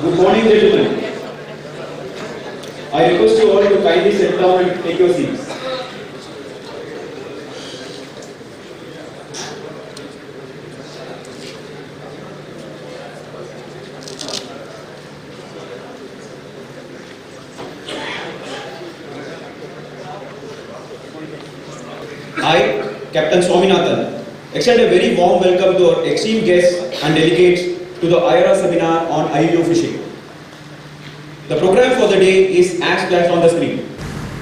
Good morning, gentlemen. I request you all to kindly sit down and take your seats. I, Captain Swaminathan, extend a very warm welcome to our esteemed guests and delegates to the IORA seminar on IUU fishing. The program for the day is as flashed on the screen.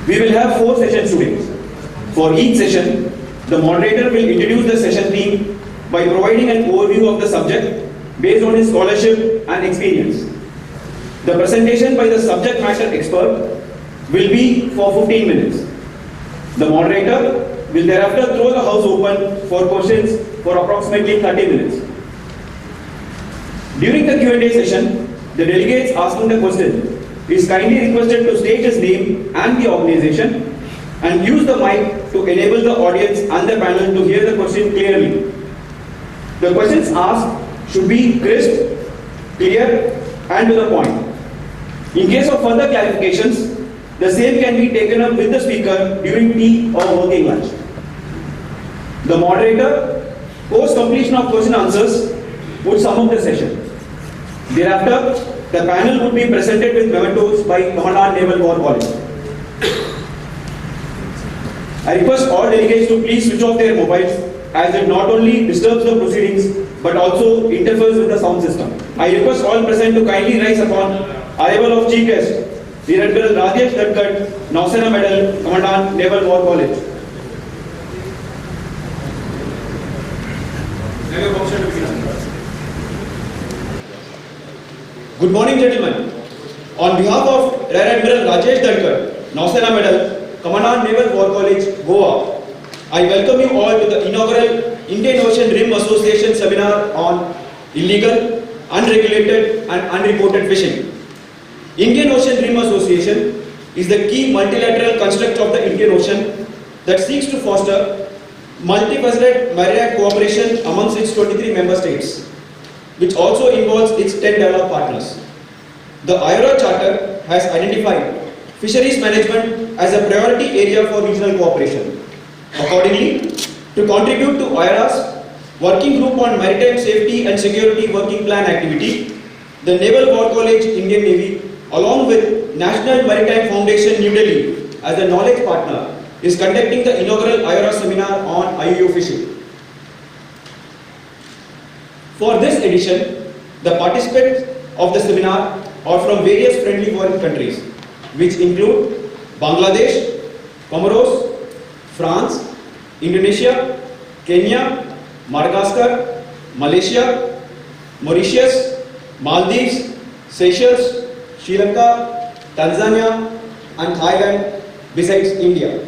We will have 4 sessions today. For each session, the moderator will introduce the session theme by providing an overview of the subject based on his scholarship and experience. The presentation by the subject matter expert will be for 15 minutes. The moderator will thereafter throw the house open for questions for approximately 30 minutes. During the Q&A session, the delegates asking the question is kindly requested to state his name and the organization and use the mic to enable the audience and the panel to hear the question clearly. The questions asked should be crisp, clear and to the point. In case of further clarifications, the same can be taken up with the speaker during tea or working lunch. The moderator, post completion of question answers, would sum up the session. Thereafter, the panel would be presented with mementos by Commandant Naval War College. I request all delegates to please switch off their mobiles as it not only disturbs the proceedings but also interferes with the sound system. I request all present to kindly rise upon arrival of Chief Guest, the Admiral Rajesh Dhankad, Nausena Medal, Commandant Naval War College. Good morning, gentlemen. On behalf of Rear Admiral Rajesh Dhankad, Nausena Medal, Commandant Naval War College, Goa, I welcome you all to the inaugural Indian Ocean Rim Association seminar on illegal, unregulated and unreported fishing. Indian Ocean Rim Association is the key multilateral construct of the Indian Ocean that seeks to foster multifaceted maritime cooperation amongst its 23 member states, which also involves its 10 developed partners. The IORA Charter has identified fisheries management as a priority area for regional cooperation. Accordingly, to contribute to IORA's Working Group on Maritime Safety and Security Working Plan activity, the Naval War College Indian Navy, along with National Maritime Foundation New Delhi as a knowledge partner, is conducting the inaugural IORA seminar on IUU fishing. For this edition, the participants of the seminar are from various friendly foreign countries, which include Bangladesh, Comoros, France, Indonesia, Kenya, Madagascar, Malaysia, Mauritius, Maldives, Seychelles, Sri Lanka, Tanzania, and Thailand, besides India.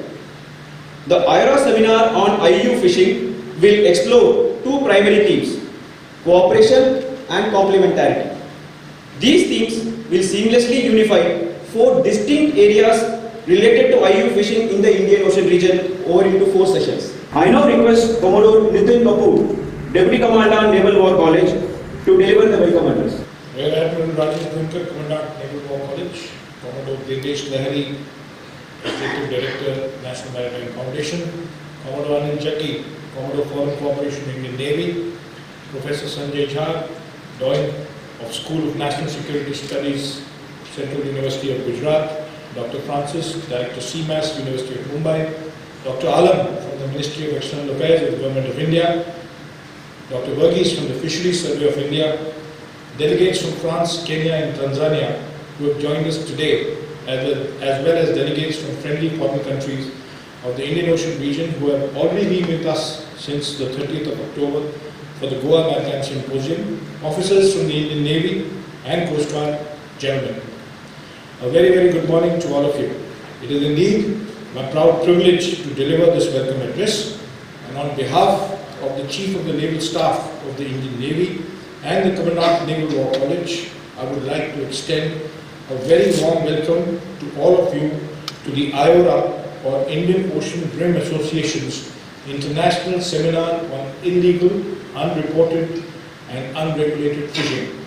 The IORA seminar on IUU fishing will explore 2 primary themes: cooperation and complementarity. These themes will seamlessly unify 4 distinct areas related to IUU fishing in the Indian Ocean region over into 4 sessions. I now request Commodore Nitin Kapoor, Deputy Commandant Naval War College, to deliver the welcome address. Rear Admiral Rajesh Dhankad, Commandant Naval War College, Commodore Devesh Lahari, Executive Director, National Maritime Foundation, Commodore Anil Chakki, Commodore Foreign Cooperation Indian Navy, Professor Sanjay Jha, Dean of School of National Security Studies, Central University of Gujarat, Dr. Francis, Director CMAS, University of Mumbai, Dr. Alam from the Ministry of External Affairs of the Government of India, Dr. Verghese from the Fisheries Survey of India, delegates from France, Kenya and Tanzania who have joined us today, as well as delegates from friendly foreign countries of the Indian Ocean region who have already been with us since the 30th of October for the Goa Maritime Symposium, officers from the Indian Navy and Coast Guard, gentlemen. A very, very good morning to all of you. It is indeed my proud privilege to deliver this welcome address, and on behalf of the Chief of the Naval Staff of the Indian Navy and the Commandant Naval War College, I would like to extend a very warm welcome to all of you to the IORA, or Indian Ocean Rim Association's International Seminar on Illegal, Unreported and Unregulated Fishing.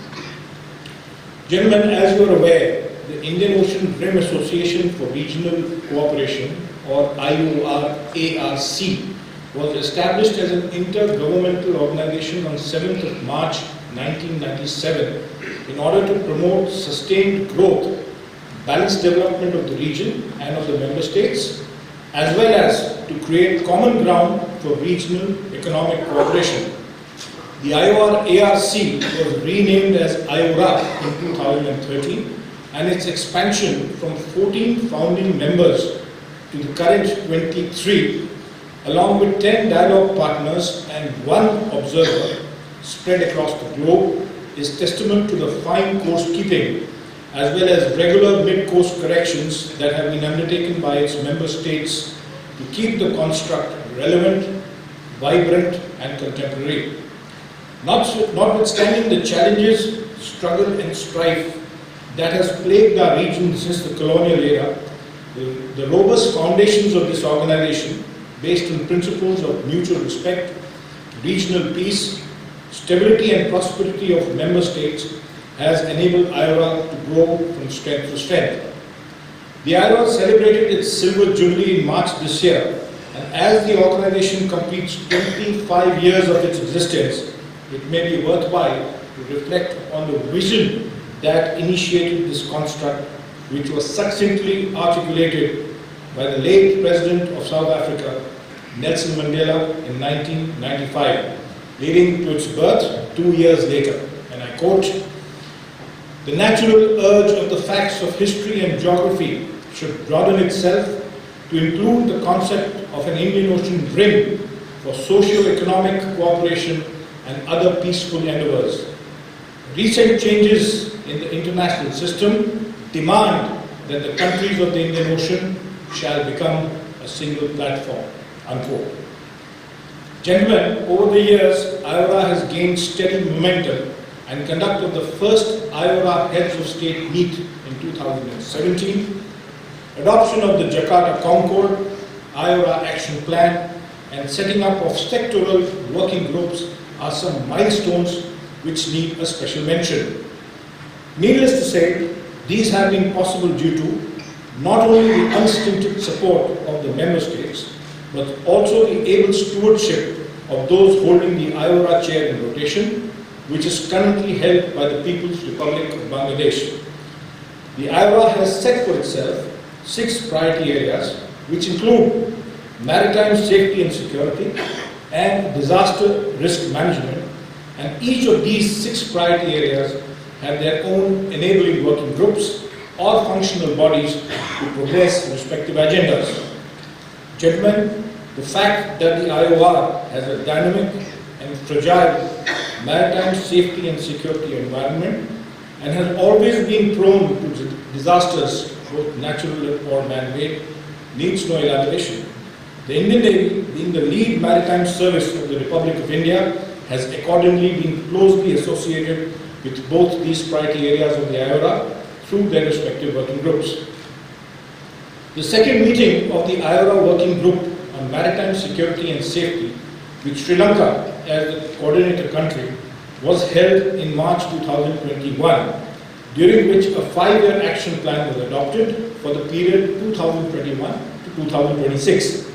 Gentlemen, as you are aware, the Indian Ocean Rim Association for Regional Cooperation, or IORA-ARC, was established as an intergovernmental organization on 7th of March 1997 in order to promote sustained growth, balanced development of the region and of the member states, as well as to create common ground for regional economic cooperation. The IORA-ARC was renamed as IORA in 2013, and its expansion from 14 founding members to the current 23, along with 10 dialogue partners and 1 observer spread across the globe, is testament to the fine coast keeping as well as regular mid-coast corrections that have been undertaken by its member states to keep the construct relevant, vibrant and contemporary. Notwithstanding the challenges, struggle and strife that has plagued our region since the colonial era, the robust foundations of this organization, based on principles of mutual respect, regional peace, stability and prosperity of member states, has enabled IORA to grow from strength to strength. The IORA celebrated its silver jubilee in March this year, and as the organization completes 25 years of its existence, it may be worthwhile to reflect on the vision that initiated this construct, which was succinctly articulated by the late President of South Africa, Nelson Mandela, in 1995, leading to its birth 2 years later. And I quote, "The natural urge of the facts of history and geography should broaden itself to include the concept of an Indian Ocean rim for socio-economic cooperation and other peaceful endeavors. Recent changes in the international system demand that the countries of the Indian Ocean shall become a single platform." Unquote. Gentlemen, over the years, IORA has gained steady momentum and conducted the first IORA Heads of State meet in 2017, adoption of the Jakarta Concord, IORA Action Plan, and setting up of sectoral working groups are some milestones which need a special mention. Needless to say, these have been possible due to not only the unstinted support of the member states, but also the able stewardship of those holding the IORA chair in rotation, which is currently held by the People's Republic of Bangladesh. The IORA has set for itself 6 priority areas, which include maritime safety and security and disaster risk management, and each of these 6 priority areas have their own enabling working groups or functional bodies to progress respective agendas. Gentlemen, the fact that the IOR has a dynamic and fragile maritime safety and security environment and has always been prone to disasters, both natural or man-made, needs no elaboration. The Indian Navy, being the lead maritime service of the Republic of India, has accordingly been closely associated with both these priority areas of the IORA through their respective working groups. The second meeting of the IORA Working Group on Maritime Security and Safety, with Sri Lanka as the coordinator country, was held in March 2021, during which a 5-year action plan was adopted for the period 2021 to 2026.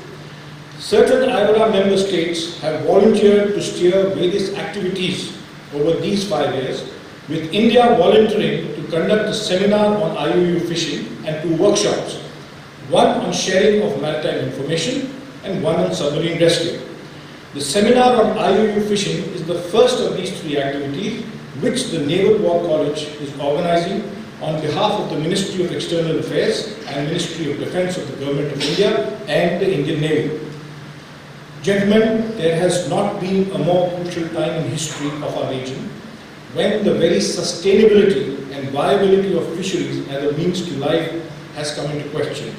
Certain IORA member states have volunteered to steer various activities over these 5 years, with India volunteering to conduct a seminar on IUU fishing and 2 workshops, one on sharing of maritime information and one on submarine rescue. The seminar on IUU fishing is the first of these 3 activities which the Naval War College is organizing on behalf of the Ministry of External Affairs and Ministry of Defence of the Government of India and the Indian Navy. Gentlemen, there has not been a more crucial time in history of our region when the very sustainability and viability of fisheries as a means to life has come into question.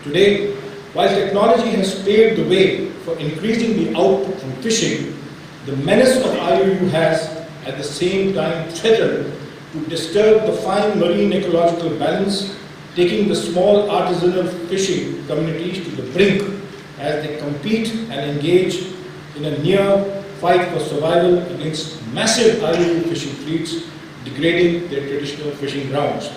Today, while technology has paved the way for increasing the output from fishing, the menace of IUU has at the same time threatened to disturb the fine marine ecological balance, taking the small artisanal fishing communities to the brink as they compete and engage in a near fight for survival against massive IUU fishing fleets degrading their traditional fishing grounds.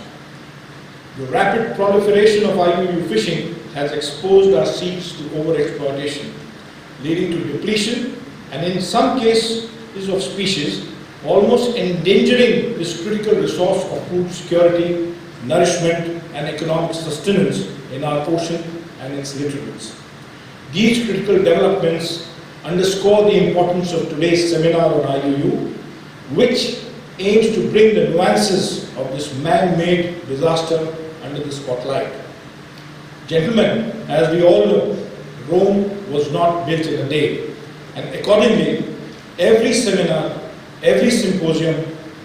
The rapid proliferation of IUU fishing has exposed our seas to overexploitation, leading to depletion and in some cases of species, almost endangering this critical resource of food security, nourishment and economic sustenance in our ocean and its littorals. These critical developments underscore the importance of today's seminar on IUU, which aims to bring the nuances of this man-made disaster under the spotlight. Gentlemen, as we all know, Rome was not built in a day, and accordingly, every seminar, every symposium,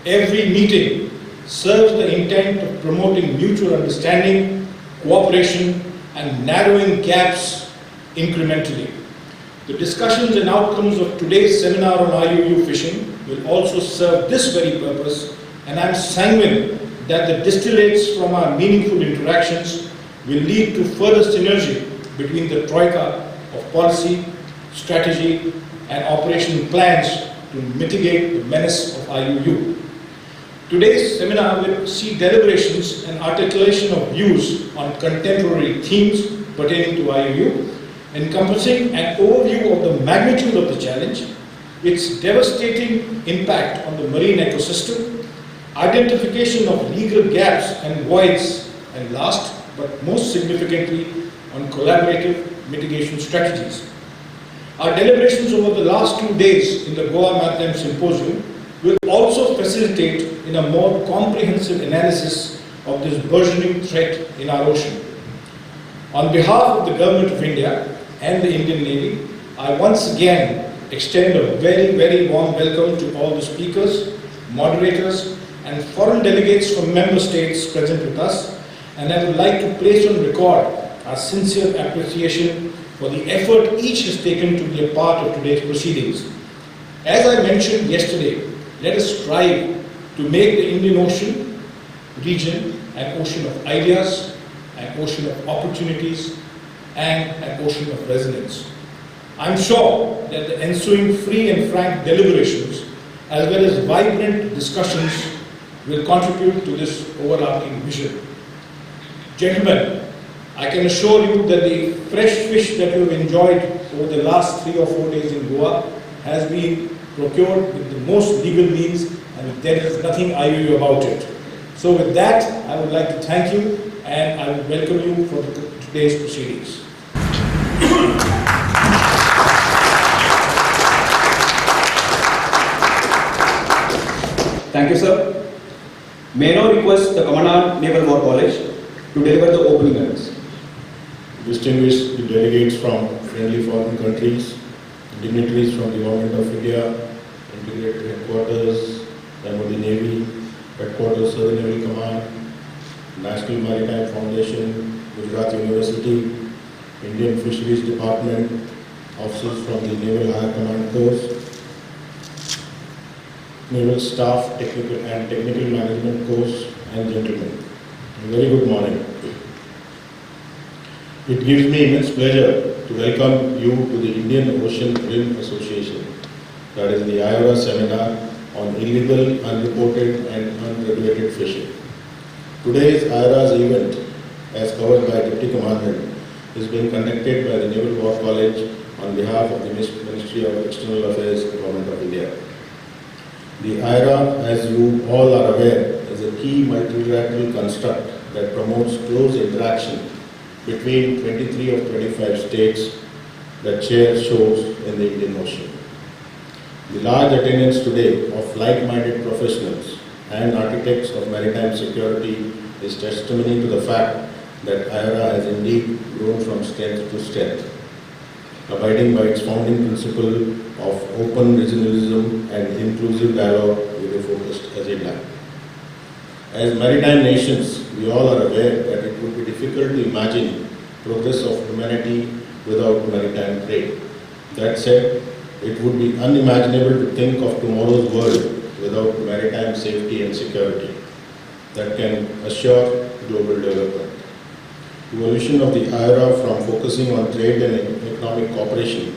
every meeting serves the intent of promoting mutual understanding, cooperation, and narrowing gaps incrementally. The discussions and outcomes of today's seminar on IUU fishing will also serve this very purpose, and I am sanguine that the distillates from our meaningful interactions will lead to further synergy between the troika of policy, strategy, and operational plans to mitigate the menace of IUU. Today's seminar will see deliberations and articulation of views on contemporary themes pertaining to IUU, encompassing an overview of the magnitude of the challenge, its devastating impact on the marine ecosystem, identification of legal gaps and voids, and last but most significantly, on collaborative mitigation strategies. Our deliberations over the last 2 days in the Goa Maritime Symposium will also facilitate in a more comprehensive analysis of this burgeoning threat in our ocean. On behalf of the Government of India and the Indian Navy, I once again extend a very, very warm welcome to all the speakers, moderators, and foreign delegates from member states present with us, and I would like to place on record our sincere appreciation for the effort each has taken to be a part of today's proceedings. As I mentioned yesterday, let us strive to make the Indian Ocean region an ocean of ideas, an ocean of opportunities, and an ocean of resilience. I'm sure that the ensuing free and frank deliberations, as well as vibrant discussions, will contribute to this overarching vision. Gentlemen, I can assure you that the fresh fish that you have enjoyed over the last 3 or 4 days in Goa has been procured with the most legal means, and there is nothing IUU about it. So with that, I would like to thank you, and I would welcome you for today's proceedings. Thank you, sir. May I now request the Commandant Naval War College to deliver the opening address. Distinguished delegates from friendly foreign countries, dignitaries from the Government of India, integrated headquarters, member of the Navy, headquarters Southern Naval Command, National Maritime Foundation, Gujarat University, Indian Fisheries Department, officers from the Naval High Command Course, Naval Staff Technical Management Course, and gentlemen. A very good morning. It gives me immense pleasure to welcome you to the Indian Ocean Rim Association, that is the IORA seminar on illegal, unreported and unregulated fishing. Today's IORA's event, as covered by Deputy Commandant, is being conducted by the Naval War College on behalf of the Ministry of External Affairs, Government of India. The IORA, as you all are aware, is a key multilateral construct that promotes close interaction between 23 of 25 states that share shores in the Indian Ocean. The large attendance today of like-minded professionals and architects of maritime security is testimony to the fact that IORA has indeed grown from strength to strength, abiding by its founding principle of open regionalism and inclusive dialogue with a focused agenda. As maritime nations, we all are aware that it would be difficult to imagine progress of humanity without maritime trade. That said, it would be unimaginable to think of tomorrow's world without maritime safety and security that can assure global development. The evolution of the IORA from focusing on trade and economic cooperation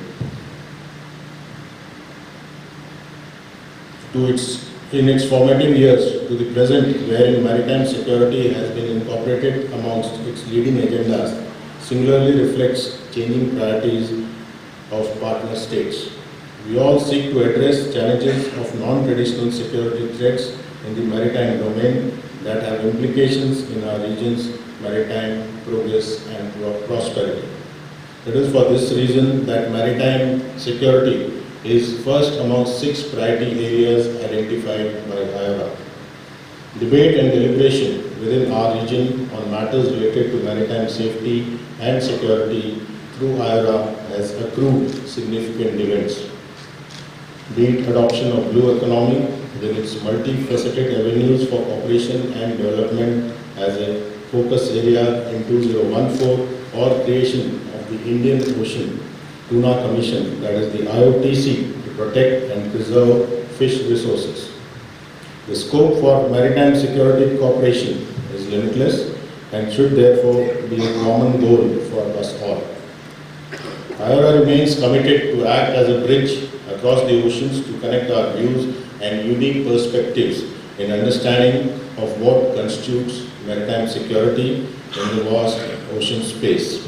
to its in its formative years to the present, wherein maritime security has been incorporated amongst its leading agendas, singularly reflects changing priorities of partner states. We all seek to address challenges of non-traditional security threats in the maritime domain that have implications in our region's maritime progress and prosperity. It is for this reason that maritime security is first among 6 priority areas identified by IORA. Debate and deliberation within our region on matters related to maritime safety and security through IORA has accrued significant dividends. Be it adoption of blue economy with its multifaceted avenues for cooperation and development as a focus area in 2014, or creation of the Indian Ocean Tuna Commission, that is the IOTC, to protect and preserve fish resources. The scope for maritime security cooperation is limitless and should therefore be a common goal for us all. IORA remains committed to act as a bridge across the oceans to connect our views and unique perspectives in understanding of what constitutes maritime security in the vast ocean space.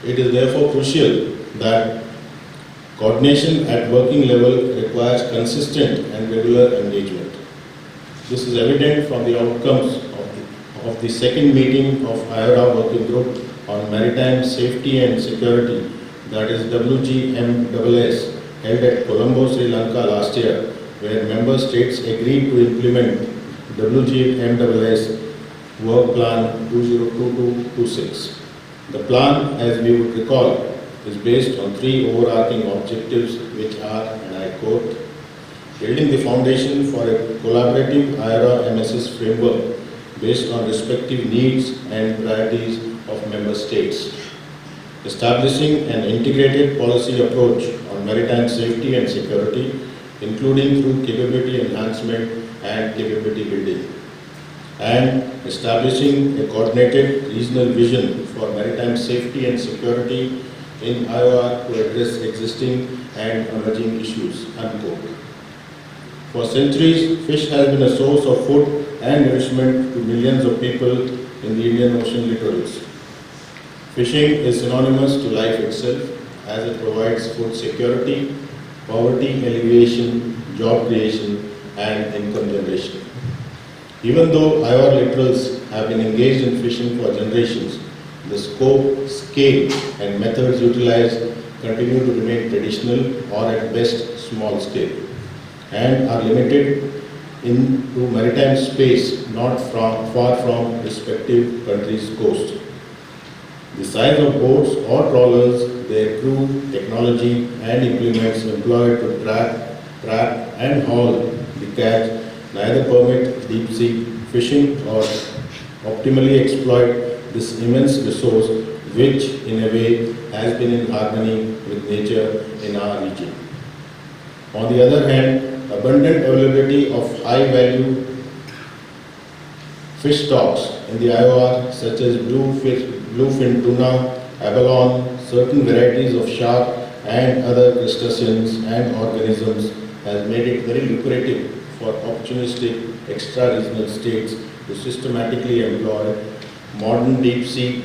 It is therefore crucial that coordination at working level requires consistent and regular engagement. This is evident from the outcomes of the second meeting of IORA Working Group on Maritime Safety and Security, that is WGMSS, held at Colombo, Sri Lanka last year, where member states agreed to implement WGMSS Work Plan 2022-26. The plan, as we would recall, is based on 3 overarching objectives, which are, and I quote, building the foundation for a collaborative IORA-MSS framework based on respective needs and priorities of member states, establishing an integrated policy approach on maritime safety and security, including through capability enhancement and capability building, and establishing a coordinated regional vision for maritime safety and security in IOR to address existing and emerging issues, unquote. For centuries, fish has been a source of food and nourishment to millions of people in the Indian Ocean littorals. Fishing is synonymous to life itself, as it provides food security, poverty alleviation, job creation, and income generation. Even though IOR littorals have been engaged in fishing for generations, the scope, scale, and methods utilized continue to remain traditional or at best small scale, and are limited into maritime space not far from respective countries' coast. The size of boats or trawlers, their crew, technology, and implements employed to trap, and haul the catch neither permit deep sea fishing or optimally exploit this immense resource, which in a way has been in harmony with nature in our region. On the other hand, abundant availability of high-value fish stocks in the IOR, such as bluefin tuna, abalone, certain varieties of shark, and other crustaceans and organisms, has made it very lucrative for opportunistic extra-regional states to systematically employ modern deep-sea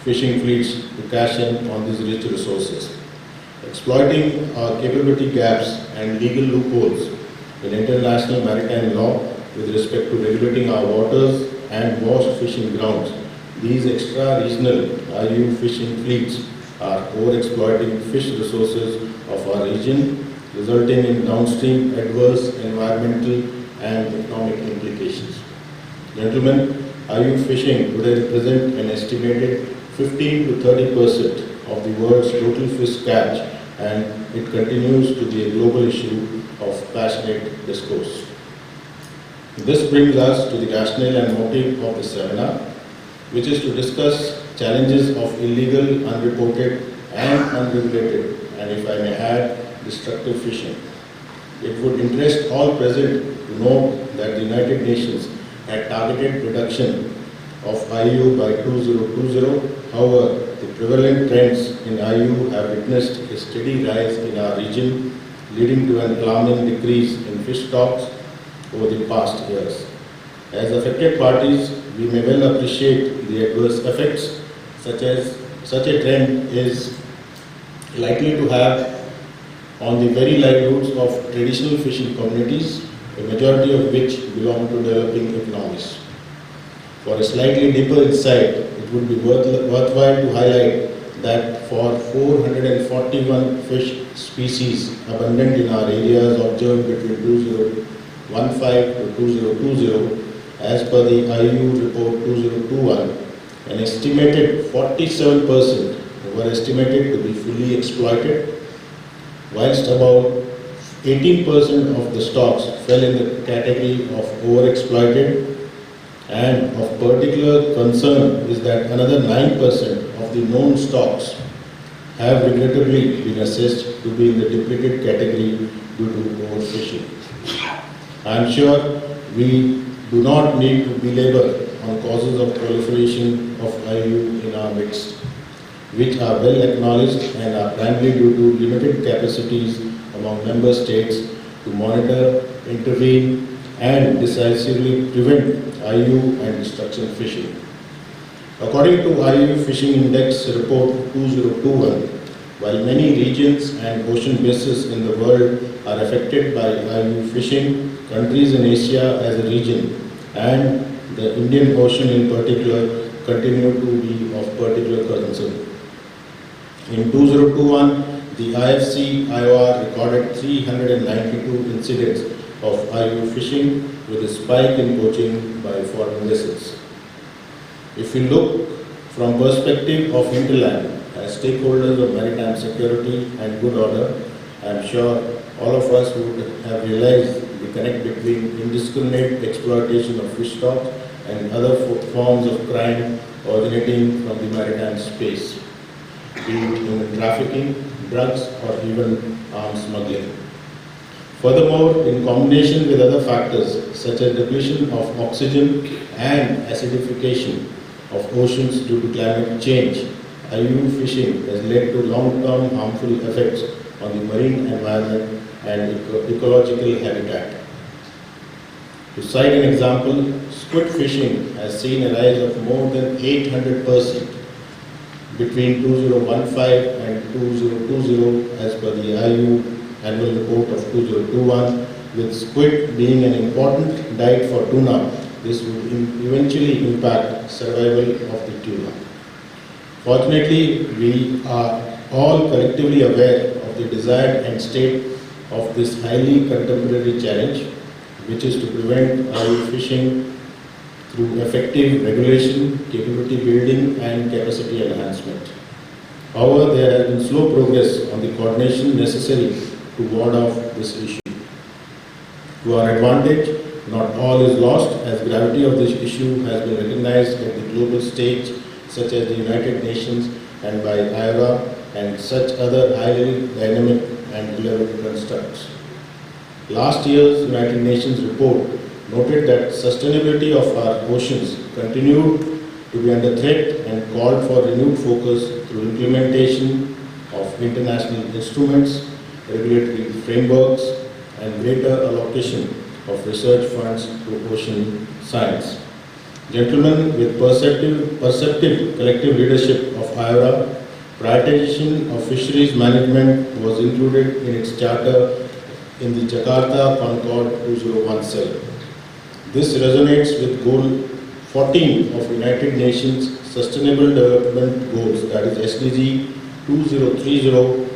fishing fleets to cash in on these rich resources. Exploiting our capability gaps and legal loopholes in international maritime law with respect to regulating our waters and vast fishing grounds, these extra-regional IUU fishing fleets are overexploiting fish resources of our region, resulting in downstream adverse environmental and economic implications. Gentlemen, IUU fishing today represents an estimated 15 to 30% of the world's total fish catch, and it continues to be a global issue of passionate discourse. This brings us to the rationale and motive of the seminar, which is to discuss challenges of illegal, unreported, and unregulated, and if I may add, destructive fishing. It would interest all present to know that the United Nations had targeted reduction of IUU by 2020. However, the prevalent trends in IUU have witnessed a steady rise in our region, leading to an alarming decrease in fish stocks over the past years. As affected parties, we may well appreciate the adverse effects such a trend is likely to have on the very livelihoods of traditional fishing communities, a majority of which belong to developing economies. For a slightly deeper insight, it would be worthwhile to highlight that for 441 fish species abundant in our areas observed between 2015 to 2020, as per the IUU report 2021, an estimated 47% were estimated to be fully exploited, whilst about 18% of the stocks fell in the category of overexploited, and of particular concern is that another 9% of the known stocks have regrettably been assessed to be in the depleted category due to overfishing. I am sure we do not need to belabor on causes of proliferation of IUU in our midst, which are well acknowledged and are primarily due to limited capacities among member states to monitor, intervene, and decisively prevent IUU and destruction fishing. According to IUU Fishing Index Report 2021, while many regions and ocean bases in the world are affected by IUU fishing, countries in Asia as a region and the Indian Ocean in particular continue to be of particular concern. In 2021, the IFC IORA recorded 392 incidents of IUU fishing with a spike in poaching by foreign vessels. If we look from perspective of hinterland as stakeholders of maritime security and good order, I am sure all of us would have realized the connect between indiscriminate exploitation of fish stocks and other forms of crime originating from the maritime space, be it human trafficking, drugs, or even arms smuggling. Furthermore, in combination with other factors such as depletion of oxygen and acidification of oceans due to climate change, IUU fishing has led to long-term harmful effects on the marine environment and ecological habitat. To cite an example, squid fishing has seen a rise of more than 800% between 2015 and 2020 as per the IUU annual report of 2021, with squid being an important diet for tuna. This would eventually impact survival of the tuna. Fortunately, we are all collectively aware of the desired end state of this highly contemporary challenge, which is to prevent IUU fishing through effective regulation, capability building, and capacity enhancement. However, there has been slow progress on the coordination necessary to ward off this issue. To our advantage, not all is lost, as gravity of this issue has been recognized at the global stage, such as the United Nations and by IORA and such other highly dynamic and relevant constructs. Last year's United Nations report noted that sustainability of our oceans continued to be under threat and called for renewed focus through implementation of international instruments, regulatory frameworks, and greater allocation of research funds to ocean science. Gentlemen, with perceptive collective leadership of IORA, prioritization of fisheries management was included in its charter in the Jakarta Concord 2017. This resonates with Goal 14 of United Nations Sustainable Development Goals, that is SDG 2030,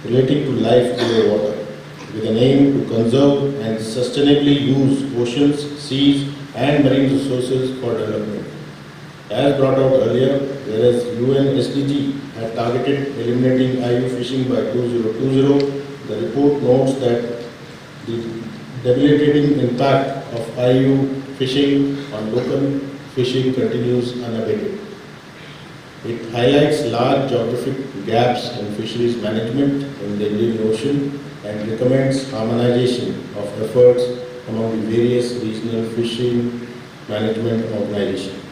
relating to life below water, with an aim to conserve and sustainably use oceans, seas, and marine resources for development. As brought out earlier, whereas UN SDG had targeted eliminating IUU fishing by 2020, the report notes that the debilitating impact of IUU fishing on local fishing continues unabated. It highlights large geographic gaps in fisheries management in the Indian Ocean and recommends harmonization of efforts among the various regional fishing management organizations.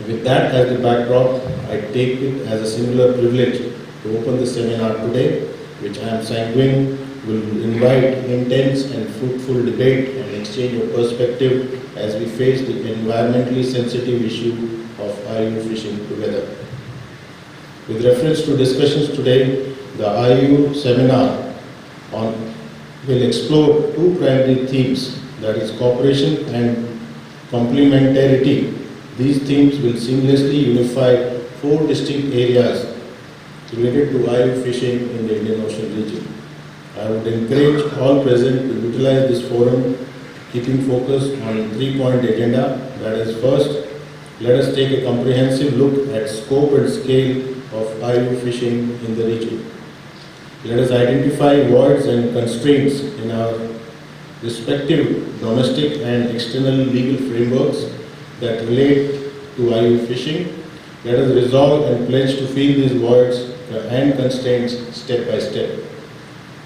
With that as the backdrop, I take it as a singular privilege to open the seminar today, which I am sanguine will invite intense and fruitful debate and exchange of perspective as we face the environmentally sensitive issue of IUU fishing together. With reference to discussions today, the IUU seminar will explore two primary themes, that is cooperation and complementarity. These themes will seamlessly unify four distinct areas related to IUU fishing in the Indian Ocean region. I would encourage all present to utilize this forum, keeping focus on three-point agenda. That is, first, let us take a comprehensive look at scope and scale of IUU fishing in the region. Let us identify voids and constraints in our respective domestic and external legal frameworks that relate to IUU fishing. Let us resolve and pledge to fill these voids and constraints step by step.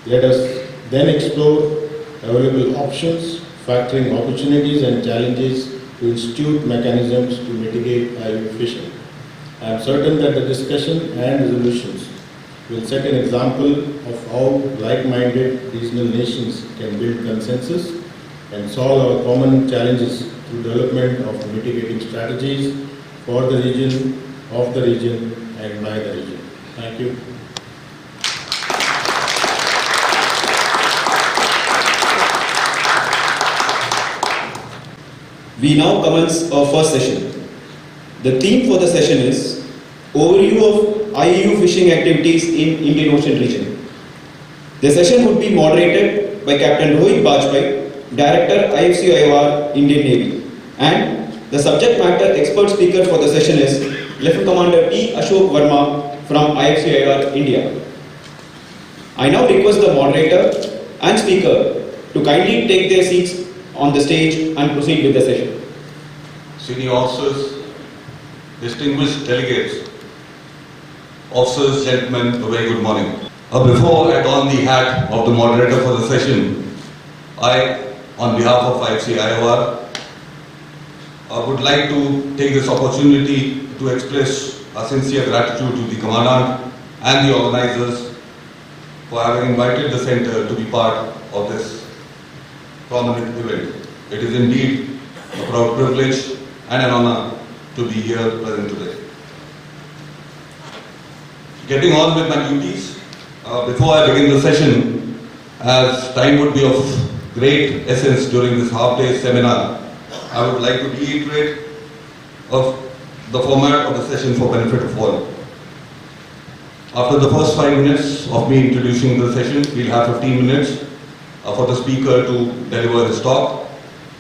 Let us then explore available options, factoring opportunities and challenges to institute mechanisms to mitigate IUU fishing. I am certain that the discussion and resolutions will set an example of how like-minded regional nations can build consensus and solve our common challenges through development of mitigating strategies for the region, of the region, and by the region. Thank you. We now commence our first session. The theme for the session is Overview of IUU fishing activities in Indian Ocean region. The session would be moderated by Captain Rohit Bajpai, Director IFC IORA, Indian Navy, and the subject matter expert speaker for the session is Lieutenant Commander P. Ashok Verma from IFC IORA, India. I now request the moderator and speaker to kindly take their seats on the stage and proceed with the session. Senior officers, distinguished delegates, officers, gentlemen, a very good morning. Before I don the hat of the moderator for the session, I, on behalf of IFC IORA, would like to take this opportunity to express our sincere gratitude to the Commandant and the organizers for having invited the Centre to be part of this prominent event. It is indeed a proud privilege and an honor to be here present today. Getting on with my duties, before I begin the session, as time would be of great essence during this half-day seminar, I would like to reiterate of the format of the session for benefit of all. After the first 5 minutes of me introducing the session, we'll have 15 minutes for the speaker to deliver his talk.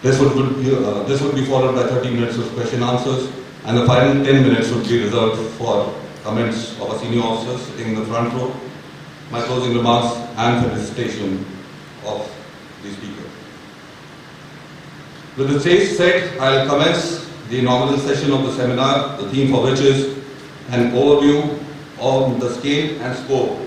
This would be followed by 30 minutes of question answers, and the final 10 minutes would be reserved for comments of our senior officers sitting in the front row, my closing remarks and felicitation of the speaker. With the stage set, I'll commence the inaugural session of the seminar, the theme for which is an overview of the scale and scope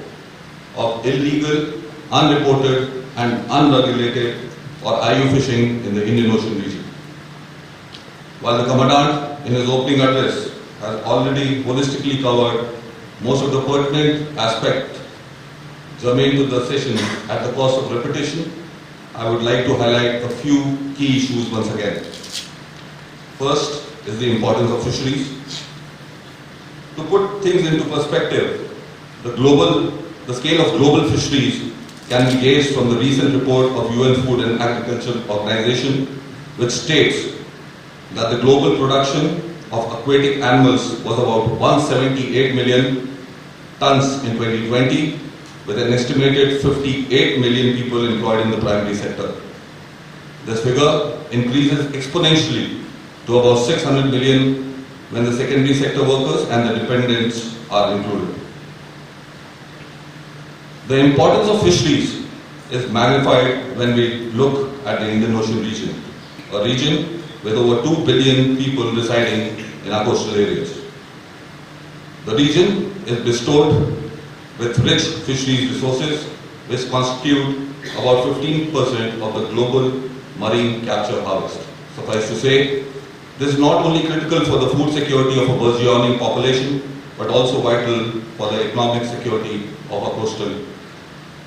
of illegal, unreported and unregulated or IUU fishing in the Indian Ocean region. While the Commandant in his opening address has already holistically covered most of the pertinent aspects germane to the session at the cost of repetition, I would like to highlight a few key issues once again. First is the importance of fisheries. To put things into perspective, the scale of global fisheries can be gauged from the recent report of UN Food and Agriculture Organization, which states that the global production of aquatic animals was about 178 million tons in 2020, with an estimated 58 million people employed in the primary sector. This figure increases exponentially to about 600 million when the secondary sector workers and the dependents are included. The importance of fisheries is magnified when we look at the Indian Ocean region, a region with over 2 billion people residing in our coastal areas. The region is bestowed with rich fisheries resources, which constitute about 15% of the global marine capture harvest. Suffice to say, this is not only critical for the food security of a burgeoning population, but also vital for the economic security of our coastal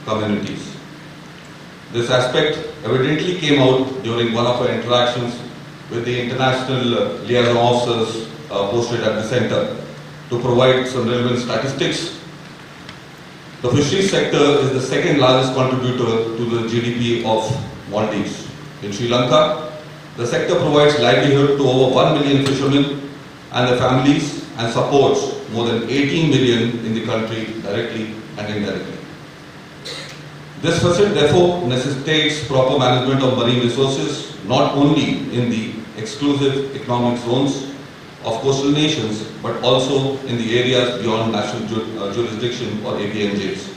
communities. This aspect evidently came out during one of our interactions with the international liaison officers posted at the center. To provide some relevant statistics, the fisheries sector is the second largest contributor to the GDP of Maldives. In Sri Lanka, the sector provides livelihood to over 1 million fishermen and their families and supports more than 18 million in the country directly and indirectly. This facet therefore necessitates proper management of marine resources not only in the exclusive economic zones of coastal nations but also in the areas beyond national jurisdiction or APNJs.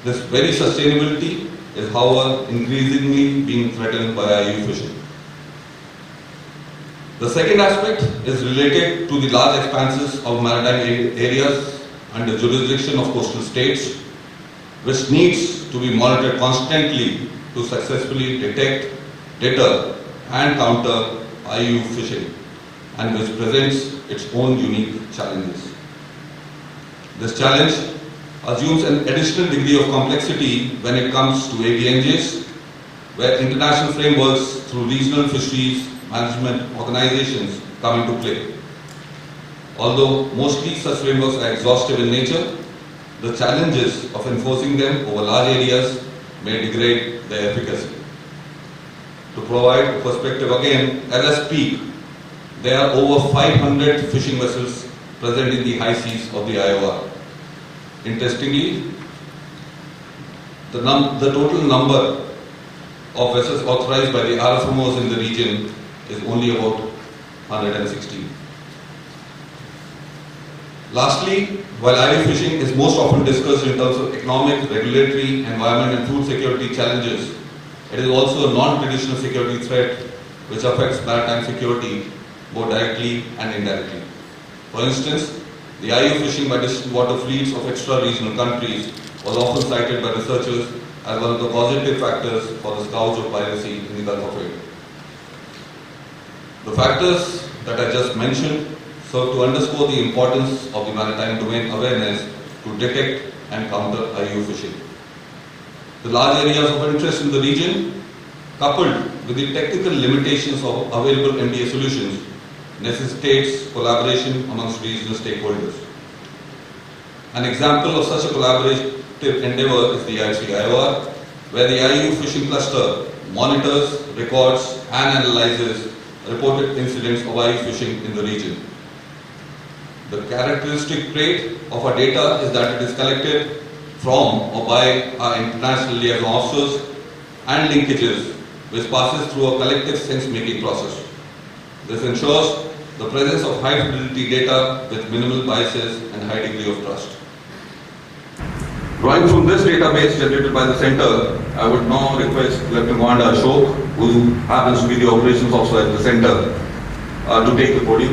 This very sustainability is however increasingly being threatened by IUU fishing. The second aspect is related to the large expanses of maritime areas under jurisdiction of coastal states, which needs to be monitored constantly to successfully detect, deter and counter IUU fishing, and which presents its own unique challenges. This challenge assumes an additional degree of complexity when it comes to APNJs, where international frameworks through regional fisheries management organizations come into play. Although mostly such frameworks are exhaustive in nature, the challenges of enforcing them over large areas may degrade their efficacy. To provide perspective again, as I speak, there are over 500 fishing vessels present in the high seas of the IORA. Interestingly, the total number of vessels authorized by the RFMOs in the region is only about 116. Lastly, while IUU fishing is most often discussed in terms of economic, regulatory, environment and food security challenges, it is also a non-traditional security threat which affects maritime security both directly and indirectly. For instance, the IUU fishing by distant water fleets of extra-regional countries was often cited by researchers as one of the causative factors for the scourge of piracy in the Gulf of Aden. The factors that I just mentioned serve to underscore the importance of the maritime domain awareness to detect and counter IUU fishing. The large areas of interest in the region, coupled with the technical limitations of available MDA solutions, necessitates collaboration amongst regional stakeholders. An example of such a collaborative endeavor is the IORA, where the IUU fishing cluster monitors, records and analyzes reported incidents of IUU fishing in the region. The characteristic trait of our data is that it is collected from or by our international liaison officers and linkages, which passes through a collective sense-making process. This ensures the presence of high-fidelity data with minimal biases and high degree of trust. Drawing from this database generated by the center, I would now request Lieutenant Commander Ashok, who happens to be the operations officer at the center, to take the podium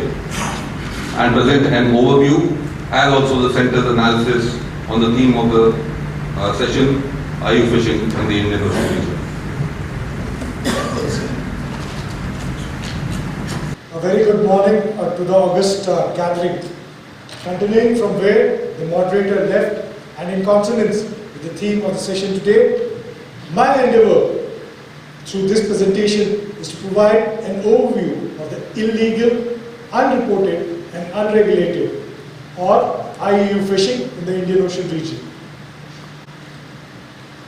and present an overview and also the center's analysis on the theme of the session, IUU fishing in the Indian Ocean region. A very good morning to the August gathering. Continuing from where the moderator left and in consonance with the theme of the session today, my endeavor through this presentation is to provide an overview of the illegal, unreported and unregulated or IUU fishing in the Indian Ocean region.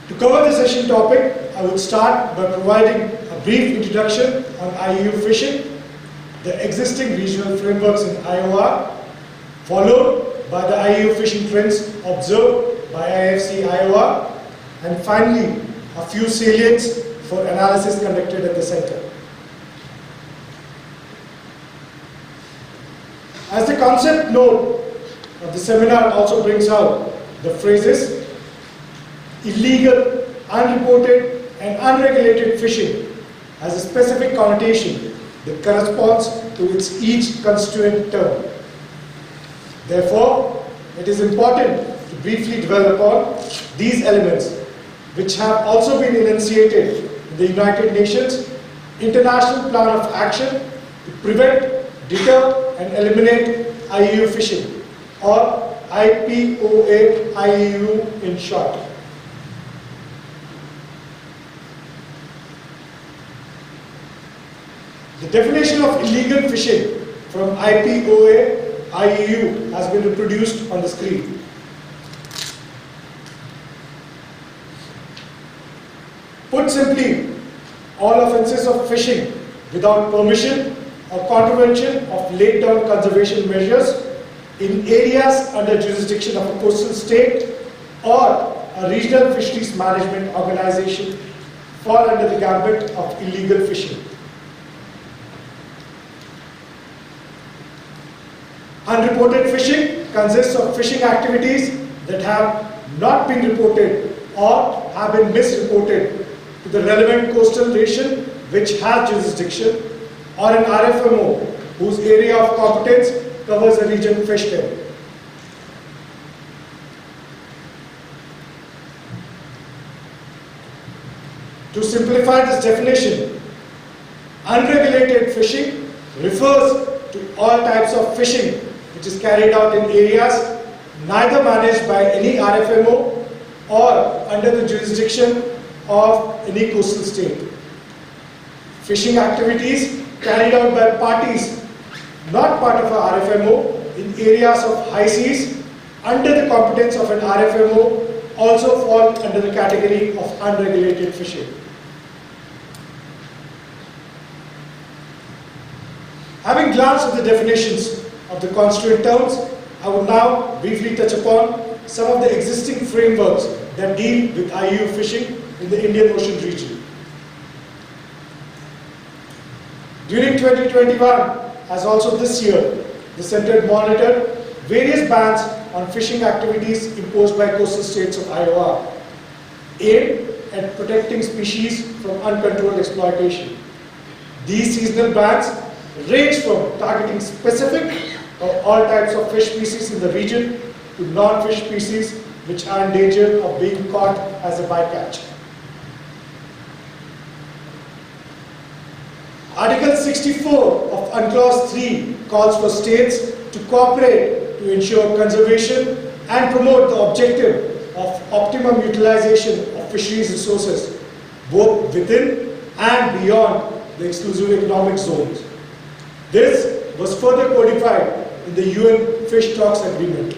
To cover the session topic, I would start by providing a brief introduction on IUU fishing, the existing regional frameworks in IORA, followed by the IUU fishing trends observed by IFC IORA, and finally a few salients for analysis conducted at the center. As the concept note of the seminar also brings out, the phrases illegal, unreported and unregulated fishing has a specific connotation that corresponds to its each constituent term. Therefore, it is important to briefly dwell upon these elements, which have also been enunciated in the United Nations International Plan of Action to prevent, deter and eliminate IUU fishing, or IPOA-IUU in short. definition of illegal fishing from IPOA, IUU has been reproduced on the screen. Put simply, all offences of fishing without permission or contravention of laid down conservation measures in areas under jurisdiction of a coastal state or a regional fisheries management organization fall under the gambit of illegal fishing. Unreported fishing consists of fishing activities that have not been reported or have been misreported to the relevant coastal nation which has jurisdiction, or an RFMO whose area of competence covers a region fished in. To simplify this definition, unregulated fishing refers to all types of fishing which is carried out in areas neither managed by any RFMO or under the jurisdiction of any coastal state. Fishing activities carried out by parties not part of a RFMO in areas of high seas under the competence of an RFMO also fall under the category of unregulated fishing. Having glanced at the definitions of the constituent terms, I would now briefly touch upon some of the existing frameworks that deal with IUU fishing in the Indian Ocean region. During 2021, as also this year, the Centre monitored various bans on fishing activities imposed by coastal states of IORA, aimed at protecting species from uncontrolled exploitation. These seasonal bans range from targeting specific or all types of fish species in the region to non-fish species which are in danger of being caught as a bycatch. Article 64 of UNCLOS 3 calls for states to cooperate to ensure conservation and promote the objective of optimum utilization of fisheries resources, both within and beyond the exclusive economic zones. This was further codified in the UN Fish Stocks Agreement.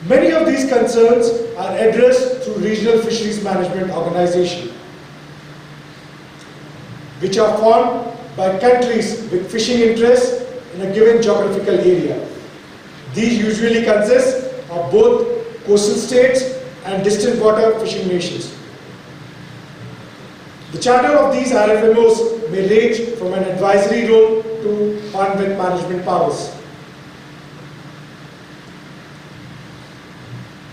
Many of these concerns are addressed through regional fisheries management organizations, which are formed by countries with fishing interests in a given geographical area. These usually consist of both coastal states and distant water fishing nations. The charter of these RFMOs may range from an advisory role to one with management powers.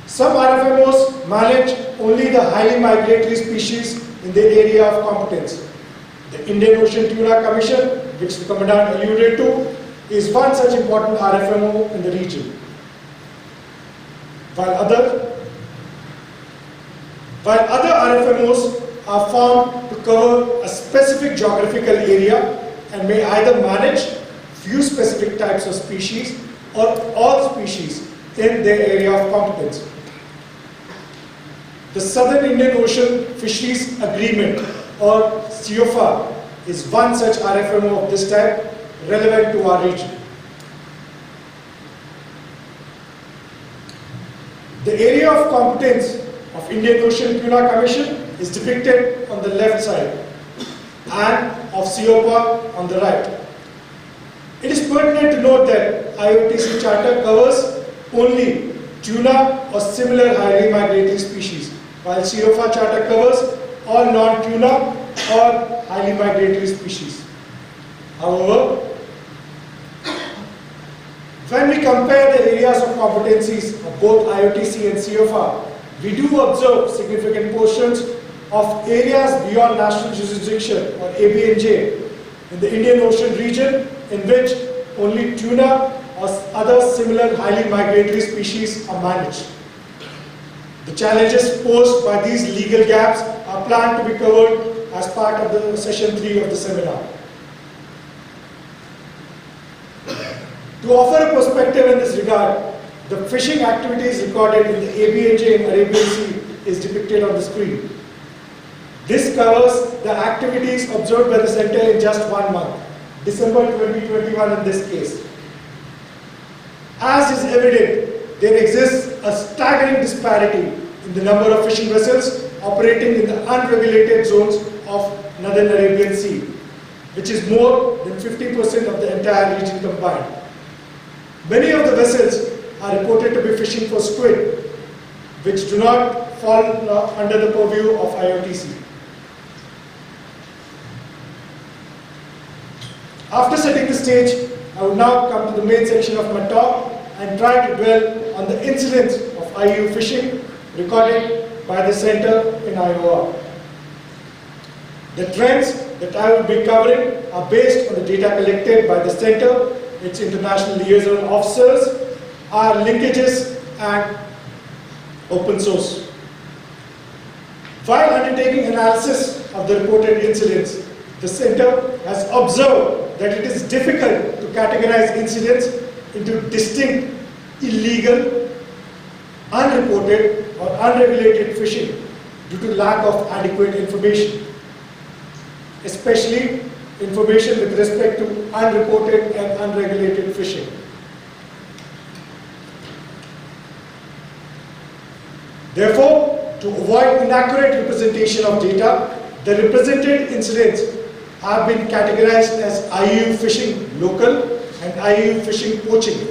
Some RFMOs manage only the highly migratory species in their area of competence. The Indian Ocean Tuna Commission, which the Commandant alluded to, is one such important RFMO in the region. While other RFMOs are formed to cover a specific geographical area and may either manage few specific types of species or all species in their area of competence. The Southern Indian Ocean Fisheries Agreement, or COFA, is one such RFMO of this type relevant to our region. The area of competence of Indian Ocean Tuna Commission is depicted on the left side and of COFA on the right. It is pertinent to note that IOTC Charter covers only tuna or similar highly migratory species, while COFA Charter covers all non-tuna or highly migratory species. However, when we compare the areas of competencies of both IOTC and COFA, we do observe significant portions of areas beyond national jurisdiction, or ABNJ, in the Indian Ocean region in which only tuna or other similar highly migratory species are managed. The challenges posed by these legal gaps are planned to be covered as part of the session 3 of the seminar. To offer a perspective in this regard, the fishing activities recorded in the ABNJ and Arabian Sea is depicted on the screen. This covers the activities observed by the center in just 1 month, December 2021 in this case. As is evident, there exists a staggering disparity in the number of fishing vessels operating in the unregulated zones of Northern Arabian Sea, which is more than 50% of the entire region combined. Many of the vessels are reported to be fishing for squid, which do not fall under the purview of IOTC. After setting the stage, I will now come to the main section of my talk and try to dwell on the incidents of IUU fishing recorded by the center in IORA. The trends that I will be covering are based on the data collected by the center, its international liaison officers, our linkages, and open source. While undertaking analysis of the reported incidents, the center has observed that it is difficult to categorize incidents into distinct illegal, unreported, or unregulated fishing due to lack of adequate information, especially information with respect to unreported and unregulated fishing. Therefore, to avoid inaccurate representation of data, the represented incidents have been categorized as IUU fishing local and IUU fishing poaching,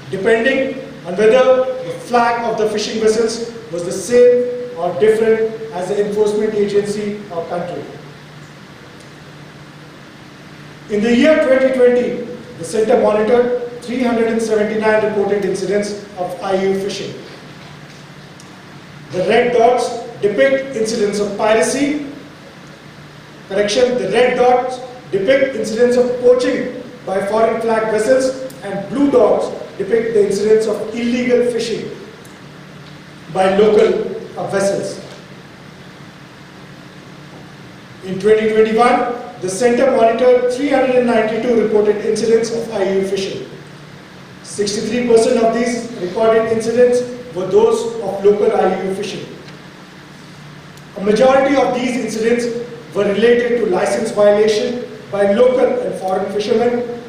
depending on whether the flag of the fishing vessels was the same or different as the enforcement agency or country. In the year 2020, the center monitored 379 reported incidents of IUU fishing. The red dots depict incidents of piracy. Correction, the red dots depict incidents of poaching by foreign flag vessels, and blue dots depict the incidents of illegal fishing by local vessels. In 2021, the center monitored 392 reported incidents of IUU fishing. 63% of these recorded incidents were those of local IUU fishing. A majority of these incidents were related to license violation by local and foreign fishermen,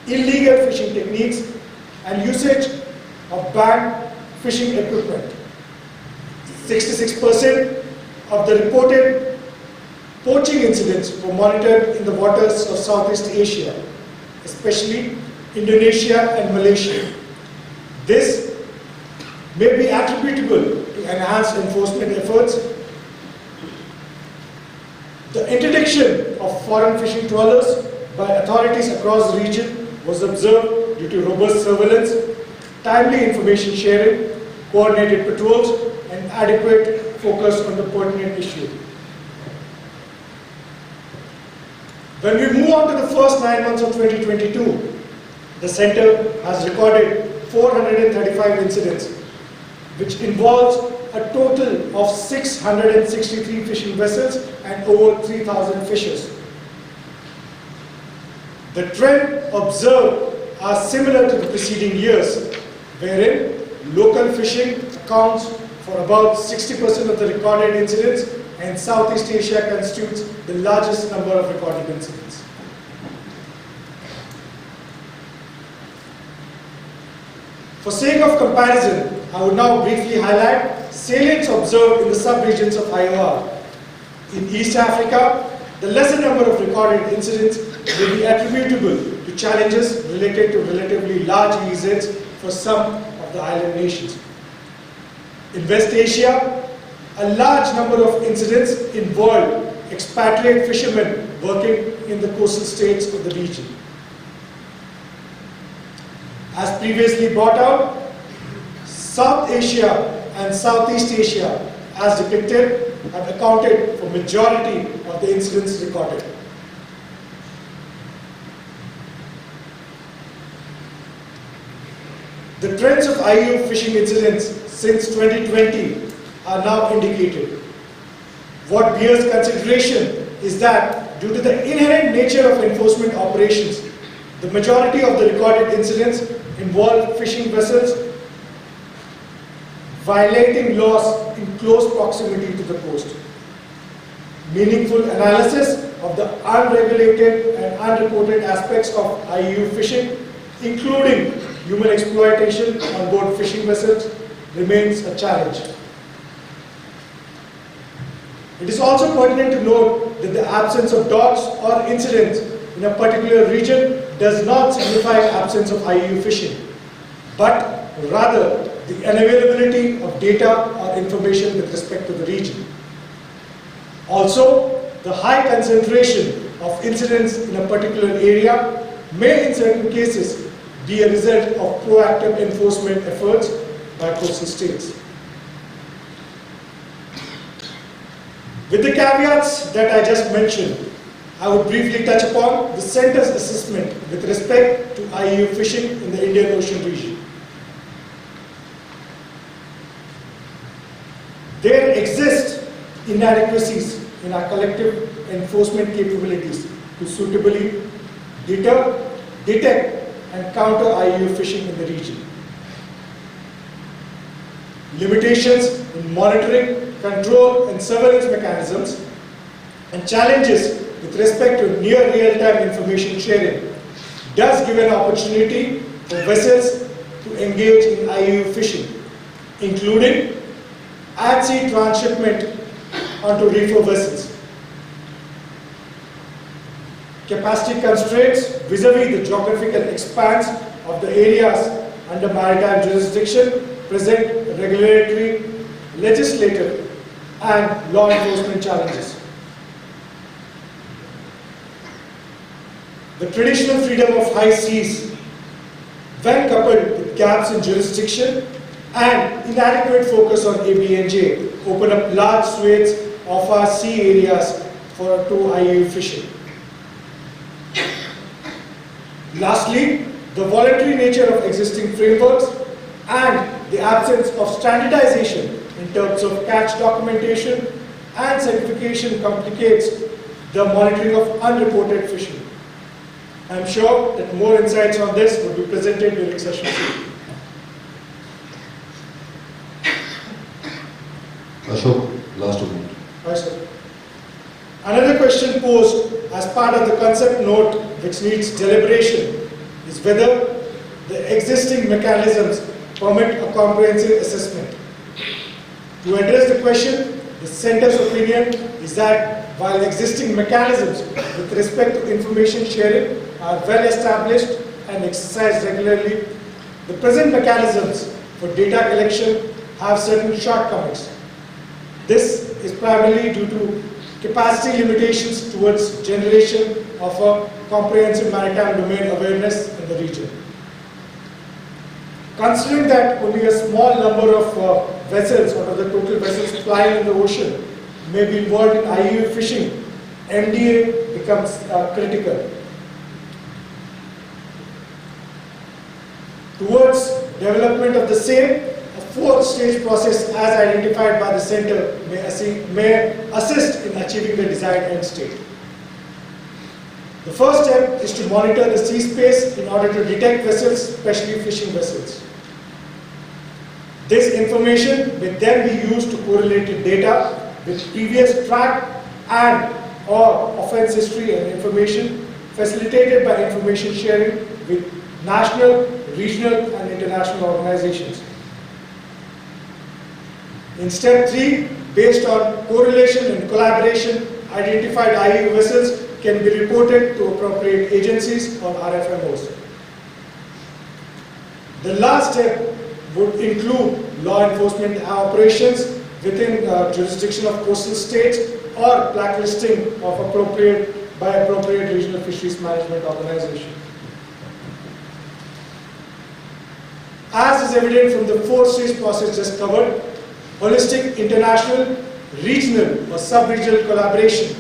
illegal fishing techniques, and usage of banned fishing equipment. 66% of the reported poaching incidents were monitored in the waters of Southeast Asia, especially Indonesia and Malaysia. This may be attributable to enhanced enforcement efforts. The interdiction of foreign fishing trawlers by authorities across the region was observed due to robust surveillance, timely information sharing, coordinated patrols, and adequate focus on the pertinent issue. When we move on to the first 9 months of 2022, the center has recorded 435 incidents, which involves a total of 663 fishing vessels and over 3,000 fishers. The trend observed are similar to the preceding years, wherein local fishing accounts for about 60% of the recorded incidents, and Southeast Asia constitutes the largest number of recorded incidents. For sake of comparison, I would now briefly highlight salients observed in the sub-regions of IORA. In East Africa, the lesser number of recorded incidents will be attributable to challenges related to relatively large EEZs for some of the island nations. In West Asia, a large number of incidents involved expatriate fishermen working in the coastal states of the region. As previously brought out, South Asia and Southeast Asia, as depicted, have accounted for majority of the incidents recorded. The trends of IUU fishing incidents since 2020 are now indicated. What bears consideration is that due to the inherent nature of enforcement operations, the majority of the recorded incidents involve fishing vessels violating laws in close proximity to the coast. meaningful analysis of the unregulated and unreported aspects of IUU fishing, including human exploitation on board fishing vessels, remains a challenge. It is also pertinent to note that the absence of docks or incidents in a particular region does not signify absence of IUU fishing, but rather the unavailability of data or information with respect to the region. Also, the high concentration of incidents in a particular area may in certain cases be a result of proactive enforcement efforts by coastal states. With the caveats that I just mentioned, I would briefly touch upon the Centre's assessment with respect to IUU fishing in the Indian Ocean region. There exist inadequacies in our collective enforcement capabilities to suitably deter, detect, and counter IUU fishing in the region. Limitations in monitoring, control, and surveillance mechanisms, and challenges with respect to near real-time information sharing does give an opportunity for vessels to engage in IUU fishing, including at-sea transshipment onto reefer vessels. Capacity constraints vis-à-vis the geographical expanse of the areas under maritime jurisdiction present regulatory, legislative, and law enforcement challenges. The traditional freedom of high seas, when coupled with gaps in jurisdiction and inadequate focus on ABNJ, open up large swathes of our sea areas to IUU fishing. Lastly, the voluntary nature of existing frameworks and the absence of standardization in terms of catch documentation and certification complicates the monitoring of unreported fishing. I am sure that more insights on this will be presented during session 2. Ashok, last one. Right, sir. Another question posed as part of the concept note which needs deliberation is whether the existing mechanisms permit a comprehensive assessment. To address the question, the Centre's opinion is that while existing mechanisms with respect to information sharing are well established and exercised regularly, the present mechanisms for data collection have certain shortcomings. This is primarily due to capacity limitations towards generation of a comprehensive maritime domain awareness in the region. Considering that only a small number of vessels out of the total vessels plying in the ocean may be involved in IUU fishing, MDA becomes critical. Towards development of the same, a fourth-stage process as identified by the Centre may assist in achieving the desired end state. The first step is to monitor the sea space in order to detect vessels, especially fishing vessels. This information will then be used to correlate data with previous track and or offense history and information facilitated by information sharing with national, regional and international organizations. In step 3, based on correlation and collaboration, identified IUU vessels can be reported to appropriate agencies or RFMOs. The last step would include law enforcement operations within jurisdiction of coastal states or blacklisting of appropriate regional fisheries management organization. As is evident from the four-stage process just covered, holistic international, regional or sub-regional collaboration,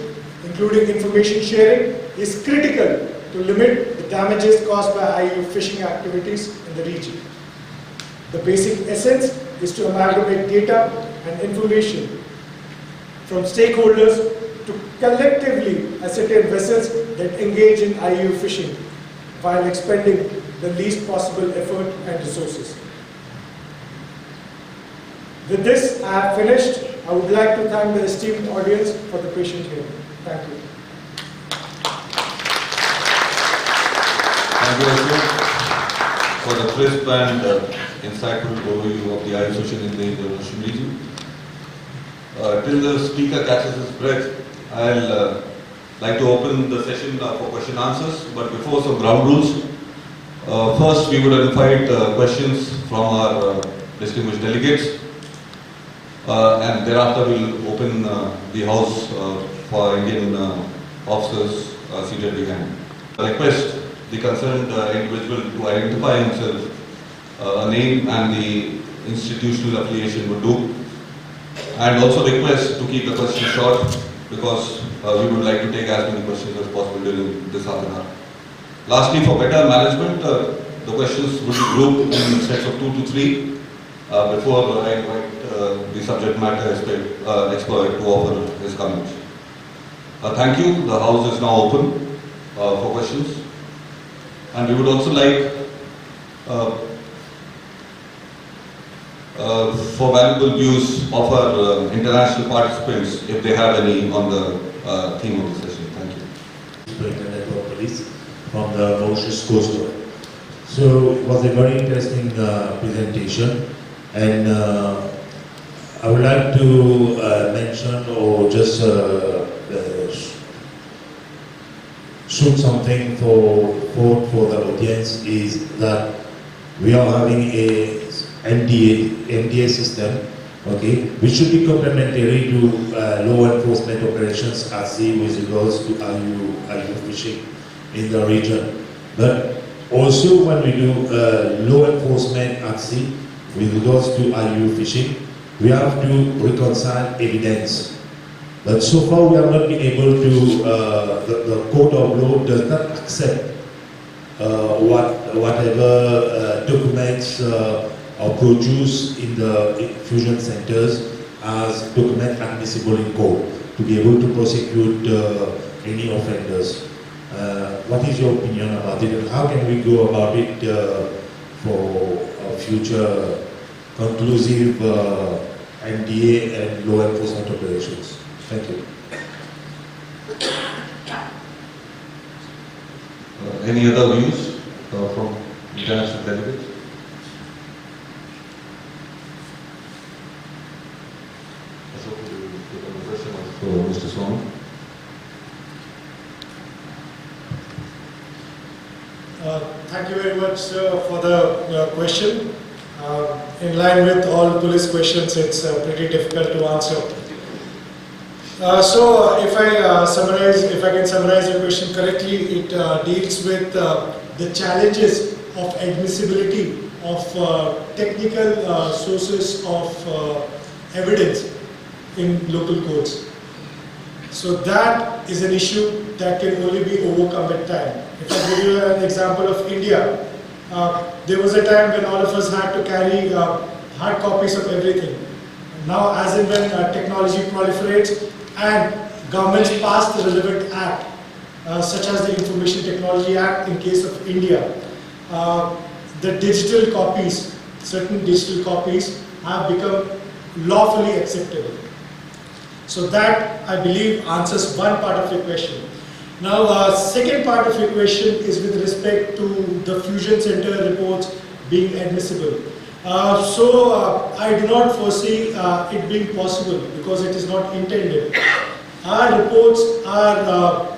including information sharing, is critical to limit the damages caused by IUU fishing activities in the region. The basic essence is to amalgamate data and information from stakeholders to collectively ascertain vessels that engage in IUU fishing while expending the least possible effort and resources. With this, I have finished. I would like to thank the esteemed audience for the patient hearing. Thank you. Thank you also for the crisp and insightful overview of the IUU session in the Indian Ocean region. Till the speaker catches his breath, I'll like to open the session for question answers, but before some ground rules. First, we would invite questions from our distinguished delegates, and thereafter we'll open the house for Indian officers seated behind. I request the concerned individual to identify himself, a name and the institutional affiliation would do, and also request to keep the question short because we would like to take as many questions as possible during this half an hour. Lastly, for better management, the questions will be grouped in sets of 2 to 3 before I invite the subject matter expert to offer his comments. Thank you. The house is now open for questions. And we would also like for valuable views of our international participants if they have any on the theme of the session. Thank you. Police from the Mauritius Coast Guard. So it was a very interesting presentation, and I would like to mention or just shoot something for the audience is that we are having a MDA system, okay, which should be complementary to law enforcement operations at sea with regards to IUU fishing in the region. But also when we do law enforcement at sea with regards to IUU fishing, we have to reconcile evidence. But so far we have not been able to, the code of law does not accept whatever documents are produced in the fusion centers as document admissible in court to be able to prosecute any offenders. What is your opinion about it, and how can we go about it for future conclusive MDA and law enforcement operations? Thank you. Any other views from international delegates? Mr. Swami. Thank you very much, sir, for the question. In line with all police questions, it's pretty difficult to answer. So, if I can summarize your question correctly, it deals with the challenges of admissibility of technical sources of evidence in local courts. So that is an issue that can only be overcome with time. If I give you an example of India, there was a time when all of us had to carry hard copies of everything. Now, as and when technology proliferates and governments pass the relevant act, such as the Information Technology Act in case of India, the digital copies, certain digital copies have become lawfully acceptable. So that, I believe, answers one part of your question. Now, second part of your question is with respect to the fusion center reports being admissible. I do not foresee it being possible because it is not intended. Our reports are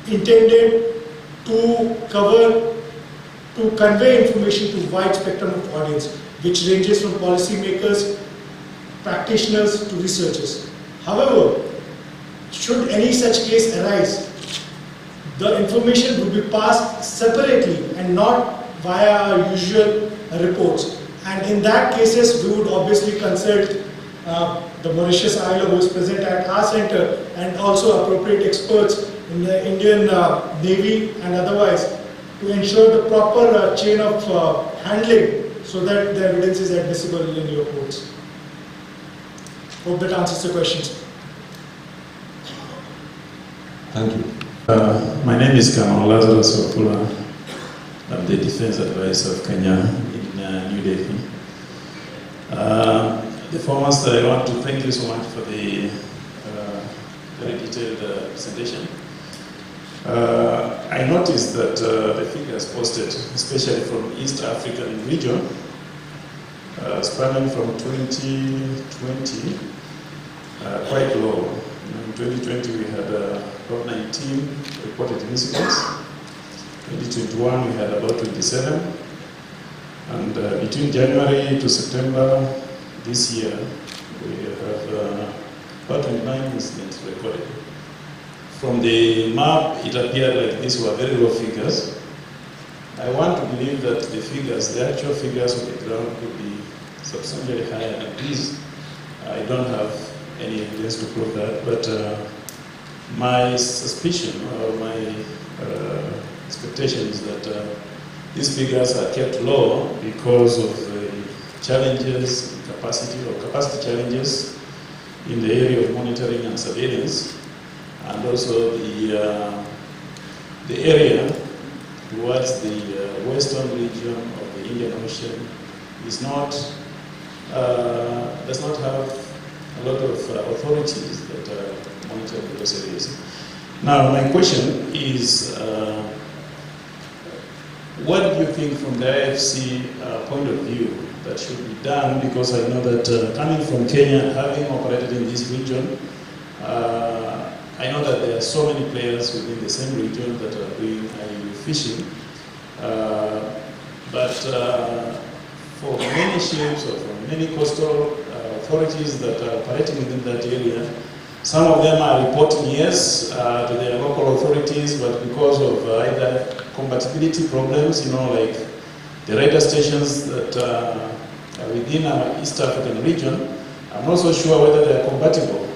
intended to convey information to a wide spectrum of audience, which ranges from policymakers, practitioners to researchers. However, should any such case arise, the information will be passed separately and not via our usual reports. And in that cases, we would obviously consult the Mauritius ILO who is present at our center and also appropriate experts in the Indian Navy and otherwise to ensure the proper chain of handling so that the evidence is admissible in your courts. Hope that answers the questions. Thank you. My name is Kamal Lazarus Wafula. I'm the Defense Advisor of Kenya in New Delhi. foremost, I want to thank you so much for the very detailed presentation. I noticed that the figures posted, especially from East African region, spanning from 2020, quite low. In 2020 we had about 19 reported incidents. 2021 we had about 27. And between January to September this year, we have about 29 incidents recorded. From the map, it appeared like these were very low figures. I want to believe that the figures, the actual figures on the ground could be substantially higher than these. I don't have any evidence to prove that, but my suspicion or my expectation is that these figures are kept low because of the challenges in capacity challenges in the area of monitoring and surveillance, and also the area towards the western region of the Indian Ocean is not does not have a lot of authorities that monitor those areas. Now, my question is, what do you think from the IFC point of view that should be done? Because I know that coming from Kenya, having operated in this region, I know that there are so many players within the same region that are doing IUU fishing. But for many ships or for many coastal authorities that are operating within that area, some of them are reporting yes to their local authorities, but because of either compatibility problems, like the radar stations that are within our East African region, I'm not so sure whether they are compatible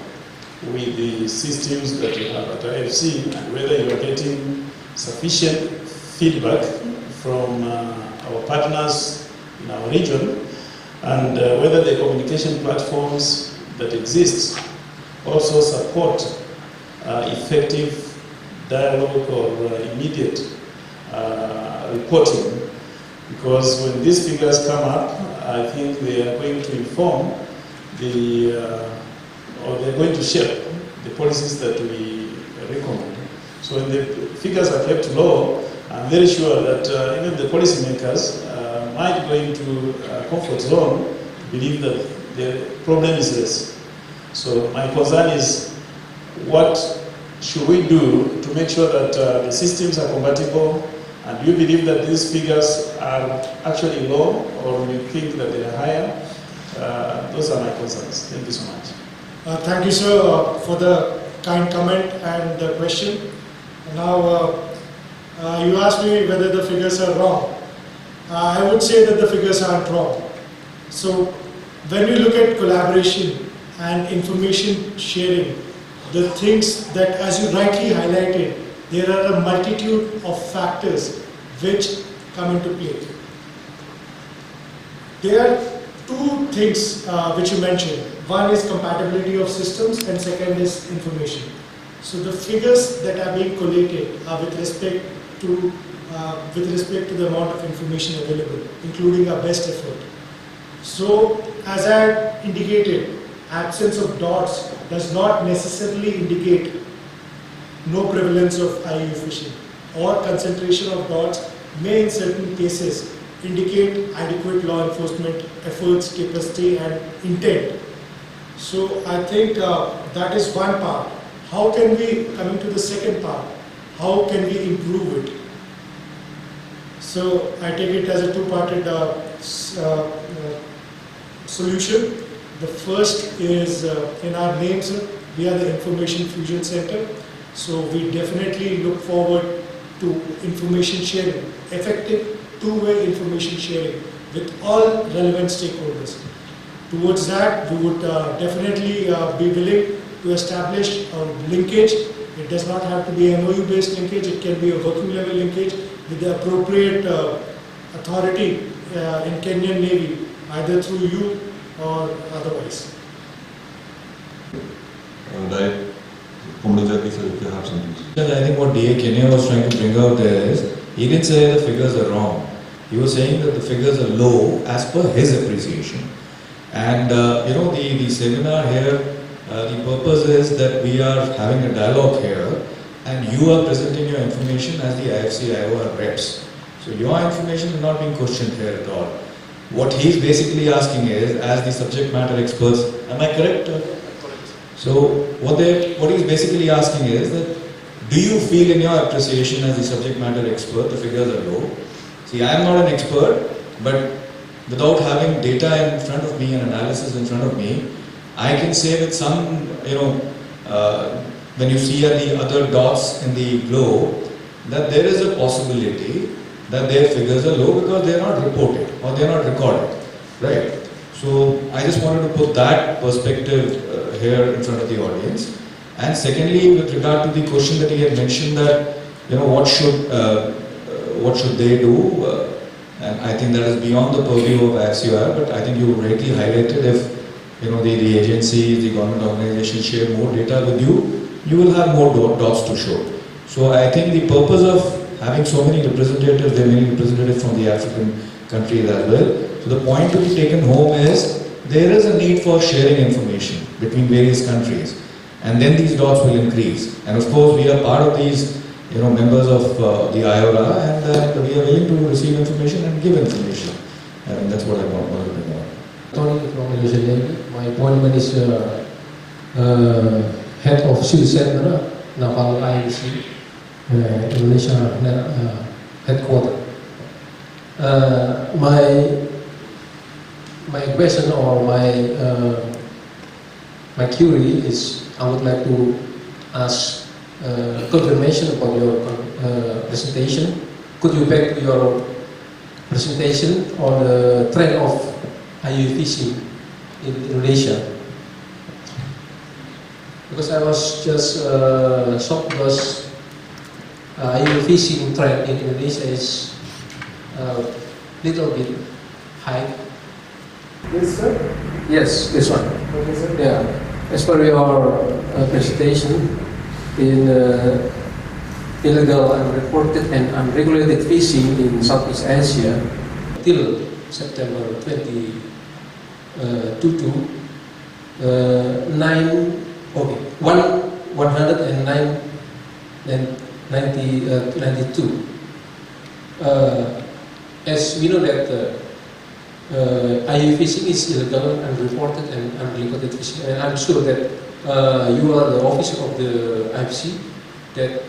with the systems that you have at IFC and whether you are getting sufficient feedback from our partners in our region, and whether the communication platforms that exist also support effective dialogue or immediate reporting, because when these figures come up, I think they are going to inform or they're going to shape the policies that we recommend. So when the figures are kept low, I'm very sure that even the policymakers might go into a comfort zone to believe that the problem is less. So my concern is, what should we do to make sure that the systems are compatible? And do you believe that these figures are actually low, or do you think that they are higher? Those are my concerns. Thank you so much. Thank you, sir, for the kind comment and the question. Now, you asked me whether the figures are wrong. I would say that the figures aren't wrong. So, when we look at collaboration and information sharing, the things that, as you rightly highlighted, there are a multitude of factors which come into play. There are two things which you mentioned. One is compatibility of systems and second is information. So the figures that are being collated are with respect to the amount of information available, including our best effort. So as I indicated, absence of dots does not necessarily indicate no prevalence of IUU fishing, or concentration of dots may in certain cases indicate adequate law enforcement efforts, capacity and intent. So I think that is one part. How can we, coming to the second part, how can we improve it? So I take it as a two-parted solution. The first is in our name, sir, we are the Information Fusion Center. So we definitely look forward to information sharing, effective two-way information sharing with all relevant stakeholders. Towards that, we would definitely be willing to establish a linkage. It does not have to be an MOU-based linkage, it can be a working level linkage with the appropriate authority in Kenyan Navy, either through you or otherwise. Right. Jackie, sir, if you have something. I think what DA Kenya was trying to bring out there is, he didn't say the figures are wrong. He was saying that the figures are low as per his appreciation. And the seminar here, the purpose is that we are having a dialogue here, and you are presenting your information as the IFC IORA reps. So your information is not being questioned here at all. What he's basically asking is, as the subject matter experts, am I correct? So what he's basically asking is that, do you feel in your appreciation as the subject matter expert, the figures are low? See, I am not an expert, but without having data in front of me and analysis in front of me, I can say with some, when you see at the other dots in the globe, that there is a possibility that their figures are low because they are not reported or they are not recorded, right? So I just wanted to put that perspective here in front of the audience. And secondly, with regard to the question that he had mentioned that, what should they do? And I think that is beyond the purview of IFCOR, but I think you rightly highlighted if the agencies, the government organizations share more data with you, you will have more dots to show. So I think the purpose of having so many representatives, there are many representatives from the African countries as well. So the point to be taken home is there is a need for sharing information between various countries, and then these dots will increase. And of course, we are part of these, members of the IORA, and we are willing to receive information and give information. And that's what I wanted to bring out. Tony from Indonesian Navy. My appointment is head of Civil Center, Naval IUC, Indonesia headquarters. My question or my query is, I would like to ask confirmation about your presentation. Could you back to your presentation on the trend of IUU fishing in Indonesia? Because I was just shocked because IUU fishing trend in Indonesia is little bit high. This sir? Yes, this one. Okay, sir. Yeah. As per your presentation, in illegal, unreported and unregulated fishing in Southeast Asia till September 2022, 192. As we know that IUU fishing is illegal, unreported and unregulated fishing, and I'm sure that you are the officer of the IFC, that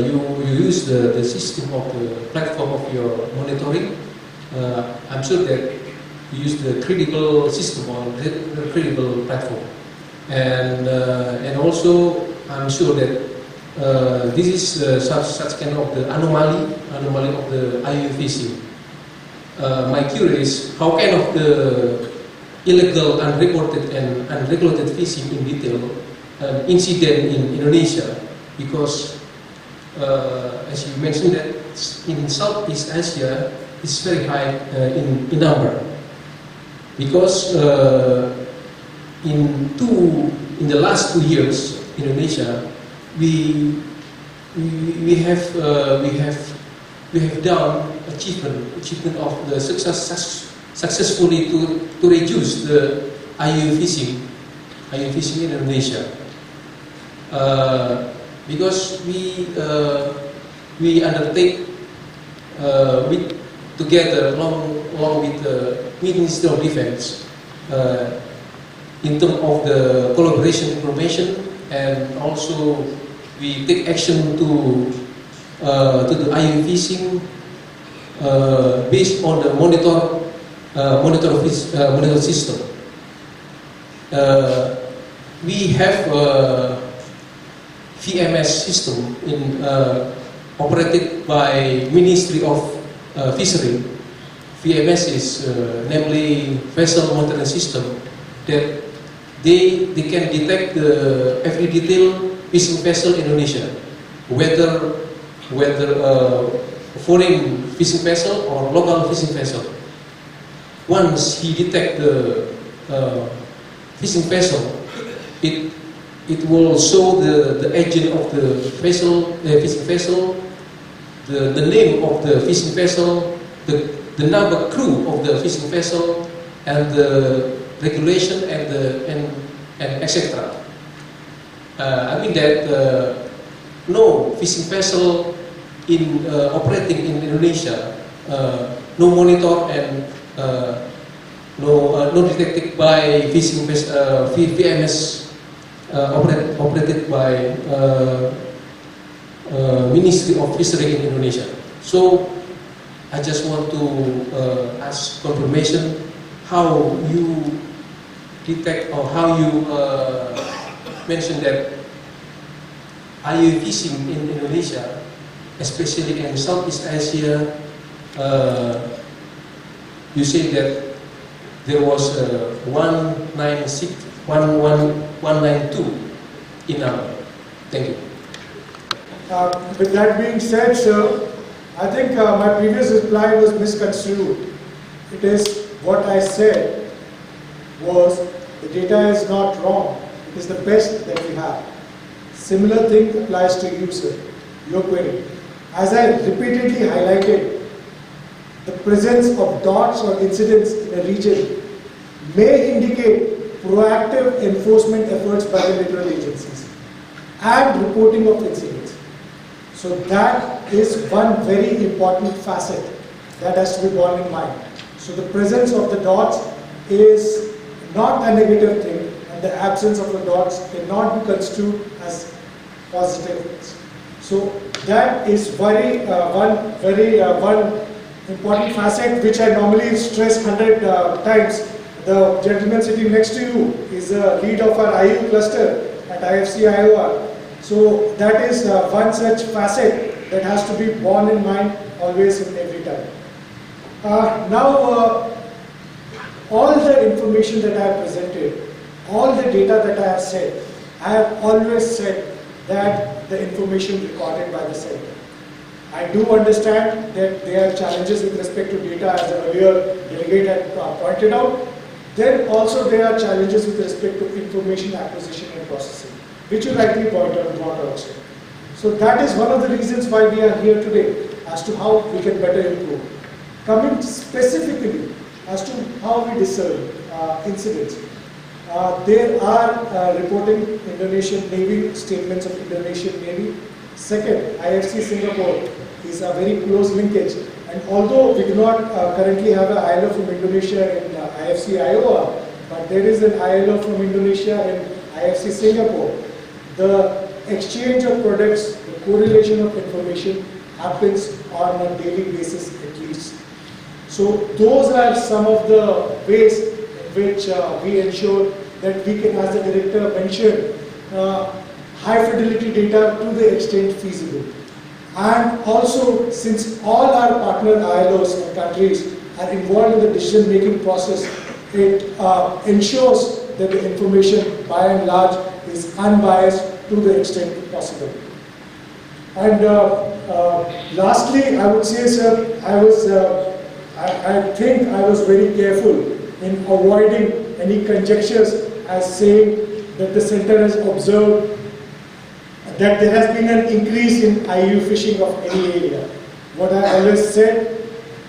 you use the system of the platform of your monitoring. I'm sure that you use the credible system or the credible platform, and also I'm sure that this is such kind of the anomaly of the IUU fishing. My query is, how kind of the illegal, unreported and unregulated fishing in detail incident in Indonesia? Because as you mentioned that in Southeast Asia it's very high in number. Because in the last 2 years in Indonesia we have done achievement of the successfully to reduce the IUU fishing in Indonesia. Because we undertake together along with the Ministry of Defense in terms of the collaboration information, and also we take action to the IUU fishing based on the monitor system. We have VMS system operated by Ministry of Fishery. VMS is namely vessel monitoring system, that they can detect every detail fishing vessel in Indonesia, whether foreign fishing vessel or local fishing vessel. Once he detects the fishing vessel, it will show the agent of the vessel, fishing vessel, the name of the fishing vessel, the number crew of the fishing vessel, and the regulation and etc. I mean that no fishing vessel operating in Indonesia, no monitor and no detected by fishing VMS operated by Ministry of Fishery in Indonesia. So I just want to ask confirmation how you detect or how you mention that IUU fishing in Indonesia, especially in Southeast Asia, you say that there was 192 in number. Thank you. With that being said, sir, I think my previous reply was misconstrued. It is what I said was the data is not wrong. It is the best that we have. Similar thing applies to you, sir, your query. As I repeatedly highlighted, the presence of dots or incidents in a region may indicate proactive enforcement efforts by the littoral agencies and reporting of incidents. So that is one very important facet that has to be borne in mind. So the presence of the dots is not a negative thing, and the absence of the dots cannot be construed as positive things. So that is one important facet which I normally stress 100 times. The gentleman sitting next to you is the lead of our IUU cluster at IFC IORA. So that is one such facet that has to be borne in mind always and every time. Now, all the information that I have presented, all the data that I have said, I have always said that the information recorded by the center. I do understand that there are challenges with respect to data, as the earlier delegate had pointed out. Then also there are challenges with respect to information acquisition and processing, which you rightly brought out. So that is one of the reasons why we are here today, as to how we can better improve. Coming specifically as to how we discern incidents. There are reporting Indonesian Navy, statements of Indonesian Navy. Second, IFC Singapore is a very close linkage. And although we do not currently have an ILO from Indonesia in IFC IORA, but there is an ILO from Indonesia in IFC Singapore. The exchange of products, the correlation of information happens on a daily basis at least. So those are some of the ways in which we ensure that we can, as the director mentioned, high fidelity data to the extent feasible. And also, since all our partner ILOs and countries are involved in the decision making process, it ensures that the information by and large is unbiased to the extent possible. And lastly, I would say, sir, I think I was very careful in avoiding any conjectures as saying that the center has observed that there has been an increase in IUU fishing of any area. What I always said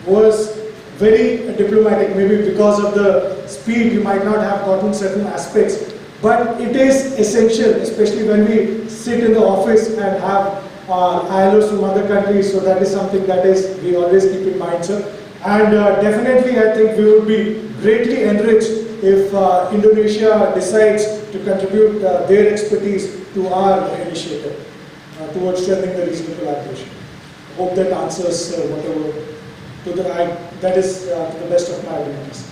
was very diplomatic, maybe because of the speed we might not have gotten certain aspects, but it is essential, especially when we sit in the office and have ILOs from other countries. So that is something that we always keep in mind, sir. And definitely I think we would be greatly enriched if Indonesia decides to contribute their expertise to our initiative towards strengthening the regional collaboration. Hope that answers whatever that is to the best of my abilities.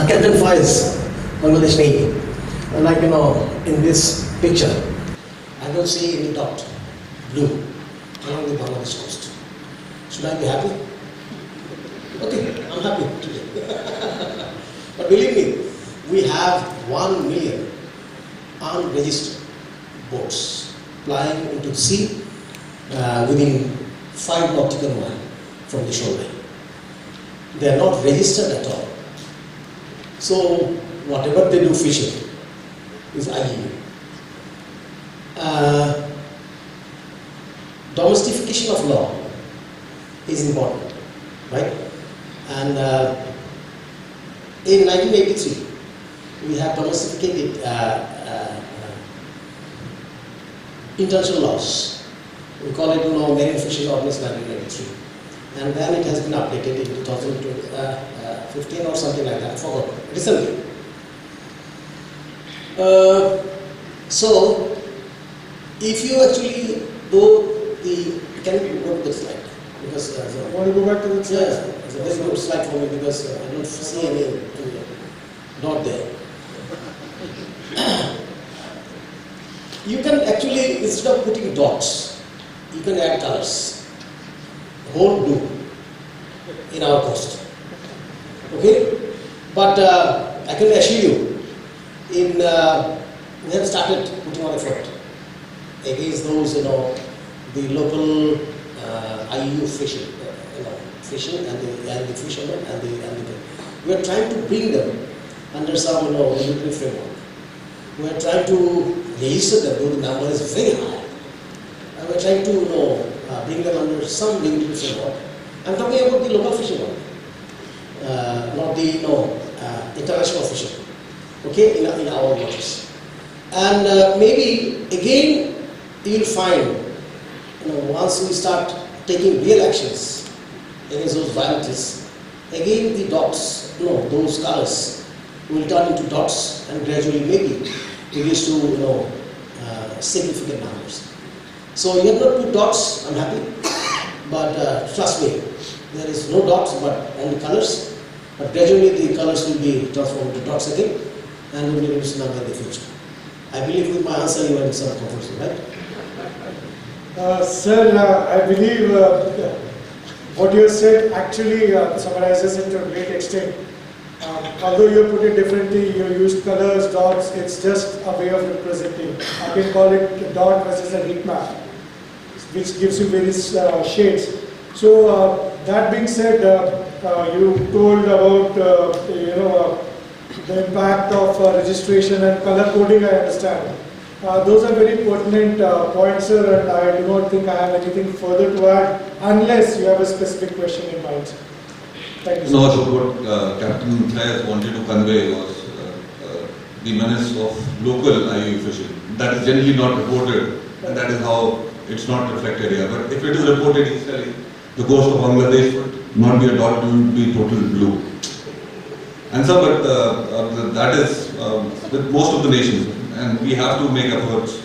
Captain Faiz, Bangladesh Navy. Like in this picture, I don't see any dot, blue, along the Bangladesh coast. Should I be happy? Okay, I'm happy today. But believe me, we have 1 million unregistered boats plying into the sea within 5 nautical miles from the shoreline. They are not registered at all. So whatever they do fishing is IUU. Domestication of law is important, right? And In 1983, we have domesticated international laws. We call it Marine Fisheries Ordinance 1993. And then it has been updated in 2015 or something like that, I forgot, recently. So, if you actually go can you go to the slide? Because You want to go back to the slide? yeah, it's a very good slide for me because I don't see any dot there. You can actually, instead of putting dots, you can add colors. Whole blue in our coast. Okay? But I can assure you, we have started putting on effort against those, the local IUU fishing, fishing and the fishermen and the we are trying to bring them under some, regulatory framework. We are trying to register them, though the number is very high. And we are trying to, bring them under some regulatory framework. I'm talking about the local fishing one, not the international fishing. Okay, in our waters. And maybe again you will find, once we start taking real actions against those violations, again the dots, those colors will turn into dots and gradually maybe reduce to significant numbers. So you have not put dots, I'm happy, but trust me, there is no dots but only colors, but gradually the colors will be transformed into dots again and will reduce the number in the future. I believe with my answer you are in some confusion, right? Sir, I believe what you have said actually summarizes it to a great extent. Although you put it differently, you used colors, dots, it's just a way of representing. I can call it a dot versus a heat map, which gives you various shades. So that being said, you told about the impact of registration and color coding, I understand. Those are very pertinent points, sir, and I do not think I have anything further to add unless you have a specific question in mind. Thank you, sir. No, so what Captain Fayez wanted to convey was the menace of local IUU fishing. That is generally not reported, and that is how it's not reflected here. But if it is reported easily, the coast of Bangladesh would not be a dot, it would be total blue. And so, but that is with most of the nations, and we have to make efforts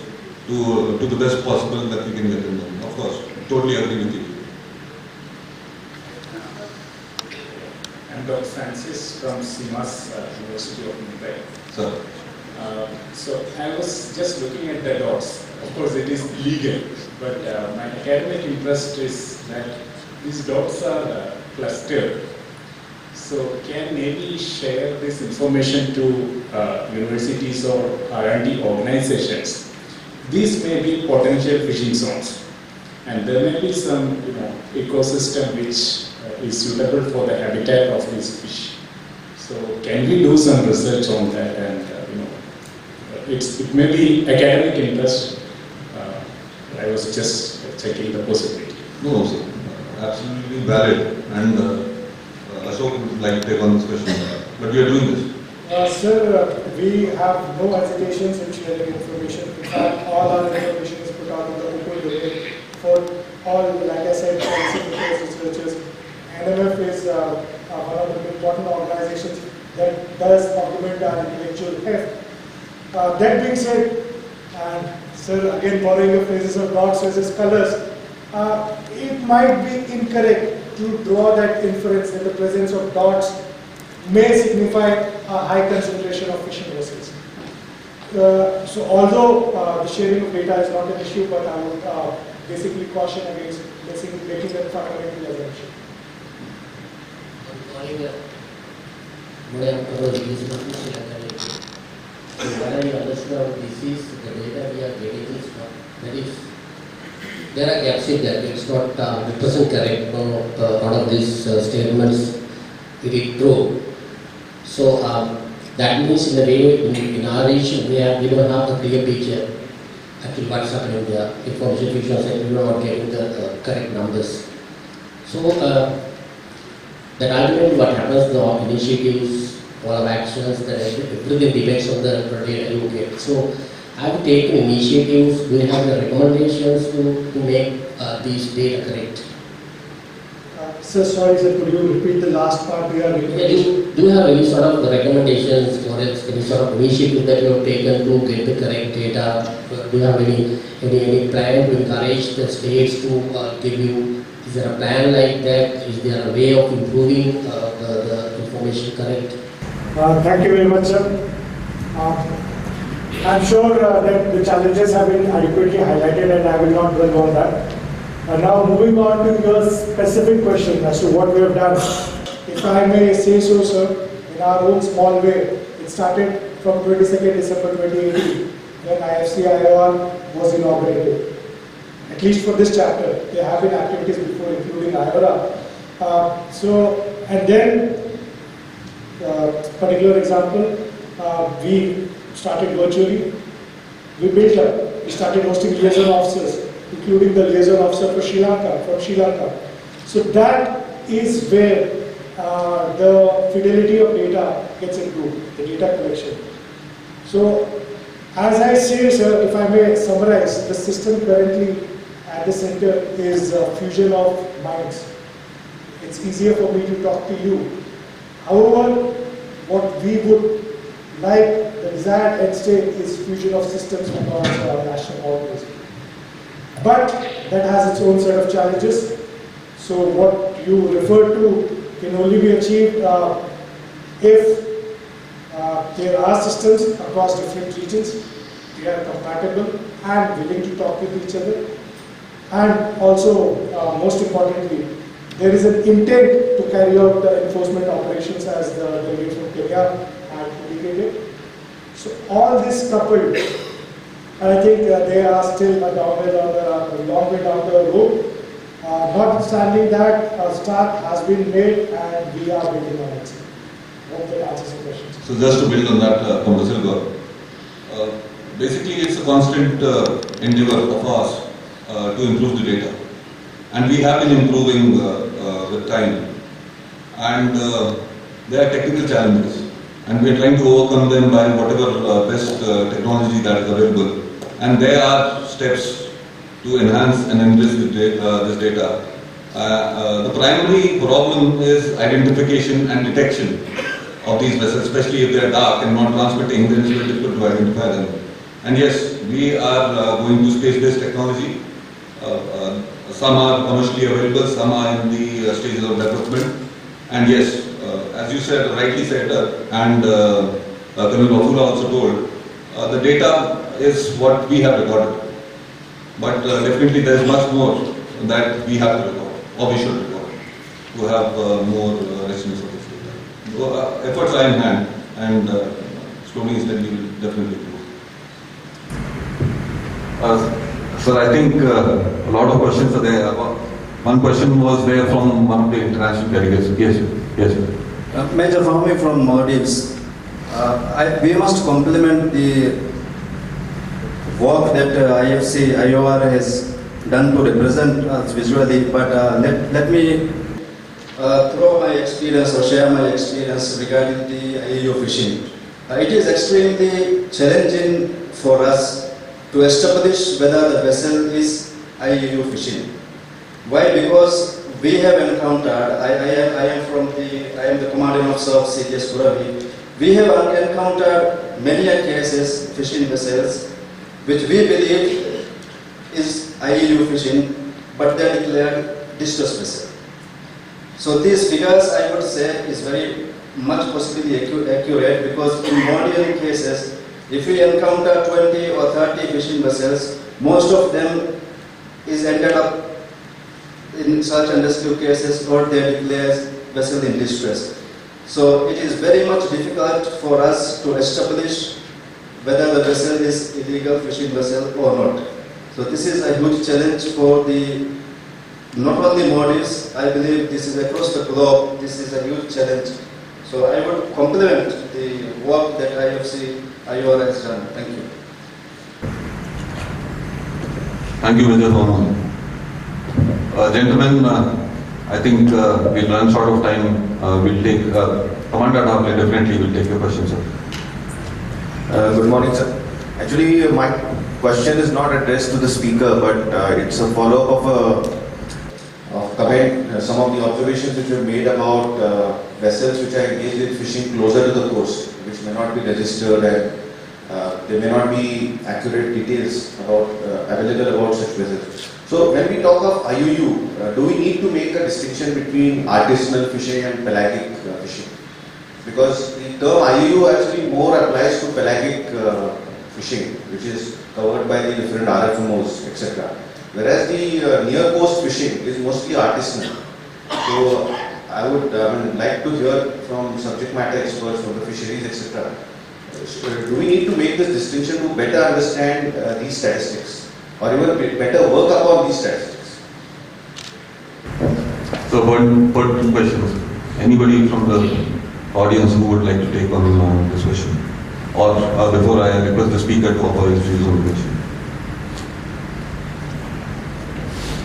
to the best possible that we can get in them. Of course, totally agree with you. I'm Dr. Francis from SIMAS, University of Mumbai. Sir. So I was just looking at the dots. Of course, it is legal, but my academic interest is that these dots are clustered. So can maybe share this information to universities or R&D organizations. These may be potential fishing zones, and there may be some ecosystem which is suitable for the habitat of these fish. So can we do some research on that? And it may be academic interest. I was just checking the possibility. No, sir. Absolutely valid. And Ashok would like to take on this question. But we are doing this. Sir, we have no hesitations in sharing information. In fact, all our information is put out in the open domain for all, like I said, policymakers, researchers. NMF is one of the important organizations that does document our intellectual heft. That being said, and sir, again borrowing the phrases of dots versus colors, it might be incorrect to draw that inference that the presence of dots may signify a high concentration of fishing vessels. So although the sharing of data is not an issue, but I would basically caution against basically making that fundamental assumption. What I understood of this is the data we are getting is not, that is, there are gaps in that, it's not 100% correct. One of these statements it is true. So that means in a way, in our region, we don't have a clear picture actually what's happening there. Information fusion side, we are not getting the correct numbers. So that ultimately what happens, the initiatives all of actions, that everything depends on the data you get. So have you taken initiatives, do you have the recommendations to make these data correct? Sir, sorry sir, could you repeat the last part? We are Do you have any sort of recommendations or else any sort of initiative that you have taken to get the correct data? Do you have any plan to encourage the states to give you? Is there a plan like that? Is there a way of improving the information correct? Thank you very much, sir. I'm sure that the challenges have been adequately highlighted and I will not dwell on that. Now moving on to your specific question as to what we have done. If I may say so, sir, in our own small way, it started from 22nd December 2018 when IFC IOR was inaugurated. At least for this chapter, there have been activities before including IORA. And then, particular example, we started virtually. We built up. We started hosting liaison officers, including the liaison officer for Sri Lanka. So that is where the fidelity of data gets improved, the data collection. So, as I say, sir, if I may summarize, the system currently at the center is a fusion of minds. It's easier for me to talk to you. However, what we would like, the desired end state is fusion of systems across national borders. But that has its own set of challenges. So what you refer to can only be achieved if there are systems across different regions, they are compatible and willing to talk with each other. And also, most importantly, there is an intent to carry out the enforcement operations as the delegate from Kenya had indicated. So all this coupled, I think they are still a long way down the road. Notwithstanding that, a start has been made and we are building on it. Hope that answers your question. So just to build on that, Comrade Silva, basically it's a constant endeavor of ours to improve the data. And we have been improving with time. And there are technical challenges. And we are trying to overcome them by whatever best technology that is available. And there are steps to enhance and enrich this data. The primary problem is identification and detection of these vessels, especially if they are dark and not transmitting, then it's very difficult to identify them. And yes, we are going to space-based technology. Some are commercially available, some are in the stages of development. And yes, as you said, rightly said, and Colonel Bafula also told, the data is what we have recorded. But definitely there is much more that we have to record, or we should record, to have more richness of this data. So, efforts are in hand, and slowly and steadily will definitely improve. Sir, I think a lot of questions are there. One question was there from one of the international delegates. Yes, sir. Major Fahmi from Maldives. We must compliment the work that IFC IOR has done to represent us visually, but let me throw my experience or share my experience regarding the IUU fishing. It is extremely challenging for us to establish whether the vessel is IUU fishing. Why? Because we have encountered, I am the commanding officer of CGS Kuravi. We have encountered many cases, fishing vessels, which we believe is IUU fishing, but they are declared distress vessel. So these figures, I would say, is very much possibly accurate, because in modern cases, if we encounter 20 or 30 fishing vessels, most of them is ended up in search and rescue cases, or they declare vessel in distress. So it is very much difficult for us to establish whether the vessel is illegal fishing vessel or not. So this is a huge challenge for the, not only Maldives, I believe this is across the globe, this is a huge challenge. So I would compliment the work that IFC IORA has done. Thank you. Thank you, Major Farman. Gentlemen, I think we'll run short of time. We'll take, Commander Adavale definitely will take your question, sir. Good morning, sir. Actually, my question is not addressed to the speaker, but it's a follow-up of comment, some of the observations which were made about vessels which are engaged in fishing closer to the coast, which may not be registered, and there may not be accurate details about available about such vessels. So when we talk of IUU, do we need to make a distinction between artisanal fishing and pelagic fishing? Because the term IUU actually more applies to pelagic fishing, which is covered by the different RFMOs, etc. Whereas the near coast fishing is mostly artisanal. So I would like to hear from subject matter experts from the fisheries, etc. Do we need to make this distinction to better understand these statistics, or even better work upon these statistics? So, two questions. Anybody from the audience who would like to take on this question? Or before I request the speaker to offer his views on the question.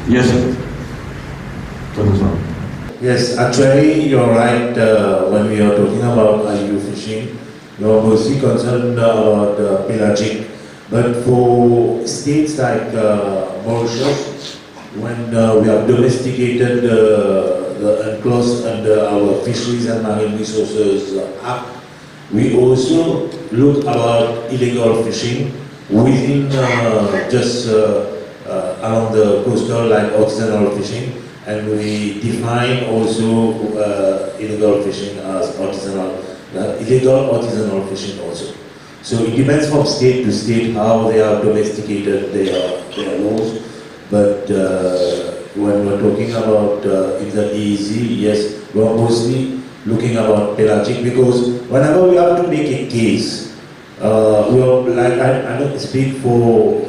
Yes, sir. Yes, actually you're right. When we are talking about IUU fishing, you're mostly concerned about pelagic. But for states like Mauritius, when we have domesticated the clause under our Fisheries and Marine Resources Act, we also look about illegal fishing within just along the coastal, like artisanal fishing, and we define also illegal fishing as artisanal, illegal artisanal fishing also. So it depends from state to state how they have domesticated their laws. But when we're talking about in the EEZ, yes, we're mostly looking about pelagic, because whenever we have to make a case, we are like, I don't speak for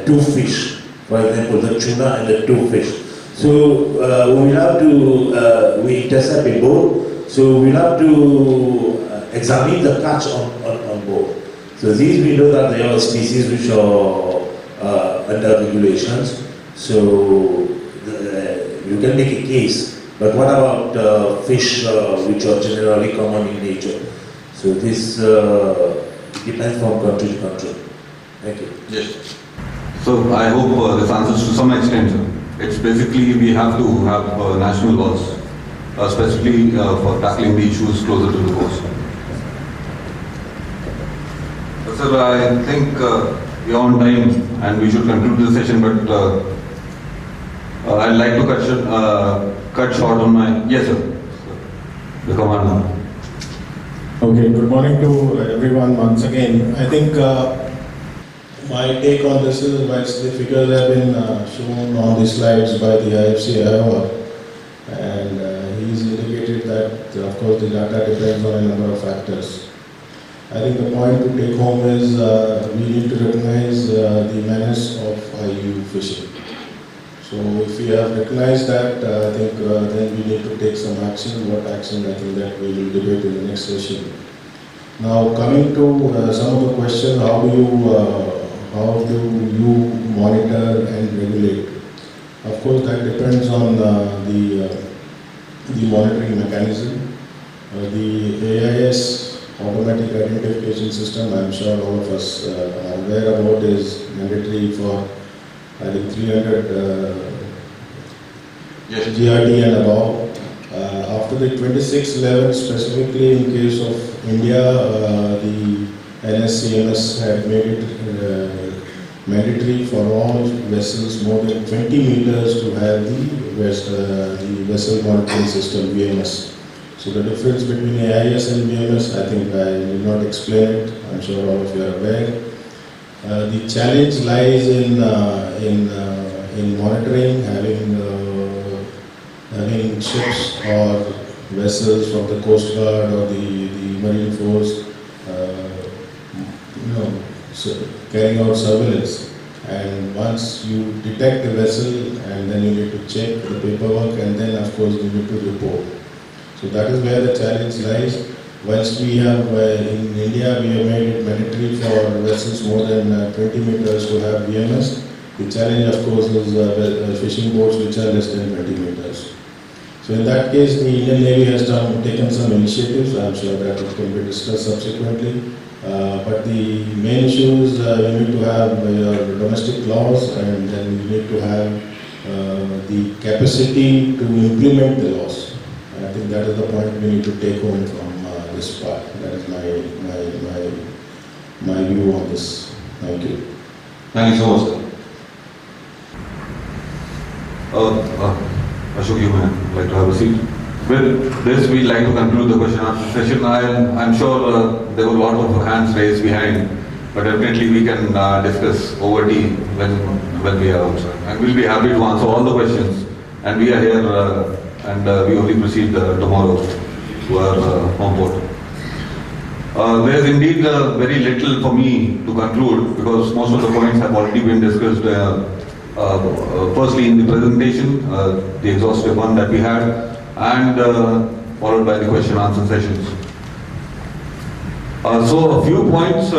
two fish, for example, the tuna and the two fish. So we have to, we intercept a boat, so we have to examine the catch on board. So these we know that they are species which are under regulations, so you can make a case. But what about fish which are generally common in nature? So this depends from country to country. Thank you. Yes. So I hope this answers to some extent, sir. It's basically we have to have national laws, specifically for tackling the issues closer to the coast. Sir, I think we are on time and we should conclude the session, but I'd like to cut short on my... Yes, sir. The commander. Okay, good morning to everyone once again. I think my take on this is, whilst the figures have been shown on the slides by the IFC IORA, and he's indicated that of course the data depends on a number of factors. I think the point to take home is we need to recognize the menace of IUU fishing. So if we have recognized that, I think then we need to take some action. What action, I think that we will debate in the next session. Now coming to some of the questions, how do you monitor and regulate? Of course that depends on the monitoring mechanism. The AIS, automatic identification system, I'm sure all of us are aware about, is mandatory for I think 300 GRD and above. After the 2611, specifically in case of India, the NSCMS had made it mandatory for all vessels more than 20 meters to have the vessel monitoring system, VMS. So the difference between AIS and VMS, I think I will not explain it. I'm sure all of you are aware. The challenge lies in monitoring, having ships or vessels from the Coast Guard or the Marine Force, carrying out surveillance. And once you detect the vessel, and then you need to check the paperwork, and then of course you need to report. So that is where the challenge lies. Whilst we have, in India, we have made it mandatory for vessels more than 20 meters to have VMS. The challenge, of course, is fishing boats which are less than 20 meters. So in that case, the Indian Navy has taken some initiatives. I'm sure that it can be discussed subsequently. But the main issue is you need to have your domestic laws, and then you need to have the capacity to implement the laws. And I think that is the point we need to take home from this part. That is my view on this. Thank you. Thank you so much, sir. Ashok, you might like to have a seat. With this, we'd like to conclude the question and answer session. I'm sure there were a lot of hands raised behind, but definitely we can discuss over tea when we are outside. And we'll be happy to answer all the questions. And we are here and we only proceed tomorrow to our home port. There is indeed very little for me to conclude because most of the points have already been discussed. Firstly in the presentation, the exhaustive one that we had, and followed by the question and answer sessions. So a few points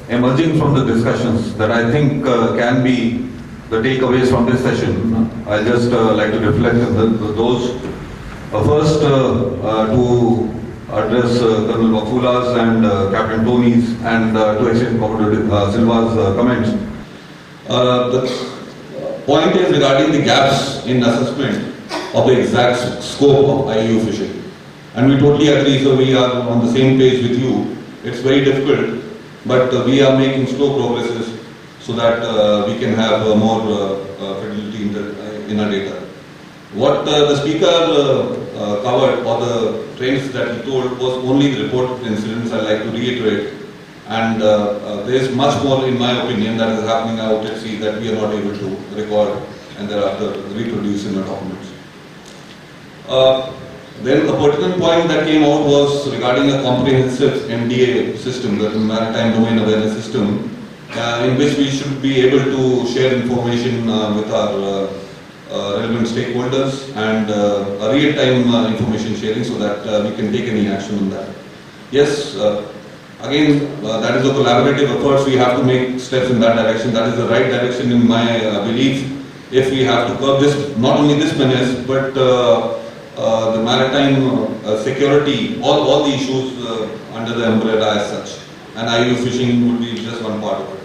emerging from the discussions that I think can be the takeaways from this session. I'll just like to reflect on those. First, to address Colonel Wafula's and Captain Tony's and to extend Commodore Silva's comments. The point is regarding the gaps in assessment of the exact scope of IUU fishing. And we totally agree, so we are on the same page with you. It's very difficult, but we are making slow progresses so that we can have more fidelity in our data. What the speaker covered, or the trends that he told, was only the reported incidents. I'd like to reiterate. And there is much more, in my opinion, that is happening out at sea that we are not able to record and thereafter reproduce in our documents. Then a pertinent point that came out was regarding a comprehensive MDA system, the Maritime Domain Awareness System, in which we should be able to share information with our relevant stakeholders and a real-time information sharing so that we can take any action on that. Yes, again, that is a collaborative effort. We have to make steps in that direction. That is the right direction in my belief. If we have to curb this, not only this menace, but the maritime security, all the issues under the umbrella as such. And IUU fishing would be just one part of it.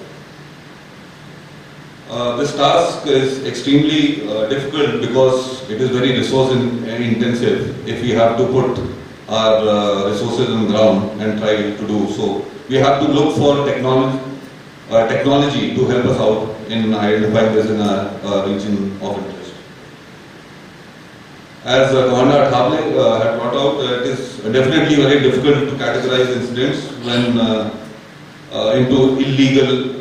This task is extremely difficult because it is very resource intensive if we have to put our resources on the ground and try to do so. We have to look for technology to help us out in identifying this in a region of interest. As Commander Thable had brought out, it is definitely very difficult to categorize incidents when into illegal,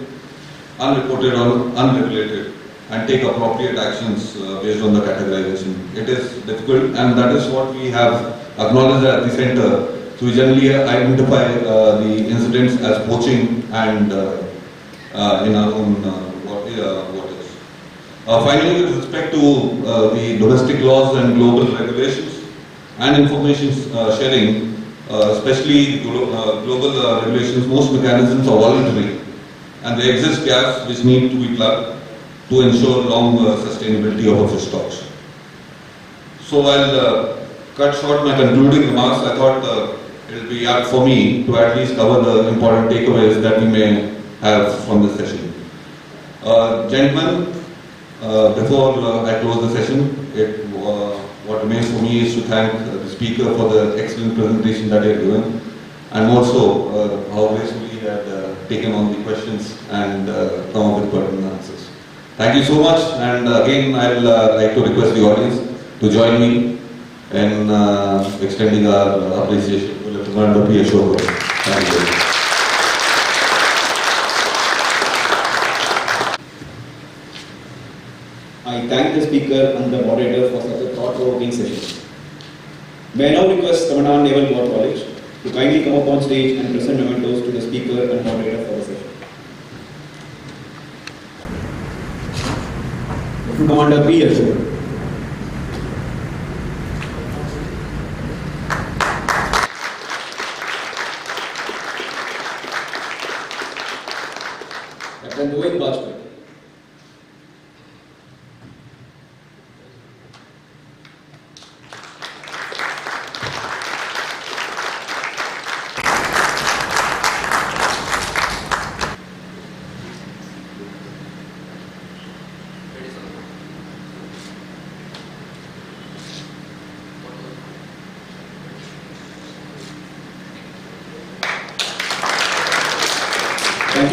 unreported or unregulated, and take appropriate actions based on the categorization. It is difficult, and that is what we have acknowledged at the center. So we generally identify the incidents as poaching and in our own waters. Finally, with respect to the domestic laws and global regulations and information sharing, especially global regulations, most mechanisms are voluntary, and there exist gaps which need to be plugged to ensure long sustainability of our fish stocks. So I'll cut short my concluding remarks. I thought it will be apt for me to at least cover the important takeaways that we may have from this session. Gentlemen, before I close the session, what remains for me is to thank the speaker for the excellent presentation that he had given, and more so how gracefully he had taken on the questions and come up with pertinent answers. Thank you so much, and again I'll like to request the audience to join me in extending our appreciation to Lieutenant Commander P. Ashok. Thank you. I thank the speaker and the moderator for such a thought-provoking session. May I now request Commandant Naval War College to kindly come up on stage and present mementos to the speaker and moderator for the session. Commander P. Ashok. Captain Rohit Bajpayee.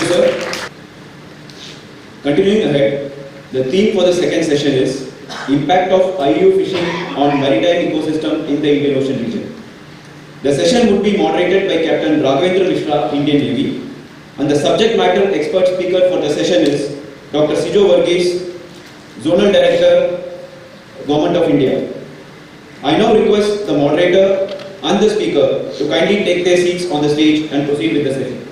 you, sir. Continuing ahead, the theme for the second session is Impact of IUU fishing on maritime ecosystem in the Indian Ocean region. The session would be moderated by Captain Raghavendra Mishra, Indian Navy, and the subject matter expert speaker for the session is Dr. Sijo Varghese, Zonal Director, Government of India. I now request the moderator and the speaker to kindly take their seats on the stage and proceed with the session.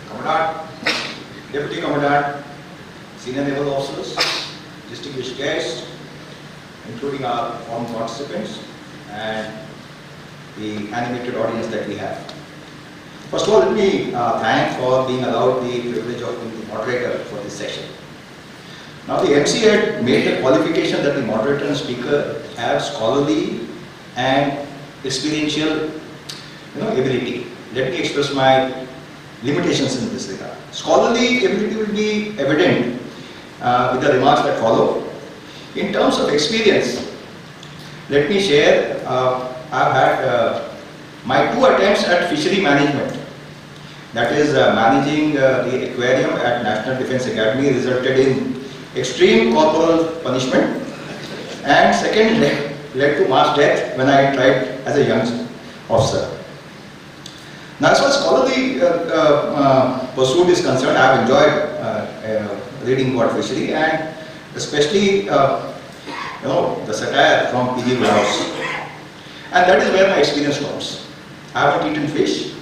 Commandant, Deputy Commandant, Senior Naval Officers, distinguished guests, including our foreign participants and the animated audience that we have. First of all, let me thank for being allowed the privilege of being the moderator for this session. Now, the MC had made the qualification that the moderator and speaker have scholarly and experiential ability. Let me express my limitations in this regard. Scholarly ability will be evident with the remarks that follow. In terms of experience, let me share, I've had my 2 attempts at fishery management. That is, managing the aquarium at National Defence Academy resulted in extreme corporal punishment, and second led to mass death when I tried as a young officer. Now, as far as scholarly pursuit is concerned, I have enjoyed reading about fishery, and especially the satire from P.G. Wodehouse, and that is where my experience comes. I haven't eaten fish.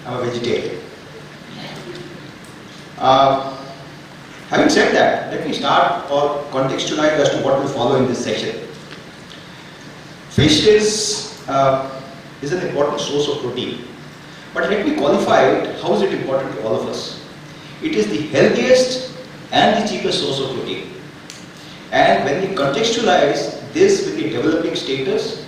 I'm a vegetarian. Having said that, let me start or contextualize as to what will follow in this session. Fish is an important source of protein. But let me qualify it, how is it important to all of us? It is the healthiest and the cheapest source of protein. And when we contextualize this with the developing status,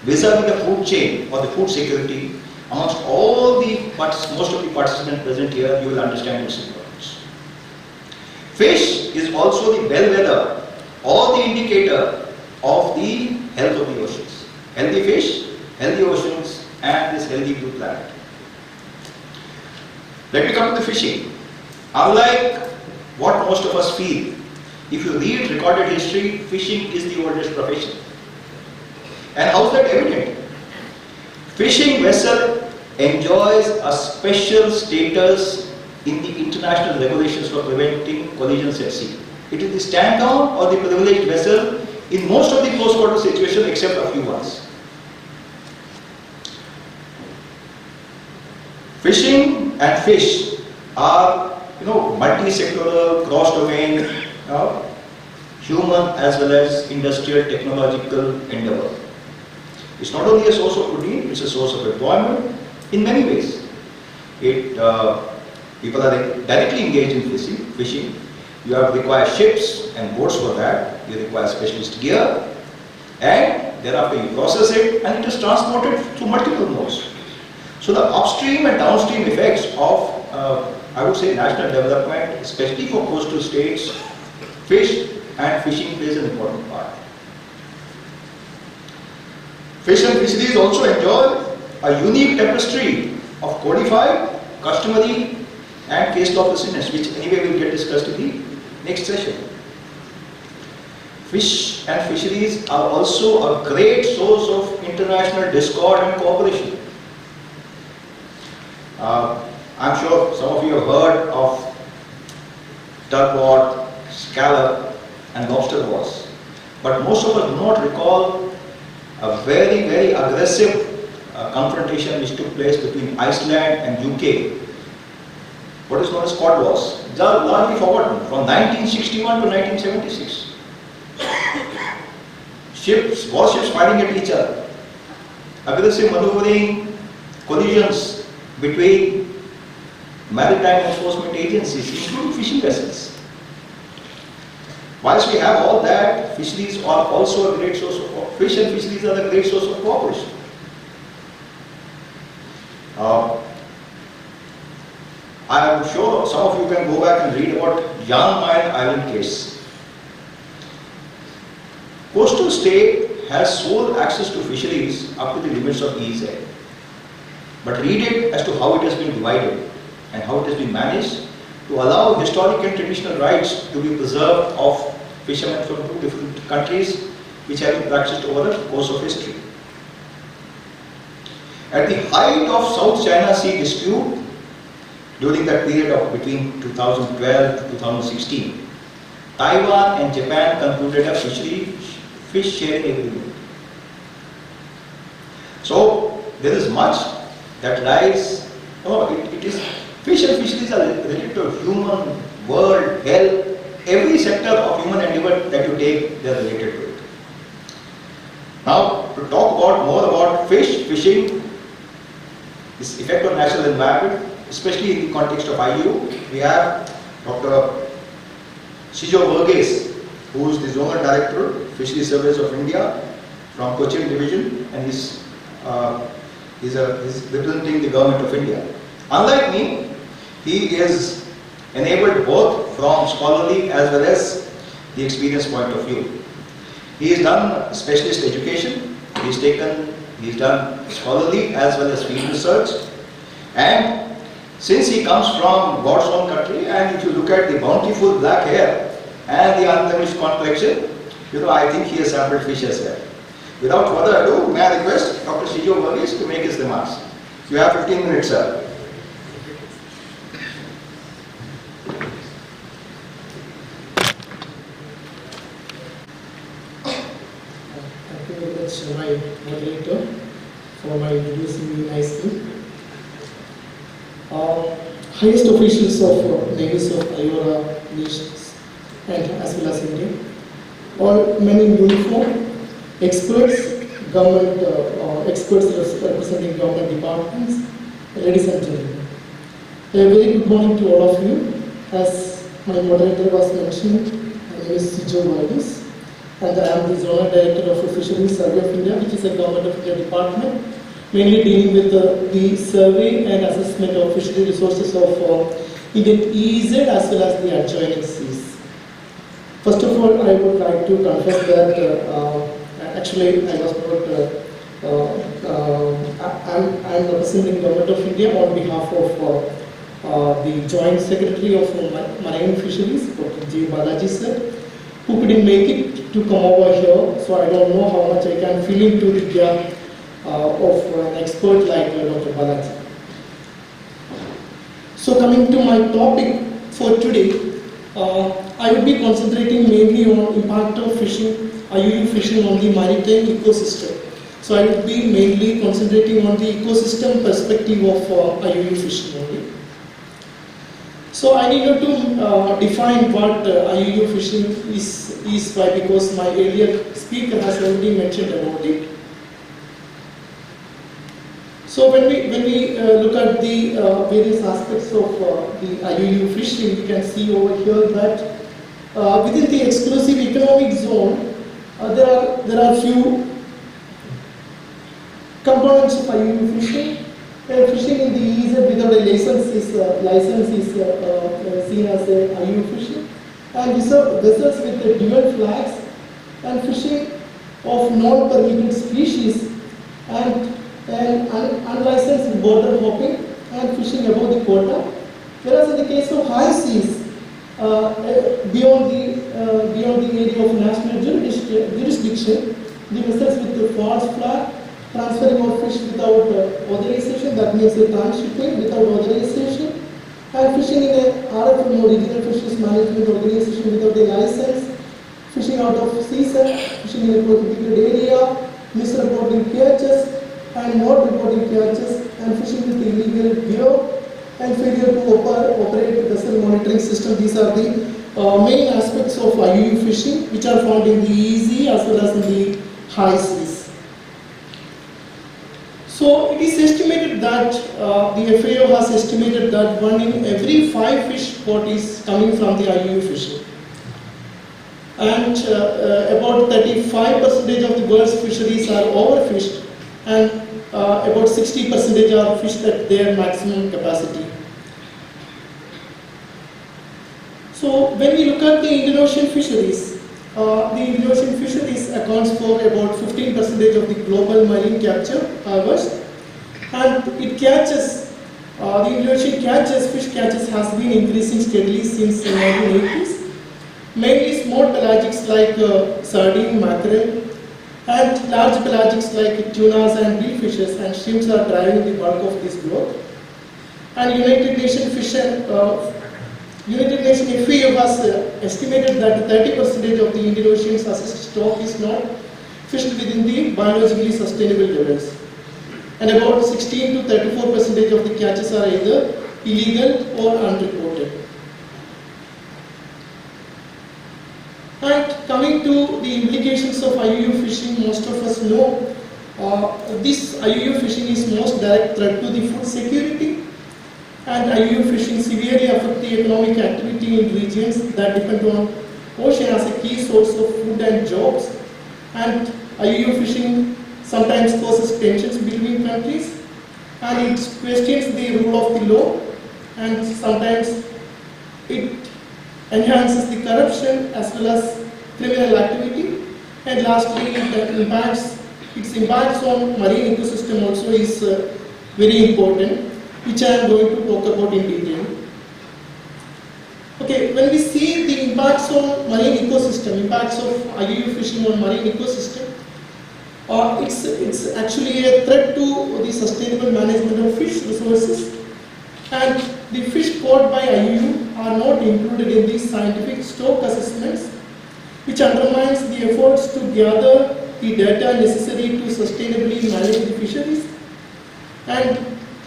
vis-a-vis the food chain or the food security, amongst all the most of the participants present here, you will understand its importance. Fish is also the bellwether or the indicator of the health of the oceans. Healthy fish, healthy oceans, and this healthy blue planet. Let me come to the fishing. Unlike what most of us feel, if you read recorded history, fishing is the oldest profession. And how is that evident? Fishing vessel enjoys a special status in the international regulations for preventing collisions at sea. It is the stand-down or the privileged vessel in most of the close quarter situations except a few ones. Fishing and fish are, multi-sectoral, cross-domain, human as well as industrial technological endeavor. It's not only a source of protein, it's a source of employment in many ways. People are directly engaged in fishing. You require ships and boats for that. You require specialist gear, and thereafter you process it, and it is transported through multiple modes. So the upstream and downstream effects of, I would say, national development, especially for coastal states, fish and fishing plays an important part. Fish and fisheries also enjoy a unique tapestry of codified, customary, and case law precedents, which anyway will get discussed in the next session. Fish and fisheries are also a great source of international discord and cooperation. I'm sure some of you have heard of turbot, scallop, and lobster wars, but most of us do not recall a very, very aggressive confrontation which took place between Iceland and UK, what is known as Cod Wars. These are largely forgotten, from 1961 to 1976. Warships fighting at each other, aggressive maneuvering, collisions between maritime enforcement agencies, including fishing vessels. Whilst we have all that, fisheries are also a great source of fish and fisheries are a great source of cooperation. I am sure some of you can go back and read about Jan Mayen Island case. Coastal state has sole access to fisheries up to the limits of EEZ. but read it as to how it has been divided and how it has been managed to allow historic and traditional rights to be preserved of fishermen from two different countries which have been practiced over the course of history. At the height of South China Sea dispute, during that period of between 2012 to 2016, Taiwan and Japan concluded a fish sharing agreement. So there is much that lies, it is fish and fisheries are related to human, world, health, every sector of human endeavor that you take, they are related to it. Now, to talk more about fishing, its effect on natural environment, especially in the context of IUU, we have Dr. Shijo Verghese, who is the Zonal Director, Fisheries Service of India from Cochin Division, and he's representing the Government of India. Unlike me, he is enabled both from scholarly as well as the experience point of view. He has done specialist education, he's done scholarly as well as field research, and since he comes from God's own country, and if you look at the bountiful black hair and the unblemished complexion, I think he has sampled fish as well. Without further ado, may I request Dr. Shijo Verghese to make his remarks. You have 15 minutes, sir. Thank you very much, my moderator, for my introducing me nicely. Highest officials of navies of IORA nations and as well as India, all men in uniform, experts, government experts representing government departments, ladies and gentlemen. A very good morning to all of you. As my moderator was mentioning, my name is Shijo Verghese, and I am the Zonal Director of Fisheries Survey of India, which is a Government of India department, mainly dealing with the survey and assessment of fishery resources of Indian EEZ as well as the adjoining seas. First of all, I would like to confess that actually I was I'm representing Government of India on behalf of the Joint Secretary of Marine Fisheries, Dr. J. Balaji sir, who couldn't make it to come over here, so I don't know how much I can fill into the gap of an expert like Dr. Balaji. So coming to my topic for today, I will be concentrating mainly on impact of fishing, IUU fishing on the maritime ecosystem. So I will be mainly concentrating on the ecosystem perspective of IUU fishing only. So I needed to define what IUU fishing is why, because my earlier speaker has already mentioned about it. So when we look at the various aspects of the IUU fishing, we can see over here that within the exclusive economic zone, there are few components of IUU fishing. Fishing in the EEZ without a license is seen as a IUU fishing, and these are vessels with the dual flags and fishing of non-permitted species and unlicensed border hopping and fishing above the quota. Whereas in the case of high seas, beyond the area of national jurisdiction, the vessels with the false flag, transferring of fish without authorization, that means a transshipping without authorization, and fishing in a RFM or regional fisheries management organization without a license, fishing out of season, fishing in a prohibited area, misreporting catches and not reporting catches, and fishing with illegal gear, and failure to operate vessel monitoring system. These are the main aspects of IUU fishing, which are found in the EEZ as well as in the high seas. So it is estimated that the FAO has estimated that 1 in every 5 fish caught is coming from the IUU fishing, and about 35% of the world's fisheries are overfished, and about 60% are fished at their maximum capacity. So when we look at the Indian Ocean fisheries, the Indian Ocean fisheries accounts for about 15% of the global marine capture harvest, And it catches, the Indian Ocean catches, fish catches has been increasing steadily since the 1980s. Mainly small pelagics like sardine, mackerel, and large pelagics like tunas and billfishes and shrimps are driving the bulk of this growth. And United Nations FAO has estimated that 30% of the Indian Ocean's assessed stock is not fished within the biologically sustainable levels. And about 16 to 34% of the catches are either illegal or unreported. And coming to the implications of IUU fishing, most of us know this IUU fishing is most direct threat to the food security, and IUU fishing severely affect the economic activity in regions that depend on ocean as a key source of food and jobs. And IUU fishing sometimes causes tensions between countries, and it questions the rule of the law, and sometimes it enhances the corruption as well as criminal activity. And lastly, its impacts on marine ecosystem also is very important, which I am going to talk about in detail. Okay, when we see the impacts on marine ecosystem, impacts of IUU fishing on marine ecosystem, it's actually a threat to the sustainable management of fish resources, and the fish caught by IUU are not included in these scientific stock assessments, which undermines the efforts to gather the data necessary to sustainably manage the fisheries, and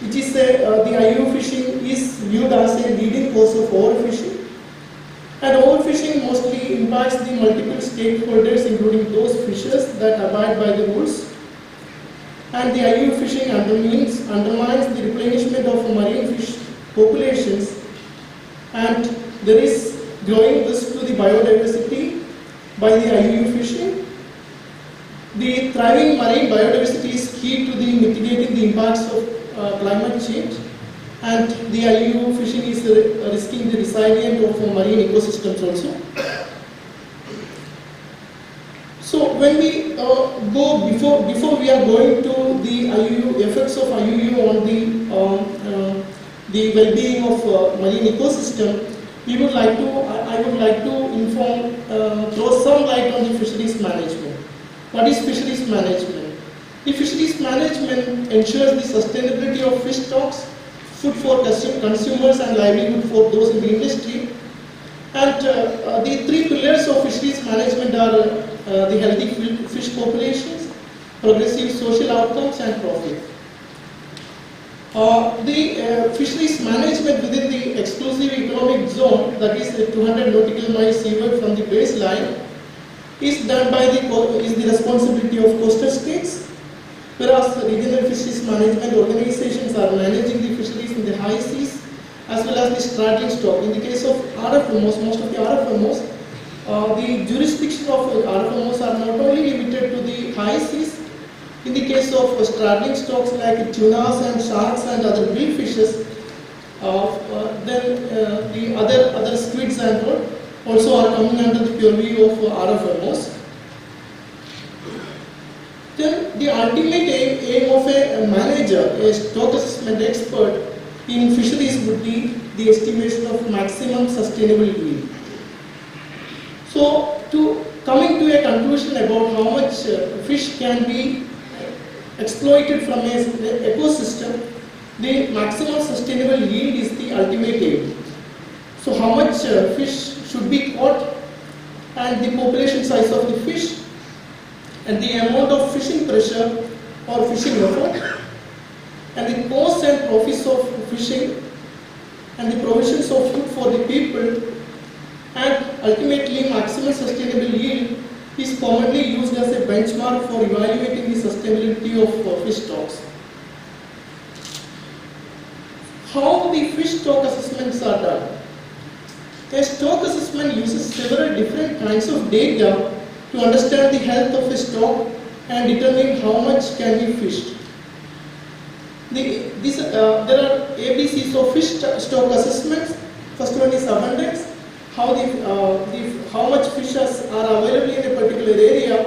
which is the IUU fishing is viewed as a leading cause of overfishing. And overfishing mostly impacts the multiple stakeholders, including those fishers that abide by the rules. And the IUU fishing undermines the replenishment of marine fish populations, and there is growing risk to the biodiversity by the IUU fishing. The thriving marine biodiversity is key to the mitigating the impacts of climate change, and the IUU fishing is risking the resilience of marine ecosystems also. So when we before we are going to the IUU effects of IUU on the well-being of marine ecosystem, I would like to throw some light on the fisheries management. What is fisheries management? The fisheries management ensures the sustainability of fish stocks, food for consumers and livelihood for those in the industry. And the three pillars of fisheries management are the healthy fish populations, progressive social outcomes and profit. The fisheries management within the exclusive economic zone, that is 200 nautical miles seaward from the baseline, is done by the responsibility of coastal states, whereas regional fisheries management organizations are managing the fisheries in the high seas as well as the straddling stock. In the case of RFMOs, most of the RFMOs, the jurisdiction of RFMOs are not only limited to the high seas. In the case of straddling stocks like tunas and sharks and other big fishes, then the other squids and all also are coming under the purview of RFMOs. Then the ultimate aim of a manager, a stock assessment expert in fisheries would be the estimation of maximum sustainable yield. So, coming to a conclusion about how much fish can be exploited from an ecosystem, the maximum sustainable yield is the ultimate aim. So, how much fish should be caught, and the population size of the fish, and the amount of fishing pressure or fishing effort, and the costs and profits of fishing, and the provisions of food for the people, and ultimately maximum sustainable yield is commonly used as a benchmark for evaluating the sustainability of fish stocks. How the fish stock assessments are done? A stock assessment uses several different kinds of data to understand the health of a stock and determine how much can be fished. There are ABCs of fish stock assessments. First one is abundance, how much fishes are available in a particular area.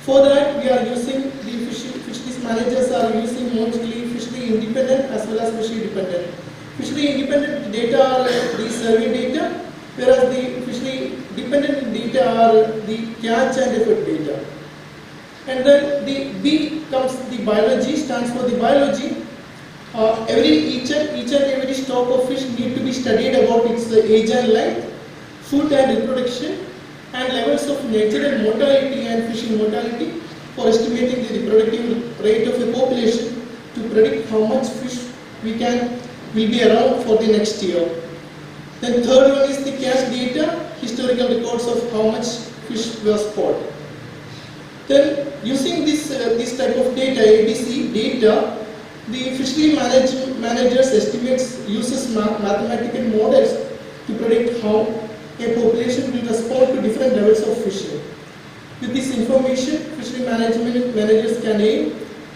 For that, we are using the fisheries managers are using mostly fishery fishery independent as well as fishery dependent. Fishery independent data are the survey data, whereas the fishery dependent data are the catch and effort data. And then the B comes the biology, stands for the biology. Each and every stock of fish need to be studied about its age and length, food and reproduction, and levels of natural mortality and fishing mortality for estimating the reproductive rate of a population to predict how much fish will be around for the next year. Then third one is the catch data, historical records of how much fish was caught. Then using this type of data, ABC data, the fishery managers estimates uses mathematical models to predict how a population will respond to different levels of fishing. With this information, fishery managers can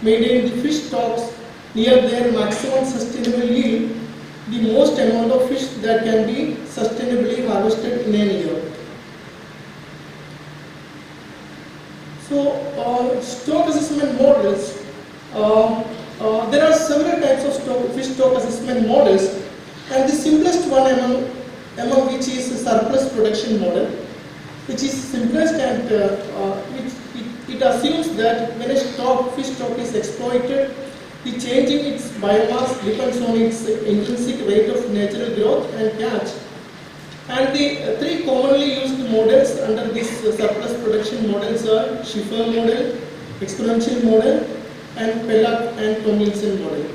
maintain the fish stocks near their maximum sustainable yield, the most amount of fish that can be sustainably harvested in a year. So, stock assessment models. There are several types of fish stock assessment models, and the simplest one among which is a surplus production model, which is simplest and it assumes that when a fish stock is exploited, the change in its biomass depends on its intrinsic rate of natural growth and catch. And the three commonly used models under this surplus production models are Schiffer model, exponential model, and Pellock and Tomlinson model.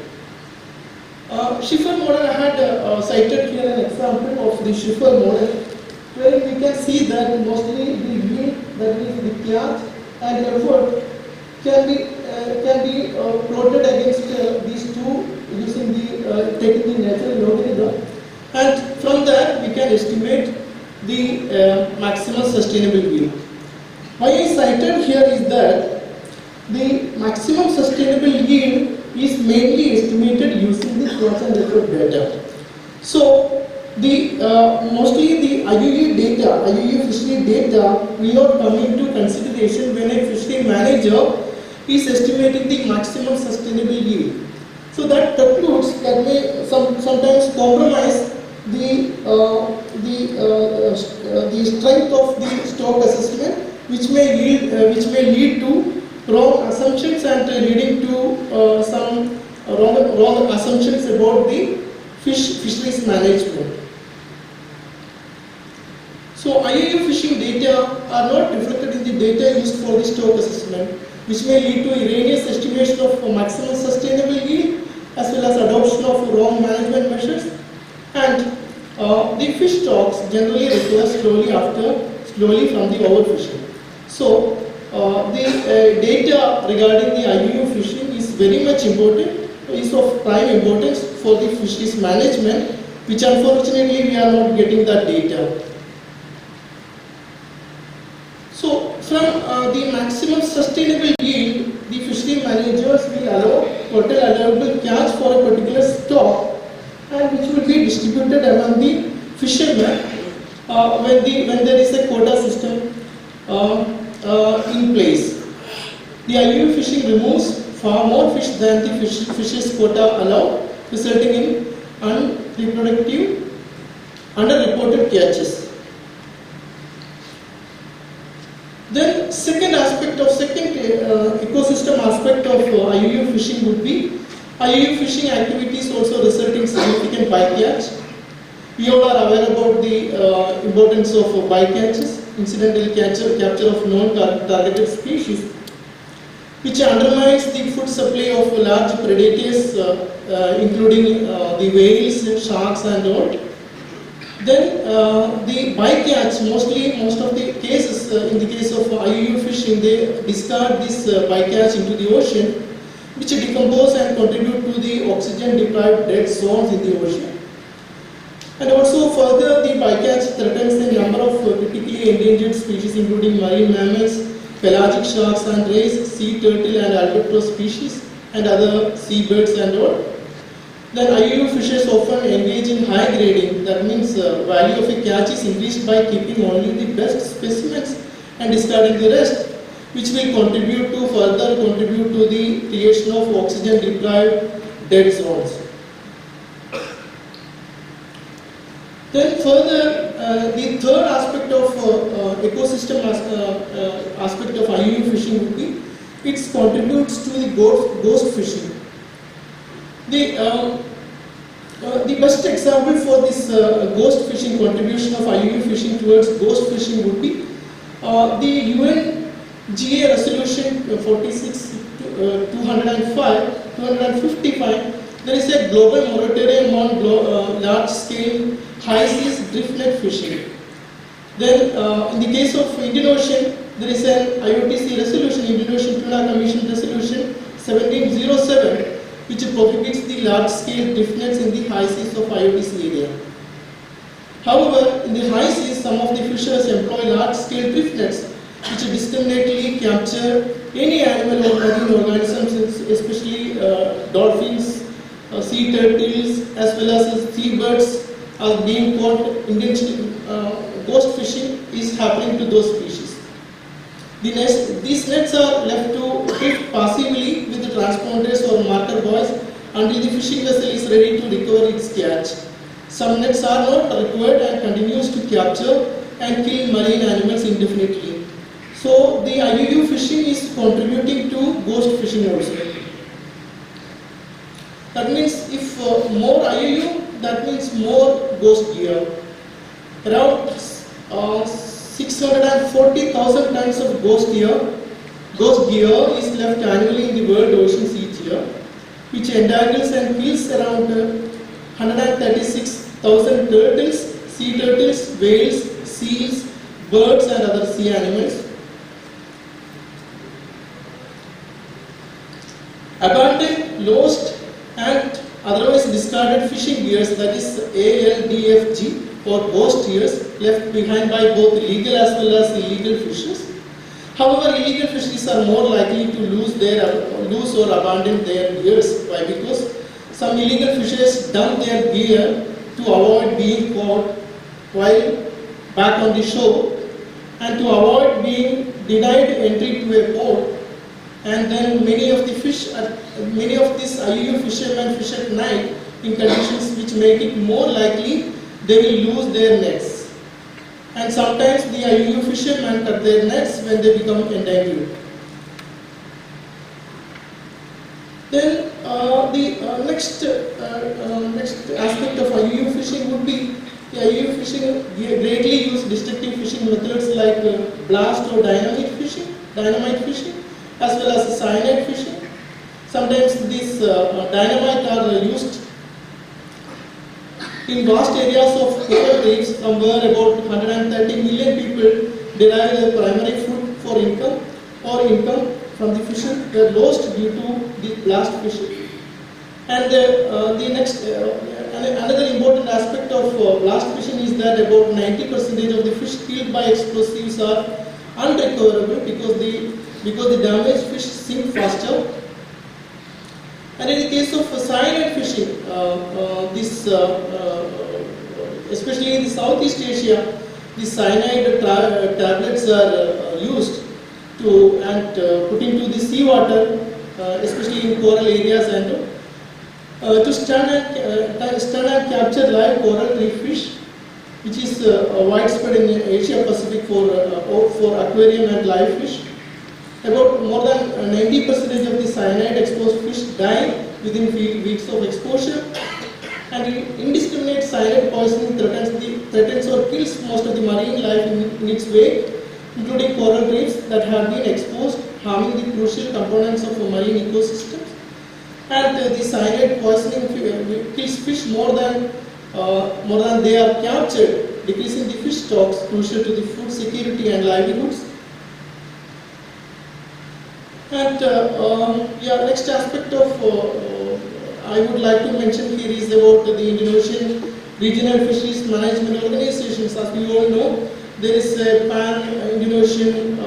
Schiffer model, I had cited here an example of the Schiffer model, where we can see that mostly the yield, that is the catch and effort, can be plotted against these two using taking the natural logarithm, and from that we can estimate the maximum sustainable yield. Why I cited here is that the maximum sustainable yield is mainly estimated using the catch and effort data. So mostly the IUU data, IUU fishery data will not come into consideration when a fishery manager is estimating the maximum sustainable yield. So that concludes that may sometimes compromise the strength of the stock assessment, which may lead to wrong assumptions and leading to some wrong assumptions about the fisheries management. So IUU fishing data are not reflected in the data used for the stock assessment, which may lead to erroneous estimation of maximum sustainable yield as well as adoption of wrong management measures, and the fish stocks generally recover slowly from the overfishing. So the data regarding the IUU fishing is very much important, is of prime importance for the fisheries management, which unfortunately we are not getting that data. So from the maximum sustainable yield, the fishery managers will allow total allowable catch for a particular stock, and which will be distributed among the fishermen when there is a quota system in place. The IUU fishing removes far more fish than the fishes quota allow, resulting in underreported catches. Then second ecosystem aspect of IUU fishing would be IUU fishing activities also result in significant bycatch. We all are aware about the importance of bycatches, incidental capture of non-targeted species, which undermines the food supply of large predators, including the whales, sharks, and all. Then the bycatch, most of the cases, in the case of IUU fishing, they discard this bycatch into the ocean, which decompose and contribute to the oxygen-deprived dead zones in the ocean. And also further, the bycatch threatens a number of critically endangered species, including marine mammals, pelagic sharks and rays, sea turtle and albatross species, and other seabirds and all. Then IUU fishers often engage in high grading. That means value of a catch is increased by keeping only the best specimens and discarding the rest, which will further contribute to the creation of oxygen deprived dead zones. Then further, the third aspect of ecosystem aspect of IUU fishing would be it contributes to the ghost fishing. The best example for this ghost fishing contribution of IUU fishing towards ghost fishing would be the UNGA resolution 255. There is a global moratorium on large-scale high seas drift net fishing. Then, in the case of Indian Ocean, there is an IOTC resolution, Indian Ocean Tuna Commission resolution 1707, which prohibits the large-scale drift nets in the high seas of IOTC area. However, in the high seas, some of the fishers employ large-scale drift nets, which discriminately capture any animal or marine organisms, especially dolphins, sea turtles, as well as seabirds, are being caught intentionally. Ghost fishing is happening to those species. These nets are left to drift passively with the transponders or marker buoys until the fishing vessel is ready to recover its catch. Some nets are not required and continues to capture and kill marine animals indefinitely. So the IUU fishing is contributing to ghost fishing also. That means if more IUU, that means more ghost gear. Around 640,000 tons of ghost gear is left annually in the world oceans each year, which entangles and kills around 136,000 turtles, sea turtles, whales, seals, birds and other sea animals. Abandoned, lost and otherwise discarded fishing gears, that is ALDFG or ghost gears, left behind by both legal as well as illegal fishers. However, illegal fishers are more likely to lose or abandon their gears. Why? Because some illegal fishers dump their gear to avoid being caught while back on the shore and to avoid being denied entry to a port. And then many of these IUU fishermen fish at night in conditions which make it more likely they will lose their nets. And sometimes the IUU fishermen cut their nets when they become endangered. Then the next aspect of IUU fishing would be the IUU fishing greatly use destructive fishing methods like blast or dynamite fishing, as well as cyanide fishing. Sometimes these dynamite are used in vast areas of coral reefs, somewhere about 130 million people derive their primary food for income from the fishing were lost due to the blast fishing. And another important aspect of blast fishing is that about 90% of the fish killed by explosives are unrecoverable because the damaged fish sink faster. And in the case of cyanide fishing, especially in the Southeast Asia, the cyanide tablets are used and put into the seawater, especially in coral areas, and to stun and capture live coral reef fish, which is widespread in Asia Pacific for aquarium and live fish. About more than 90% of the cyanide exposed fish die within weeks of exposure, and indiscriminate cyanide poisoning threatens or kills most of the marine life in its wake, including coral reefs that have been exposed, harming the crucial components of marine ecosystems. And the cyanide poisoning kills fish more than they are captured, decreasing the fish stocks crucial to the food security and livelihoods. And next aspect of I would like to mention here is about the Indian Ocean Regional Fisheries Management Organizations. As we all know, there is a Pan-Indian Ocean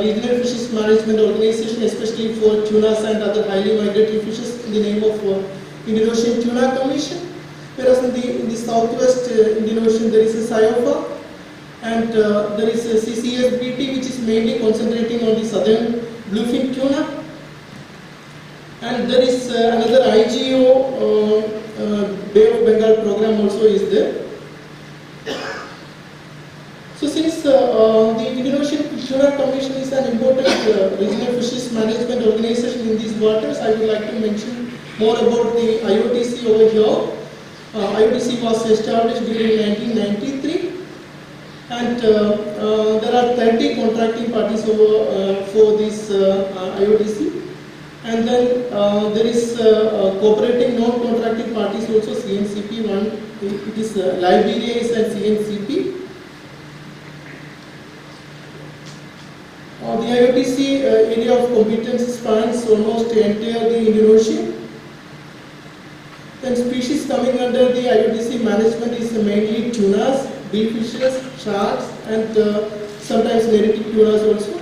Regional Fisheries Management Organization, especially for tunas and other highly migratory fishes, in the name of Indian Ocean Tuna Commission. Whereas in the Southwest Indian Ocean there is a IORA, and there is a CCSBT, which is mainly concentrating on the southern bluefin tuna, and there is another Bay of Bengal program also is there. So since the Indian Ocean Tuna Commission is an important regional fisheries management organization in these waters, I would like to mention more about the IOTC over here. IOTC was established during 1993, and there are 30 contracting parties over for this IOTC. And then there is cooperating non-contracting parties also, CNCP. One, it is Liberia is and CNCP. The IOTC area of competence spans almost the entire the Indian Ocean. Then species coming under the IOTC management is mainly tunas, billfishes, sharks, and sometimes neritic tunas also.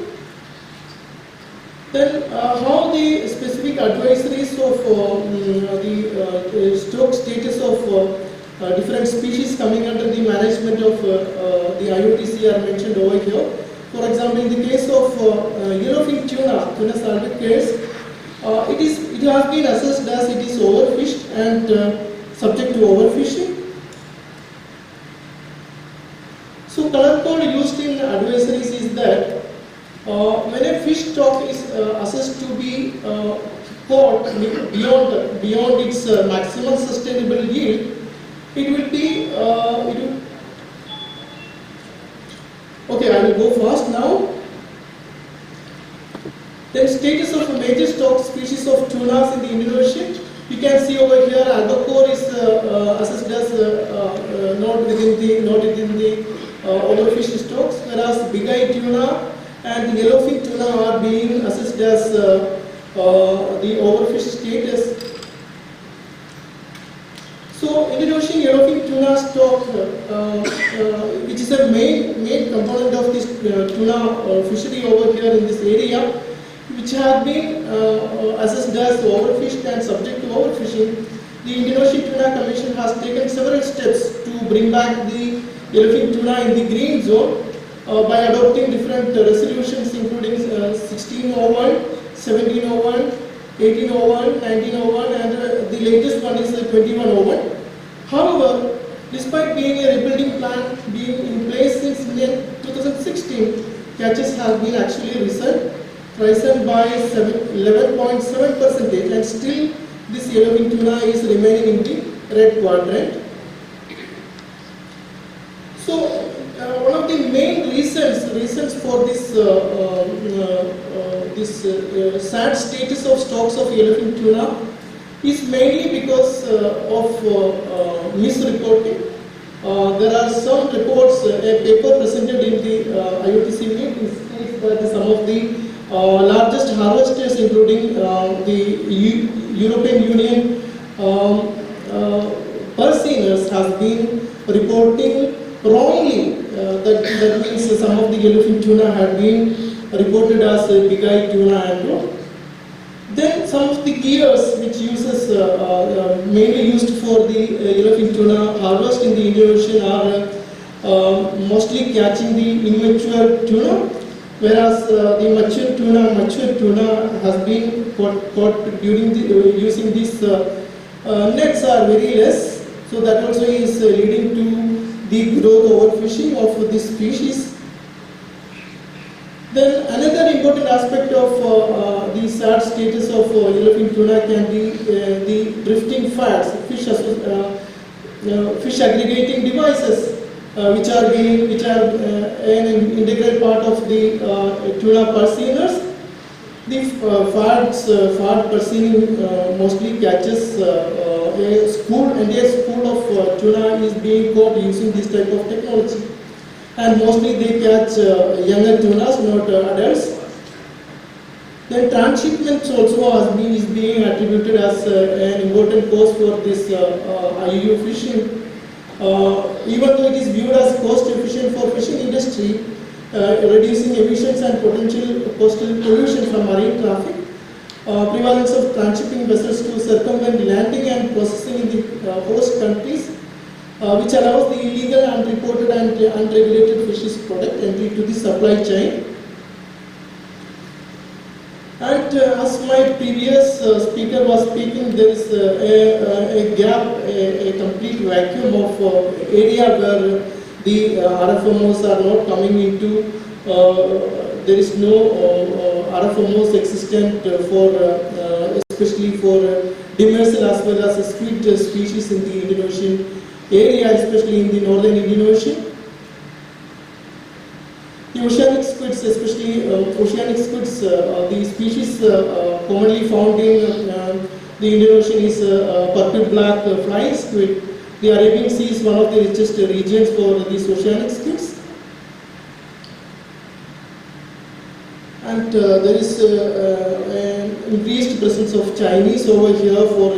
Then how the specific advisories of the stock status of different species coming under the management of the IOTC are mentioned over here. For example, in the case of yellowfin tuna, Tuna salvicus, it has been assessed as it is overfished and subject to overfishing. So color code used in advisories is that when a fish stock is assessed to be caught beyond its maximum sustainable yield, it will be okay, I will go fast now. Then status of a major stock species of tunas in the Indian Ocean. You can see over here albacore is assessed as not within the overfished stocks, whereas big-eye tuna and yellowfin tuna are being assessed as the overfished status. So Indian Ocean yellowfin tuna stock, which is a main component of this tuna fishery over here in this area, which have been assessed as overfished and subject to overfishing, the Indian Ocean Tuna Commission has taken several steps to bring back the yellowfin tuna in the green zone by adopting different resolutions, including 1601, 1701, 1801, 1901, and the latest one is 2101. However, despite being a rebuilding plan being in place since 2016, catches have been actually risen by 11.7%, and still this yellowfin tuna is remaining in the red quadrant. So one of the main reasons for this sad status of stocks of yellowfin tuna is mainly because of misreporting. There are some reports, a paper presented in the IOTC meeting states that some of the largest harvesters, including the European Union purseners, has been reporting wrongly. That means some of the yellowfin tuna had been reported as big-eye tuna and all. Then some of the gears which uses mainly used for the yellowfin tuna harvest in the Indian Ocean are mostly catching the immature tuna, whereas the mature tuna has been caught during using these nets are very less. So that also is leading to the growth overfishing of this species. Then another important aspect of the sad status of yellowfin tuna can be the drifting fats, fish aggregating devices, which are an integral part of the tuna purseners. The fat pursening mostly catches a school of tuna is being caught using this type of technology. And mostly they catch younger tunas, not adults. Then transshipment also is being attributed as an important cause for this IUU fishing. Even though it is viewed as cost efficient for fishing industry, reducing emissions and potential coastal pollution from marine traffic, prevalence of transshipping vessels to circumvent landing and processing in the host countries, which allows the illegal, unreported and unregulated fisheries product entry to the supply chain. And as my previous speaker was speaking, there is a gap, a complete vacuum of area where the RFMOs are not coming into. There is no RFMOs existent for, especially for demersal as well as squid species in the Indian Ocean area, especially in the northern Indian Ocean. The oceanic squids, especially oceanic squids, the species commonly found in the Indian Ocean is purple black flying squid. The Arabian Sea is one of the richest regions for these oceanic squids. And there is an increased presence of Chinese over here for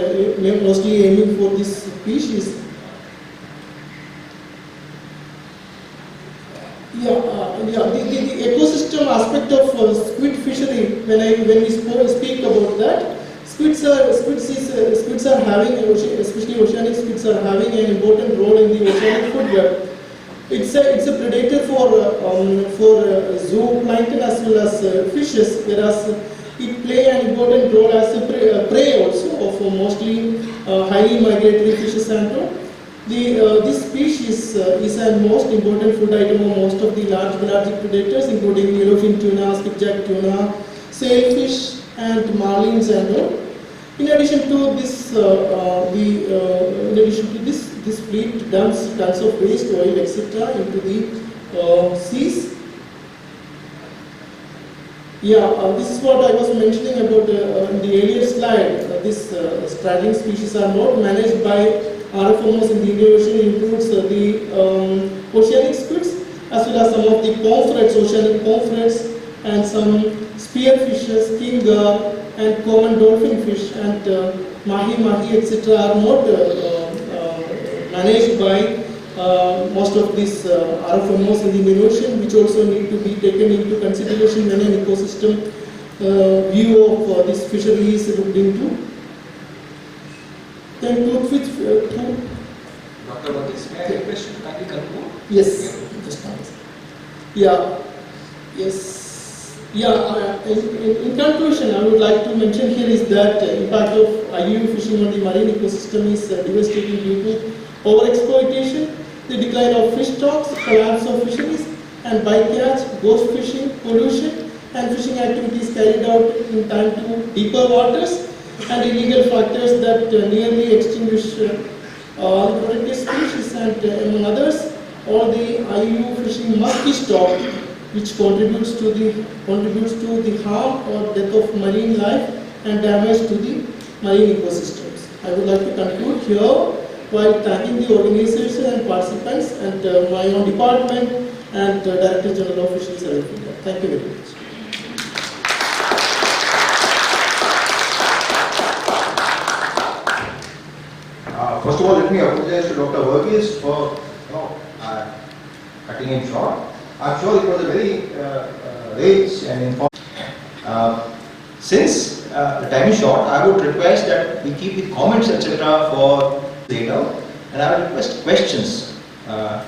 mostly aiming for this species. The ecosystem aspect of squid fishery. When we speak about that, squids are having, especially oceanic squids, are having an important role in the oceanic food web. It's a predator for zooplankton as well as fishes, whereas it play an important role as a prey also of mostly highly migratory fishes and all. This species is a most important food item of most of the large pelagic predators, including yellowfin tuna, skipjack tuna, sailfish, and marlins and all. In addition to this, this fleet dumps tons of waste oil, etc., into the seas. This is what I was mentioning about in the earlier slide. These straddling species are not managed by RFMOs in the Indian Ocean. It includes the oceanic squids as well as some of the pomfrets, oceanic pomfrets, and some spearfishes, king gar, and common dolphin fish, and mahi, etc. are not managed by most of these RFMOs in the Indian Ocean, which also need to be taken into consideration when an ecosystem view of this fishery is looked into. Then Dr. Vatis, may I request you to kindly conclude? Yes. In conclusion, I would like to mention here is that impact of IUU fishing on the marine ecosystem is devastating due to overexploitation, the decline of fish stocks, collapse of fisheries, and bycatch, ghost fishing, pollution, and fishing activities carried out in time to deeper waters, and illegal factors that nearly extinguish protected species, and among others, all the IUU fishing must be stopped, which contributes to the harm or death of marine life and damage to the marine ecosystems. I would like to conclude here while thanking the organization and participants and my own department and Director General of Fisheries of India. Thank you very much. First of all, let me apologize to Dr. Verghese for cutting him short. I'm sure it was a very rich and informative. Since the time is short, I would request that we keep the comments etc. for later, and I would request questions to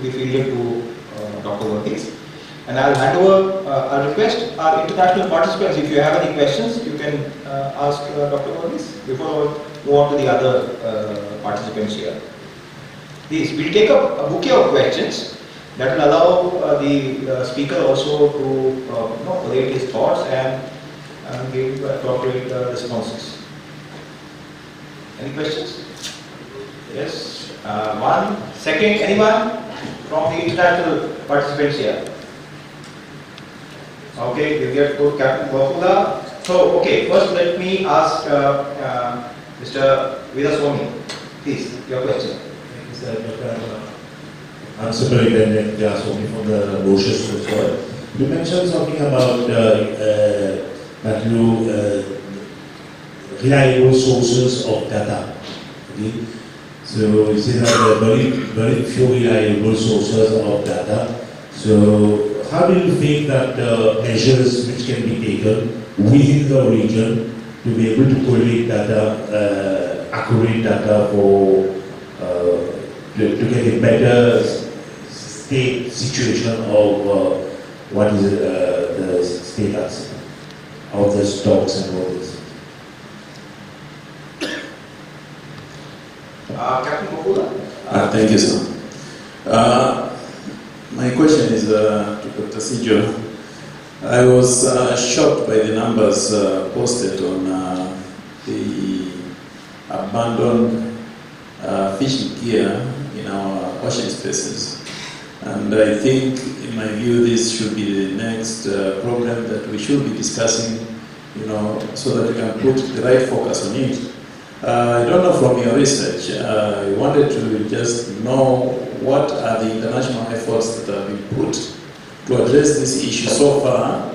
be fielded to Dr. Verghese. And I'll hand over, I'll request our international participants, if you have any questions, you can ask Dr. Verghese before we move on to the other participants here. Please, we'll take a bouquet of questions that will allow the speaker also to collate his thoughts and give appropriate responses. Any questions? Yes. One. Second, anyone from the international participants here? Okay, you get to Captain Bakula. So, okay, first let me ask Mr. Veeraswamy. Please, your question. I'm Superintendent Veeraswamy from the Mauritius Coast Guard. You mentioned something about that you reliable sources of data. Okay? So you say that there are very few reliable sources of data. So how do you think that measures which can be taken within the region to be able to collect data, accurate data for to get a better state situation of what is the status? of the stocks and all this. Captain Gokula? Thank you, sir. My question is to Dr. Sijo. I was shocked by the numbers posted on the abandoned fishing gear in our ocean spaces. And I think, in my view, this should be the next program that we should be discussing, so that we can put the right focus on it. I don't know from your research, I wanted to just know what are the international efforts that have been put to address this issue so far.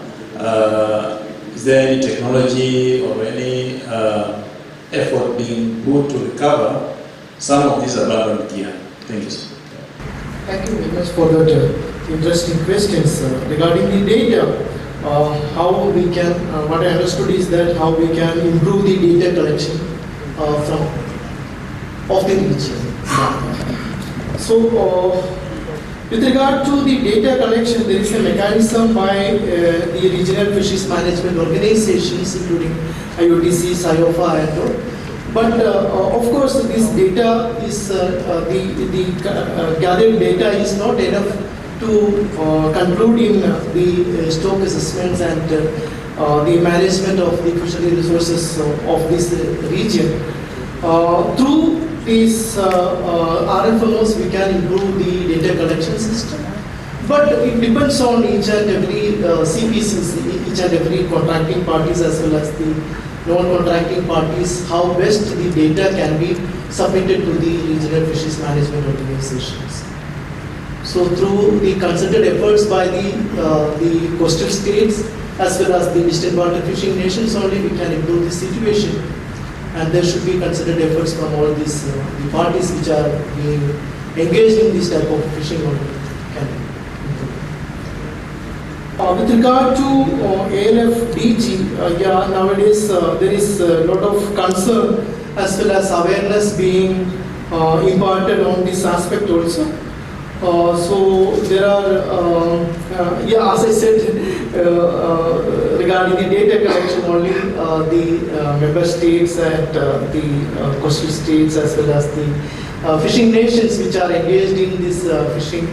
Is there any technology or any effort being put to recover some of these abandoned gear? Thank you, sir. Thank you very much for that interesting questions. Regarding the data, how we can, what I understood is that how we can improve the data collection of the region. So, with regard to the data collection, there is a mechanism by the regional fisheries management organizations, including IOTCs, IORA, and all. But of course, this data is the gathered data is not enough to conclude in the stock assessments and the management of the fishery resources of this region. Through these RFMOs, we can improve the data collection system. But it depends on each and every CPCs, each and every contracting parties as well as the non-contracting parties, how best the data can be submitted to the regional fisheries management organizations. So through the concerted efforts by the coastal states as well as the distant water fishing nations only, we can improve the situation. And there should be concerted efforts from all these the parties which are being engaged in this type of fishing only can improve. With regard to ALF-DG, nowadays there is a lot of concern as well as awareness being imparted on this aspect also. So there are, as I said, regarding the data collection only, the member states and the coastal states as well as the fishing nations which are engaged in this fishing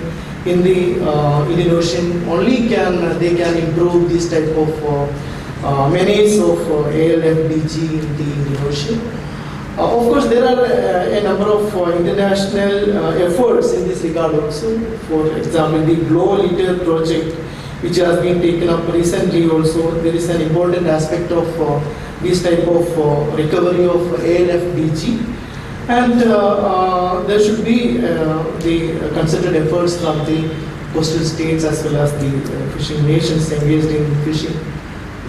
in the Indian Ocean only they can improve this type of menace of ALF-DG in the Indian Ocean. Of course, there are a number of international efforts in this regard also. For example, the Glow Litter project, which has been taken up recently also, there is an important aspect of this type of recovery of ALF-DG. And there should be the concerted efforts from the coastal states as well as the fishing nations engaged in fishing.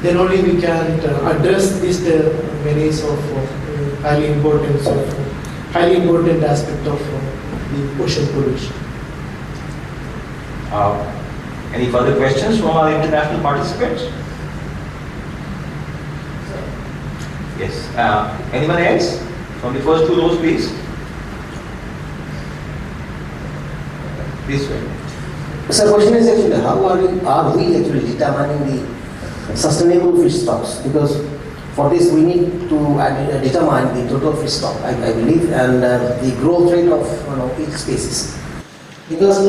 Then only we can address this menace of highly important aspect of the ocean pollution. Any further questions from our international participants? Yes. Anyone else? From the first two rows, please. This way. Sir, question is actually how are we actually determining the sustainable fish stocks? Because for this we need to determine the total fish stock, I believe, and the growth rate of each species. Because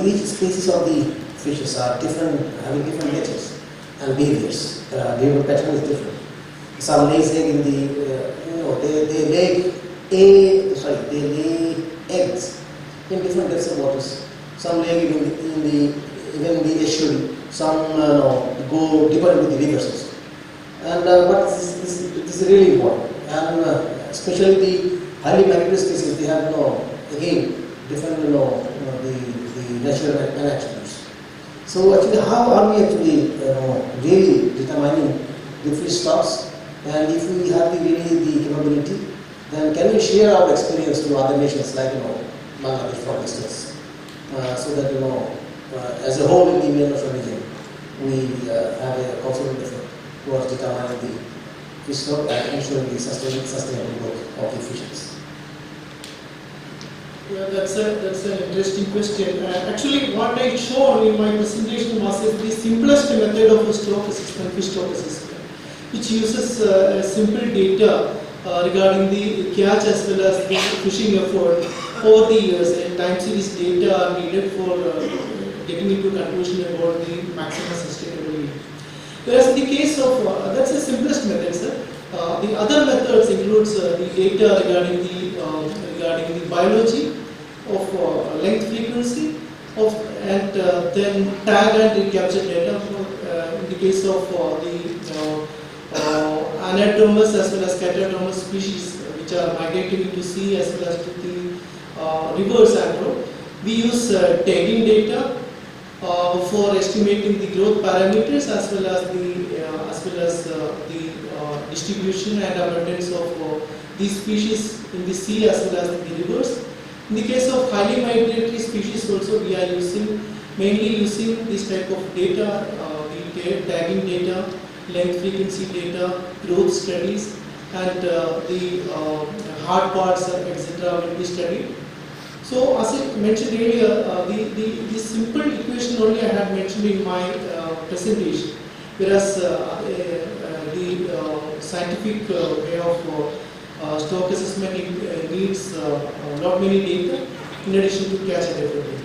each species of the fishes are different, having different natures and behaviors. Behavior pattern is different. Some lays egg in the they lay eggs in different depths of waters. Some lay even in the estuary. Some go deeper into the rivers also. And but this is really important. And especially the highly migratory species, they have again different the natural attributes. So actually, how are we actually really determining the fish stocks? And if we have the capability, then can we share our experience to other nations like Bangladesh, for instance, so that as a whole in the Indian Ocean region, we have a confident effort towards determining the fish stock and ensuring the sustainable growth of the fisheries. Yeah, that's an interesting question. Actually, what I showed in my presentation was the simplest method of a stock assessment, fish stock assessment. which uses simple data regarding the catch as well as the fishing effort over the years, and time series data are needed for getting into conclusion about the maximum sustainability. Whereas in the case of, that's the simplest method, sir. The other methods includes the data regarding the biology of length frequency and then tag and recapture data in the case of the anadromous as well as catadromous species which are migrating into sea as well as to the rivers and road. We use tagging data for estimating the growth parameters as well as the distribution and abundance of these species in the sea as well as in the rivers. In the case of highly migratory species also we are mainly using this type of data, the tagging data, length frequency data, growth studies, and the hard parts etc. will be studied. So as I mentioned earlier, the simple equation only I had mentioned in my presentation, whereas the scientific way of stock assessment needs not many data in addition to catch and effort data.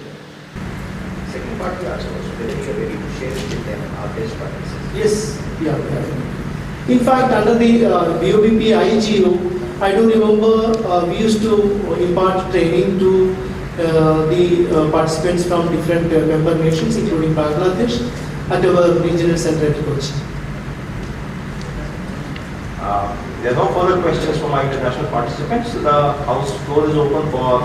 Second part, we also whether you are ready to share it with them our best practices. Yes, yeah. In fact, under the BOBP IGU, I do remember we used to impart training to the participants from different member nations, including Bangladesh, at our regional center at Kochi. There are no further questions from our international participants. The House floor is open for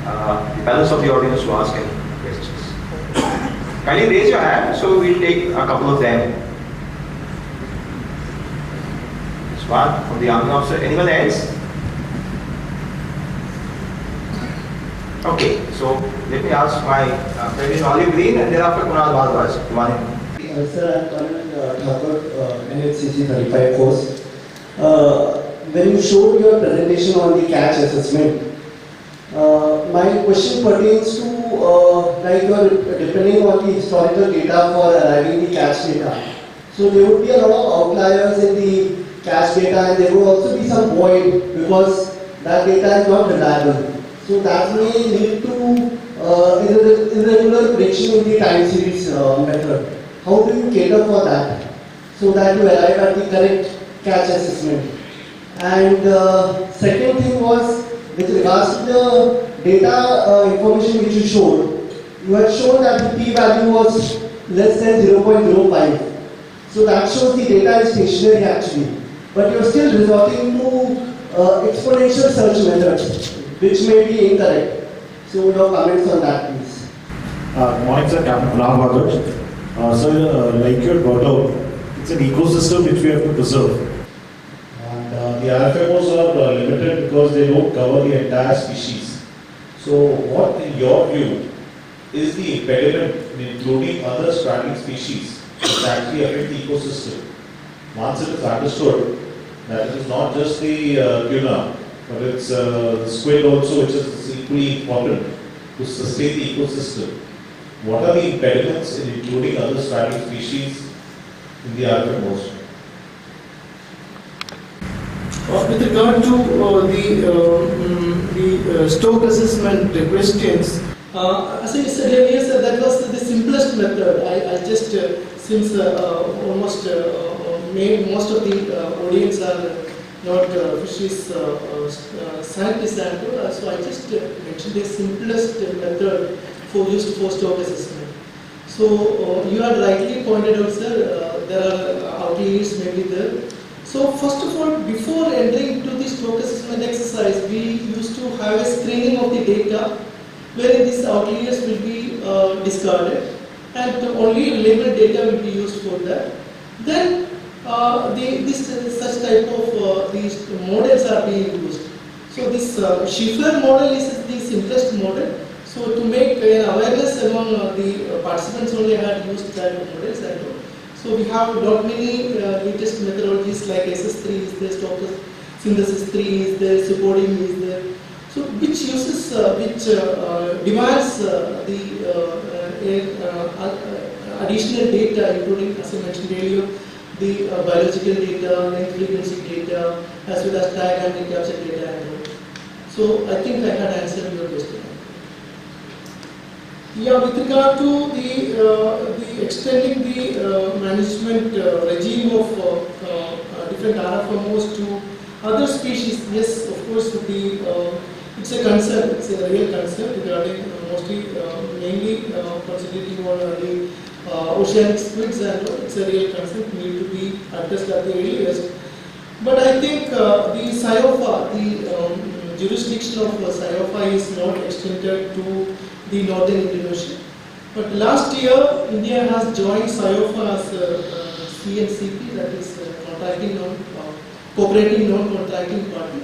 the balance of the audience to ask any questions. Kindly raise your hand, so we'll take a couple of them. This one from the Army officer. Anyone else? Okay, so let me ask my friend in olive green and thereafter Kunal Bhardwaj. Sir, I'm Karan Thakur, NHCC 35 course. When you showed your presentation on the catch assessment, my question pertains to like you're depending on the historical data for arriving the catch data. So there would be a lot of outliers in the catch data, and there would also be some void because that data is not reliable. So that may lead to irregular prediction in the time series method. How do you cater for that so that you arrive at the correct catch assessment? And second thing was with regards to the data information which you showed. You had shown that the p-value was less than 0.05. So that shows the data is stationary actually. But you're still resorting to exponential search methods, which may be incorrect. So your comments on that, please. Good morning, sir. Captain Kunal Bhardwaj. Sir, like you had brought out, it's an ecosystem which we have to preserve. And the RFMOs are limited because they don't cover the entire species. So what, in your view, is the impediment in including other straddling species which actually affect the ecosystem? Once it is understood that it is not just the tuna, but it's the squid also, which is equally important to sustain the ecosystem. What are the impediments in including other straddling species in the RFMOs? With regard to the stock assessment questions, as I said earlier, sir, that was the simplest method. I just, since almost most of the audience are not fisheries scientists, so I just mentioned the simplest method used for stock assessment. So you had rightly pointed out, sir, there are outliers maybe there. So first of all, before entering into the stock assessment exercise, we used to have a screening of the data, wherein these outliers will be discarded, and only labeled data will be used for that. Then such type of these models are being used. So this Schiffer model is the simplest model. So to make an awareness among the participants, only had used that models. So we have not many latest methodologies like SS3 is there, stock synthesis 3 is there, supporting is there. So which uses, which demands the additional data, including, as I mentioned earlier, the biological data, length frequency data, as well as tag and recapture data and all. So I think I had answered your question. Yeah, with regard to the extending the management regime of different RFMOs to other species, yes, of course, it's a concern, it's a real concern regarding mainly concentrating on the oceanic squids, and it's a real concern, need to be addressed at the earliest. But I think the SIOFA, the jurisdiction of SIOFA is not extended to the northern Indian Ocean. But last year, India has joined SIOFA as CNCP, that is cooperating non-contracting party.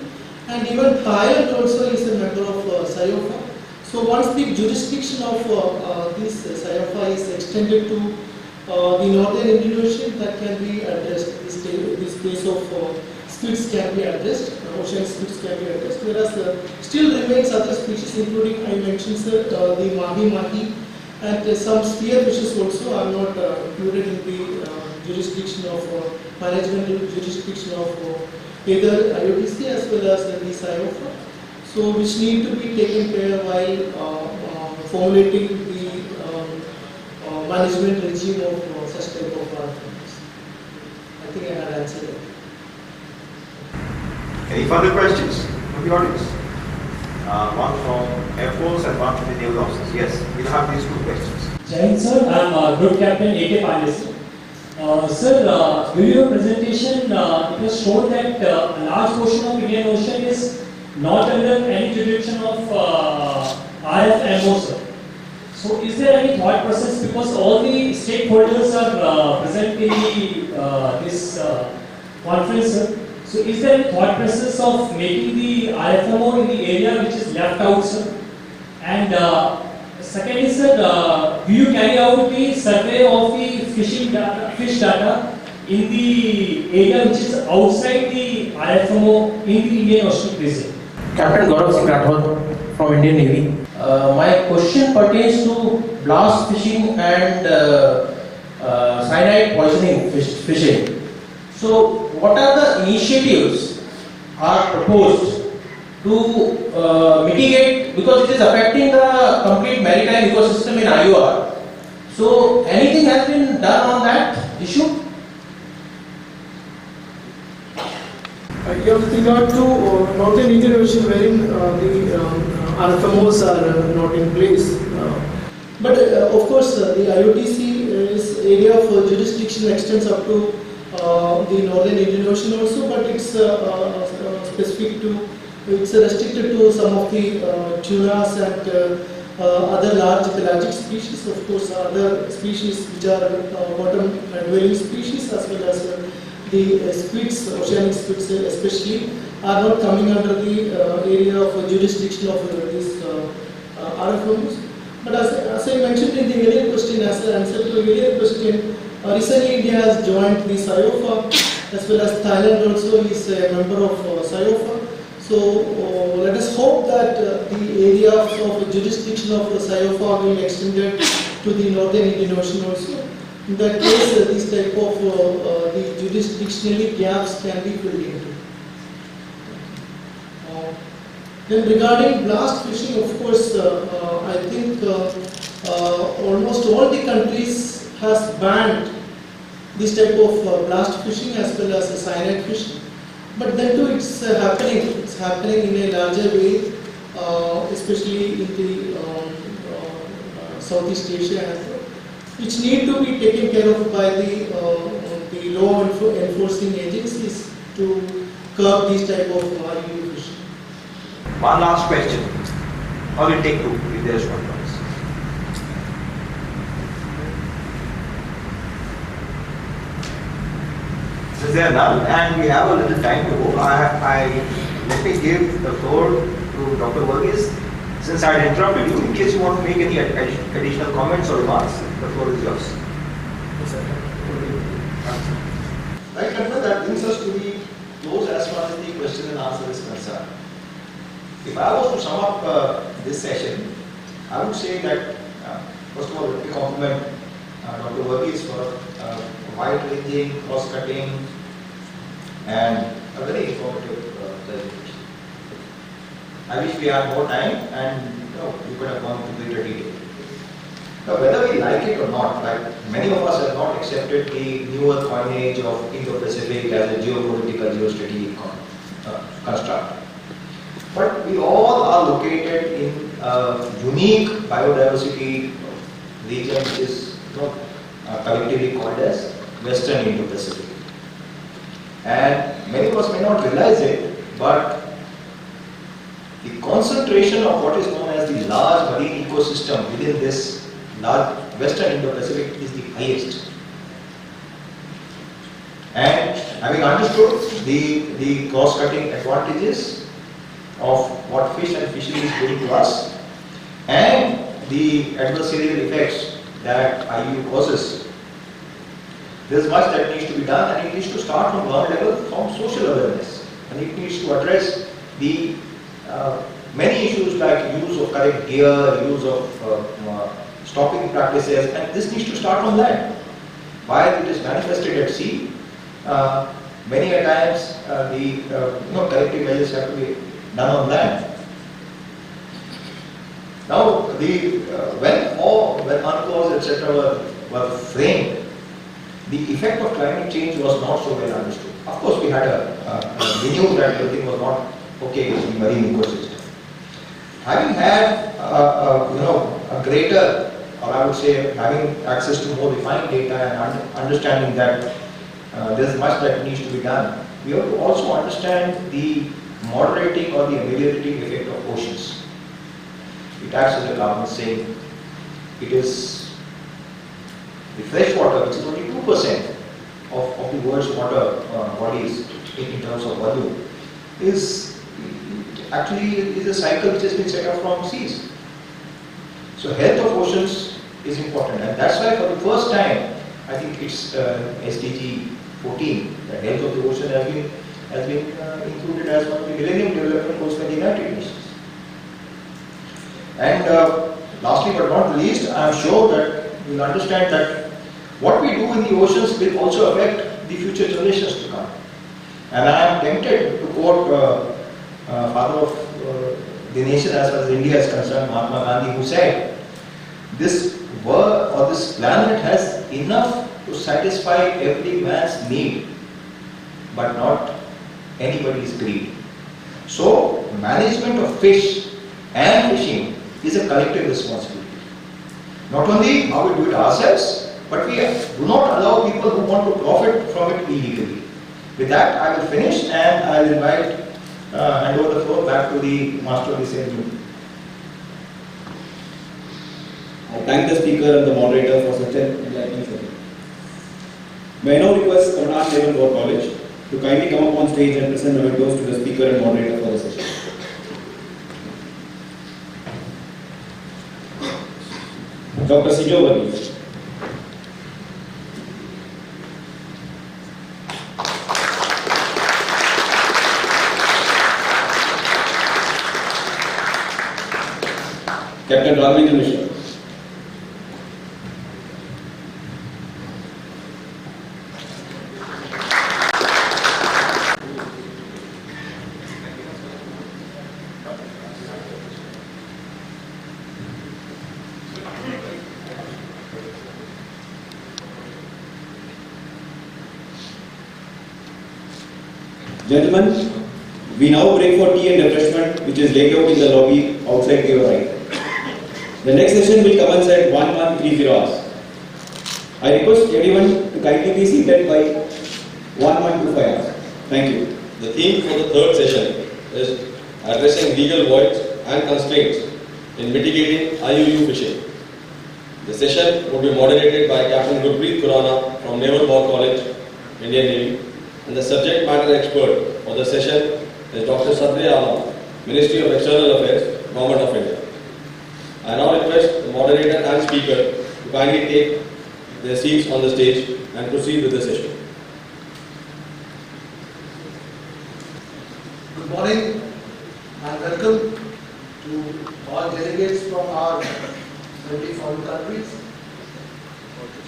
And even Thailand also is a member of SIOFA. So once the jurisdiction of this SIOFA is extended to the northern Indian Ocean, that can be addressed. This case of squids can be addressed, ocean squids can be addressed, whereas still remains other species, including I mentioned the mahi and some spear fishes also are not included in the jurisdiction of management jurisdiction of either IOTC as well as the SIOFA. So which need to be taken care while formulating the management regime of such type of RFMs. I think I had answered it. Any further questions from the audience? One from Air Force and one from the naval officers. Yes, we'll have these two questions. Jai sir, I'm Group Captain AK Pilot. Sir, during your presentation, it was shown that a large portion of Indian Ocean is not under any jurisdiction of RFMO, sir. So, is there any thought process, because all the stakeholders are present in this conference, sir? So, is there any thought process of making the RFMO in the area which is left out, sir? And secondly, sir, do you carry out the survey of the fish data in the area which is outside the RFMO in the Indian Ocean Basin? Captain Gaurav Singh Rathod from Indian Navy. My question pertains to blast fishing and cyanide poisoning fishing. So, what are the initiatives are proposed to mitigate, because it is affecting the complete maritime ecosystem in IORA. So, anything has been done on that issue? With regard to northern Indian Ocean, wherein the RFMOs are not in place. But of course, the IOTC's area of jurisdiction extends up to the northern Indian Ocean also, but it's specific to, it's restricted to some of the tunas and other large pelagic species. Of course, other species which are bottom dwelling species, as well as the squids, oceanic squids especially, are not coming under the area of jurisdiction of these RFMOs. But as I mentioned in the earlier question, as an answer to the earlier question, recently India has joined the SIOFA, as well as Thailand also is a member of SIOFA. So let us hope that the area of jurisdiction of SIOFA will be extended to the northern Indian Ocean also. In that case, this type of the jurisdictionally gaps can be filled into. Then regarding blast fishing, of course, I think almost all the countries has banned this type of blast fishing as well as cyanide fishing. But then too, it's happening in a larger way, especially in the Southeast Asia as well, which need to be taken care of by the law enforcing agencies to curb these type of IUU fishing. One last question, or we'll take two if there is one. Since they are none and we have a little time to go, let me give the floor to Dr. Varghese. Since I had interrupted you, in case you want to make any additional comments or remarks, the floor is yours. Right, Katma, that brings us to the close as far as the question and answer is concerned. If I was to sum up this session, I would say that, first of all, let me compliment Dr. Varghese for wide-ranging, cross-cutting, and a very informative presentation. I wish we had more time and we could have gone into greater detail. Now, whether we like it or not, like many of us have not accepted the newer coinage of Indo-Pacific as a geopolitical, geostrategic construct. But we all are located in a unique biodiversity region which is collectively called as Western Indo-Pacific. And many of us may not realize it, but the concentration of what is known as the large marine ecosystem within this large Western Indo-Pacific is the highest. And having understood the cross-cutting advantages of what fish and fisheries bring to us and the adversarial effects that IUU causes, there is much that needs to be done, and it needs to start from ground level, from social awareness, and it needs to address the many issues like use of correct gear, use of stopping practices, and this needs to start on land. While it is manifested at sea, many a times the corrective measures have to be done on land. Now, when UNCLOS etc. were framed, the effect of climate change was not so well understood. Of course, we had we knew that everything was not okay with the marine ecosystem. Having had a greater, or I would say having access to more refined data and understanding that there is much that needs to be done, we have to also understand the moderating or the ameliorating effect of oceans. It acts as a carbon sink. It is the fresh water, which is only 2% of the world's water bodies in terms of volume, is a cycle which has been set up from seas. So health of oceans is important, and that's why for the first time, I think it's SDG 14, the health of the ocean has been included as one of the Millennium Development Goals by the United Nations. And lastly but not least, I am sure that you will understand that what we do in the oceans will also affect the future generations to come. And I am tempted to quote father of the nation as far as India is concerned, Mahatma Gandhi, who said, "This world or this planet has enough to satisfy every man's need, but not anybody's greed." So, management of fish and fishing is a collective responsibility. Not only how we do it ourselves, but we do not allow people who want to profit from it illegally. With that, I will finish and I will hand over the floor back to the master of the ceremony. I thank the speaker and the moderator for such an enlightening session. May I now request Commandant Naval War College to kindly come up on stage and present mementos to the speaker and moderator for the session. Dr. Sijovani. Captain Ravindra Mishra. Gentlemen, we now break for tea and refreshment, which is laid out in the lobby outside to your right. The next session will commence at 1130 hours. I request everyone to kindly be seated by 1125 hours. Thank you. The theme for the third session is addressing legal voids and constraints in mitigating IUU fishing. The session will be moderated by Captain Gurpreet Khurana from Naval War College, Indian Navy, and the subject matter expert for the session is Dr. Satya Alam, Ministry of External Affairs, Government of India. I now request the moderator and speaker to kindly take their seats on the stage and proceed with the session. Good morning and welcome to all delegates from our 20 foreign countries.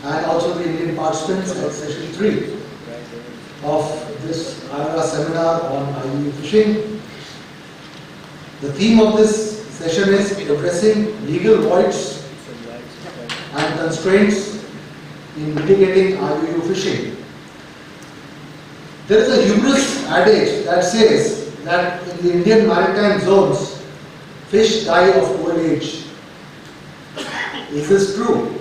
and also the Indian participants at session 3 of this IORA seminar on IUU fishing. The theme of this session is addressing legal voids and constraints in mitigating IUU fishing. There is a humorous adage that says that in the Indian maritime zones, fish die of old age. Is this true?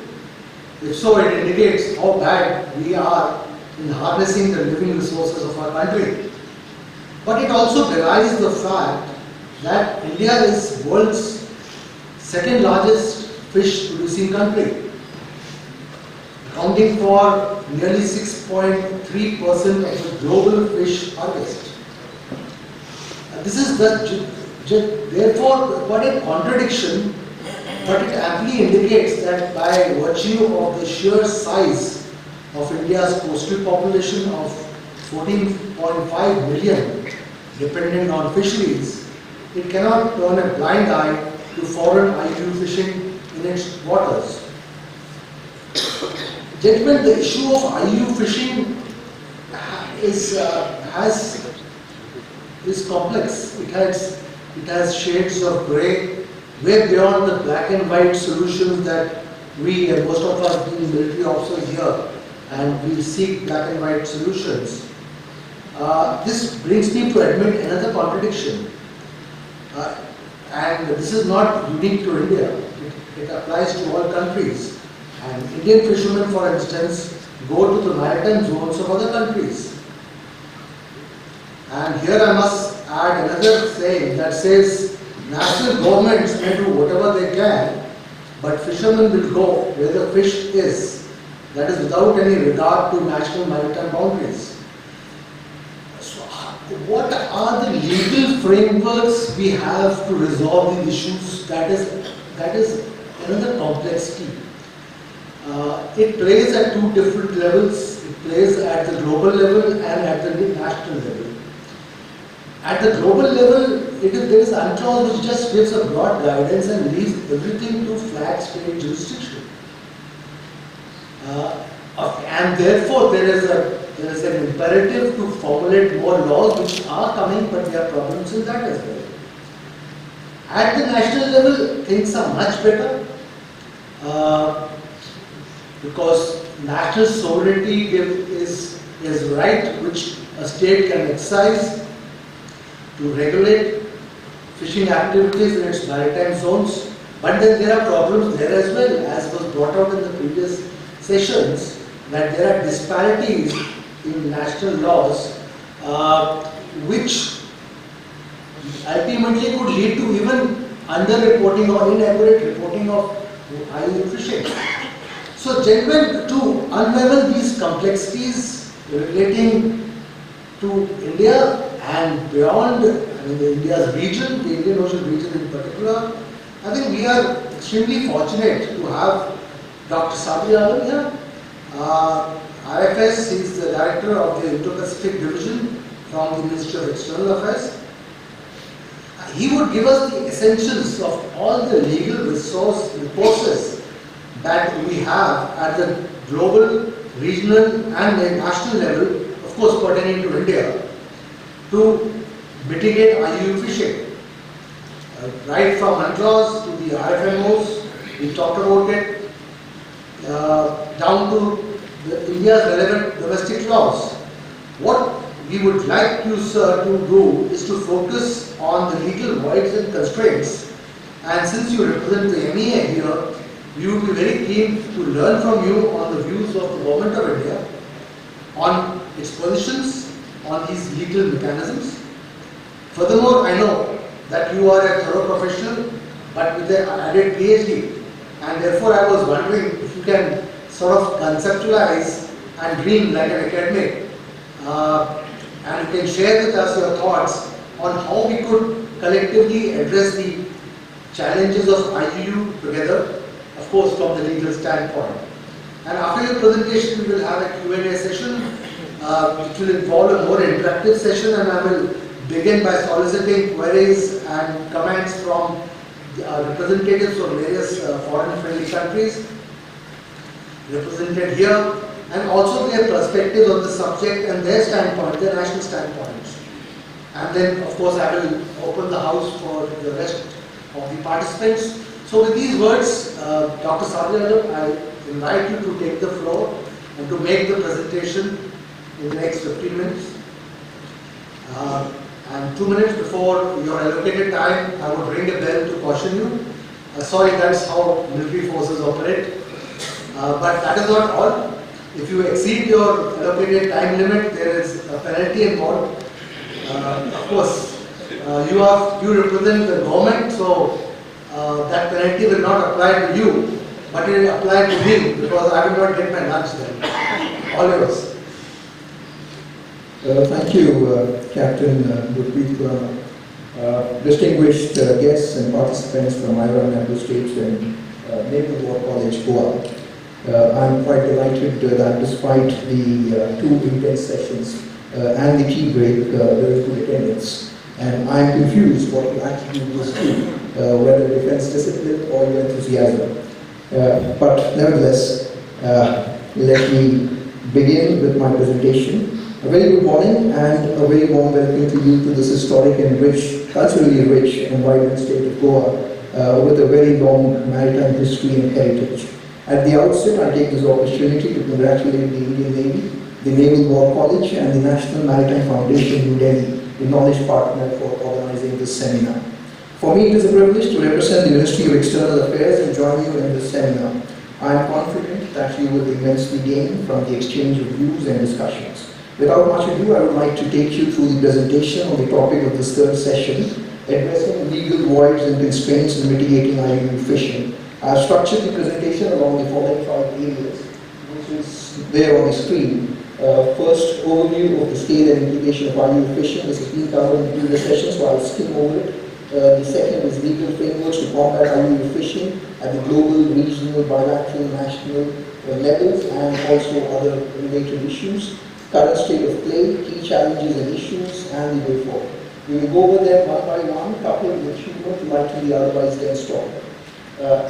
If so, it indicates how bad we are in harnessing the living resources of our country. But it also belies the fact that India is world's second largest fish producing country, accounting for nearly 6.3% of the global fish harvest. This is therefore quite a contradiction, but it amply indicates that by virtue of the sheer size of India's coastal population of 14.5 million dependent on fisheries, it cannot turn a blind eye to foreign IUU fishing in its waters. Gentlemen, the issue of IUU fishing is complex. It has shades of grey, way beyond the black and white solutions that we and most of us being military officers here, and we seek black and white solutions. This brings me to admit another contradiction, and this is not unique to India. It applies to all countries. And Indian fishermen, for instance, go to the maritime zones of other countries. And here I must add another saying that says, national governments may do whatever they can, but fishermen will go where the fish is. That is without any regard to national maritime boundaries. So, what are the legal frameworks we have to resolve these issues? That is another complexity. It plays at two different levels. It plays at the global level and at the national level. At the global level, there is a clause which just gives a broad guidance and leaves everything to flag state jurisdiction. And therefore, there is an imperative to formulate more laws which are coming, but there are problems in that as well. At the national level, things are much better because national sovereignty is right which a state can exercise to regulate fishing activities in its maritime zones. But then there are problems there as well, as was brought out in the previous sessions, that there are disparities in national laws which ultimately could lead to even under-reporting or inaccurate reporting of IUU fishing. So, gentlemen, to unravel these complexities relating to India and beyond, India's region, the Indian Ocean region in particular, I think we are extremely fortunate to have Dr. Sabri Alam here. IFS, he is the director of the Indo-Pacific Division from the Ministry of External Affairs. He would give us the essentials of all the legal resources that we have at the global, regional and national level, of course pertaining to India, to mitigate IUU fishing. Right from UNCLOS to the RFMOs, we talked about it, down to India's relevant domestic laws. What we would like you, sir, to do is to focus on the legal voids and constraints. And since you represent the MEA here, we would be very keen to learn from you on the views of the Government of India, on its positions on these legal mechanisms. Furthermore, I know that you are a thorough professional, but with an added PhD, and therefore I was wondering if you can sort of conceptualize and dream like an academic, and you can share with us your thoughts on how we could collectively address the challenges of IUU together, of course from the legal standpoint. And after your presentation, we will have a Q&A session, which will involve a more interactive session, and I will begin by soliciting queries and comments from representatives from various foreign-friendly countries. represented here, and also their perspectives on the subject and their standpoint, their national standpoints. And then, of course, I will open the house for the rest of the participants. So with these words, Dr. Sadhya, I invite you to take the floor and to make the presentation in the next 15 minutes. And 2 minutes before your allocated time, I would ring a bell to caution you. Sorry, that's how military forces operate. But that is not all. If you exceed your allocated time limit, there is a penalty involved. Of course, you represent the government, so that penalty will not apply to you, but it will apply to me because I will not get my lunch then. All yours. Thank you, Captain Gurpreet Khurana. Distinguished guests and participants from IORA member states and Naval War College, Goa. I'm quite delighted that despite the 2 intense sessions and the tea break, there is good attendance. And I'm confused what you actually use to, whether defense discipline or your enthusiasm. But nevertheless, let me begin with my presentation. A very good morning and a very warm welcome to you to this historic and rich, culturally rich and vibrant state of Goa with a very long maritime history and heritage. At the outset, I take this opportunity to congratulate the Indian Navy, the Naval War College and the National Maritime Foundation New Delhi, the knowledge partner for organizing this seminar. For me, it is a privilege to represent the Ministry of External Affairs and join you in this seminar. I am confident that you will immensely gain from the exchange of views and discussions. Without much ado, I would like to take you through the presentation on the topic of this 3rd session, addressing legal voids and constraints in mitigating IUU fishing. I have structured the presentation along the following 5 areas, which is there on the screen. First, overview of the scale and implication of IUU fishing. This has been covered in previous sessions, so I'll skim over it. The second is legal frameworks to combat IUU fishing at the global, regional, bilateral, national levels, and also other related issues. Current state of play, key challenges and issues, and the way forward. We will go over them one by one, coupled with humor to lighten the otherwise dense topic.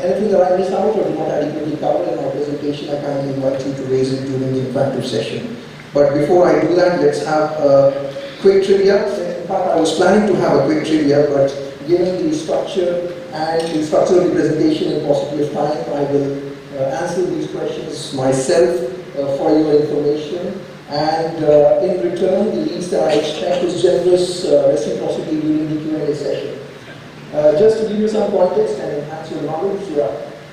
Anything that I miss out or do not adequately cover in my presentation, I kindly invite you to raise it during the interactive session. But before I do that, let's have a quick trivia. In fact, I was planning to have a quick trivia, but given the structure and the structure of the presentation and possibly of time, I will answer these questions myself for your information. And in return, the least that I expect is generous reciprocity during the Q&A session. Just to give you some context and enhance your knowledge,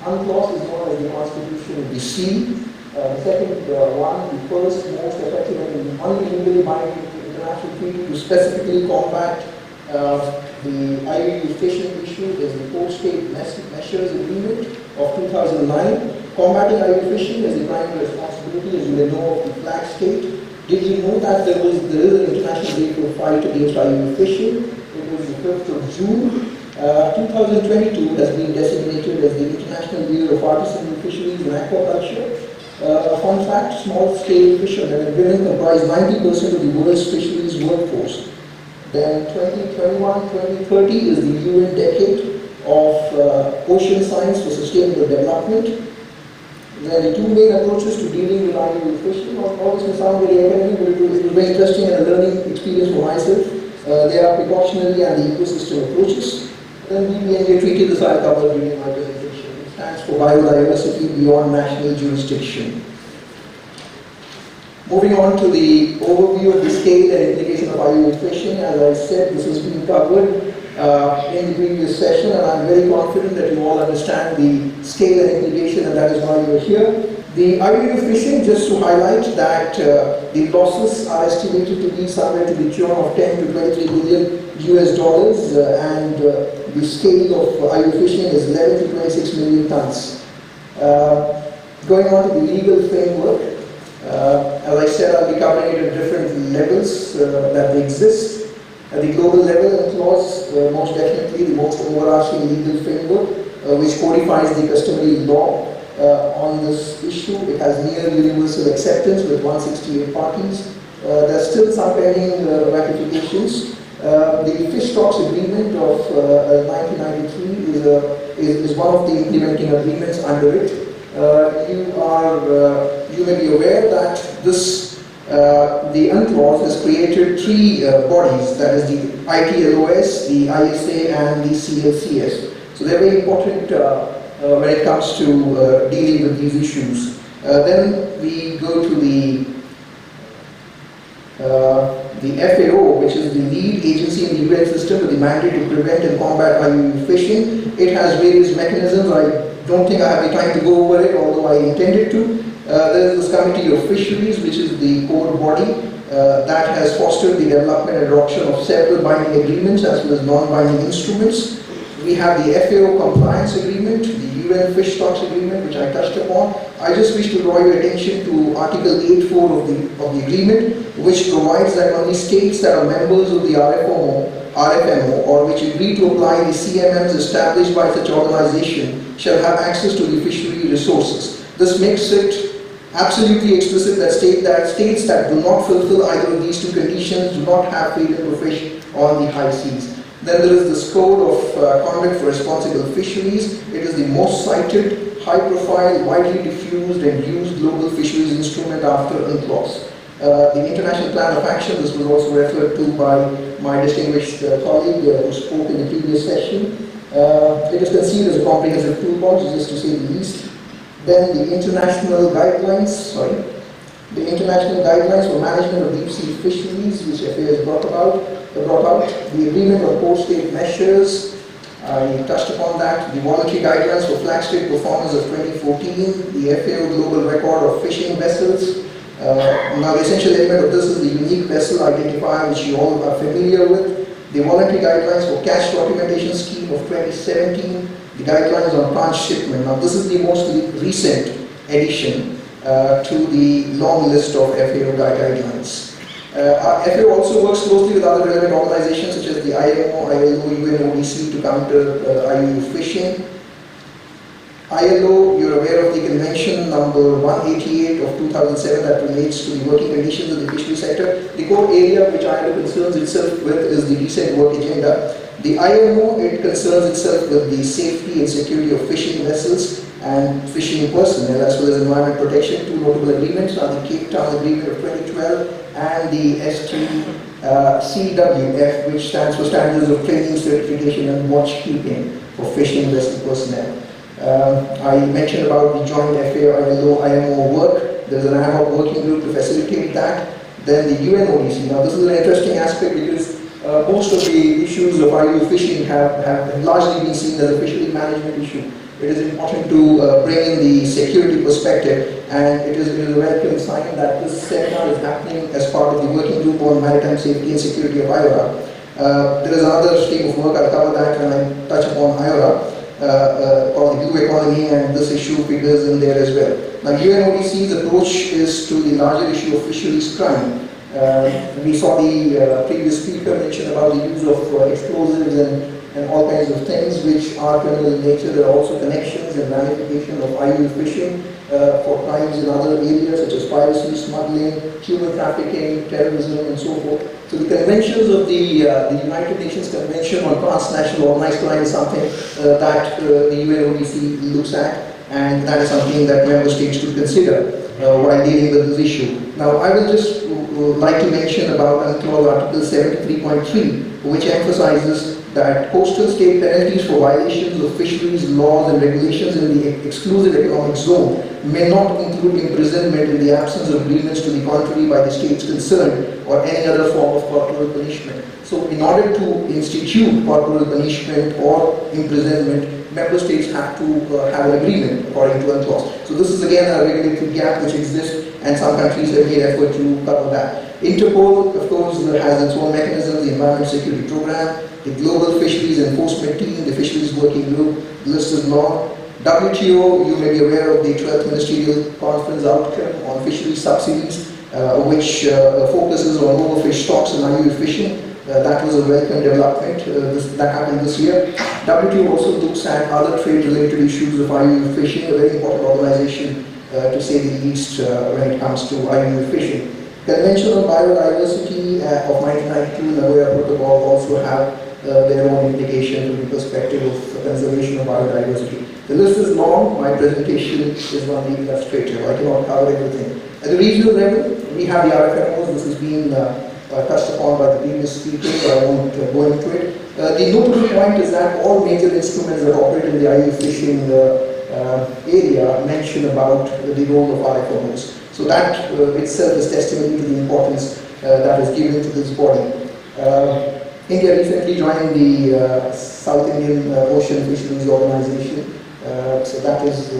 UNCLOS is known as the Constitution of the Sea. The second one, the first, most effective and only legally binding international treaty to specifically combat the IUU fishing issue is the Port State Measures Agreement of 2009. Combating IUU fishing is the primary responsibility, as you may know, of the flag state. Did you know that there is an international day for fight against IUU fishing? It was the 5th of June. 2022 has been designated as the International Year of Artisanal Fisheries and Aquaculture. A fun fact, small-scale fishermen and women comprise 90% of the world's fisheries workforce. Then 2021-2030 is the UN Decade of Ocean Science for Sustainable Development. There are 2 main approaches to dealing with IUU fishing. All this may sound very academic, but it was very interesting and a learning experience for myself. There are precautionary and the ecosystem approaches. Then BBNJ treaty, this I covered during my presentation. It stands for biodiversity beyond national jurisdiction. Moving on to the overview of the scale and implication of IUU fishing. As I said, this has been covered in the previous session, and I'm very confident that you all understand the scale and implication, and that is why you are here. The IUU fishing, just to highlight that the losses are estimated to be somewhere to the tune of 10 to 23 billion US dollars, and the scale of IUU fishing is 11 to 26 million tons. Going on to the legal framework, as I said, I'll be covering it at different levels that exist. At the global level, UNCLOS, most definitely the most overarching legal framework, which codifies the customary law on this issue. It has near universal acceptance with 168 parties. There are still some pending ratifications. The Fish Stocks Agreement of 1993 is one of the implementing agreements under it. you may be aware that the UNCLOS has created three bodies, that is the ITLOS, the ISA and the CLCS. So they're very important when it comes to dealing with these issues. Then we go to the FAO, which is the lead agency in the UN system with the mandate to prevent and combat IUU fishing. It has various mechanisms. I don't think I have the time to go over it, although I intended to. There is this Committee of Fisheries, which is the core body that has fostered the development and adoption of several binding agreements as well as non-binding instruments. We have the FAO Compliance Agreement, the UN Fish Stocks Agreement, which I touched upon. I just wish to draw your attention to Article 8.4 of the agreement, which provides that only states that are members of the RFMO or which agree to apply the CMMs established by such organization shall have access to the fishery resources. This makes it absolutely explicit that states that do not fulfill either of these two conditions do not have freedom to fish on the high seas. Then there is this Code of Conduct for Responsible Fisheries. It is the most cited, high-profile, widely diffused and used global fisheries instrument after UNCLOS. The International Plan of Action, this was also referred to by my distinguished colleague who spoke in the previous session. It is conceived as a comprehensive toolbox, just to say the least. Then the International Guidelines for Management of Deep Sea Fisheries, which FAO has brought out. The Agreement on Port State Measures, I touched upon that. The Voluntary Guidelines for Flag State Performance of 2014, the FAO Global Record of Fishing Vessels. Now the essential element of this is the unique vessel identifier, which you all are familiar with. The Voluntary Guidelines for Catch Documentation Scheme of 2017, the Guidelines on Transshipment. Now this is the most recent addition to the long list of FAO guidelines. FAO also works closely with other relevant organizations such as the IMO, ILO, UNODC to counter IUU fishing. ILO, you're aware of the convention number 188 of 2007 that relates to the working conditions of the fishery sector. The core area which ILO concerns itself with is the decent work agenda. The IMO, it concerns itself with the safety and security of fishing vessels and fishing personnel as well as environment protection. Two notable agreements are the Cape Town Agreement of 2012 and the CWF, which stands for Standards of Training, Certification and Watchkeeping for Fishing Vessel Personnel. I mentioned about the joint FAO, IMO work. There's an ad hoc working group to facilitate that. Then the UNODC. Now this is an interesting aspect because most of the issues of IUU fishing have largely been seen as a fishery management issue. It is important to bring in the security perspective, and it is a welcome sign that this seminar is happening as part of the working group on maritime safety and security of IORA. There is another stream of work, I'll cover that when I touch upon IORA, called the blue economy, and this issue figures in there as well. Now UNODC's approach is to the larger issue of fisheries crime. We saw the previous speaker mention about the use of explosives and all kinds of things which are criminal in nature. There are also connections and ramifications of IUU fishing for crimes in other areas such as piracy, smuggling, human trafficking, terrorism and so forth. So the conventions of the United Nations Convention on Transnational Organized Crime is something that the UNODC looks at, and that is something that member states should consider while dealing with this issue. Now I will just like to mention about Article 73.3, which emphasizes that coastal state penalties for violations of fisheries laws and regulations in the exclusive economic zone may not include imprisonment in the absence of agreements to the contrary by the states concerned or any other form of corporal punishment. So in order to institute corporal punishment or imprisonment, member states have to have an agreement according to UNCLOS. So this is again a regulatory gap which exists, and some countries have made effort to cover that. Interpol, of course, has its own mechanisms, the Environment Security Program, the Global Fisheries Enforcement Team, the Fisheries Working Group, the list is long. WTO, you may be aware of the 12th Ministerial Conference outcome on fisheries subsidies, which focuses on overfish stocks and IUU fishing. That was a welcome development. That happened this year. WTO also looks at other trade-related issues of IUU fishing, a very important organization to say the least when it comes to IUU fishing. Convention on Biodiversity of 1992 and Nagoya Protocol also have their own implication from the perspective of conservation of biodiversity. The list is long, my presentation is only illustrative, I cannot cover everything. At the regional level, we have the RFMOs, this has been touched upon by the previous speaker, I won't go into it. The notable point is that all major instruments that operate in the IUU fishing area mention about the role of RFMOs. So that itself is testimony to the importance that is given to this body. India recently joined the South Indian Ocean Fisheries Organization, so that is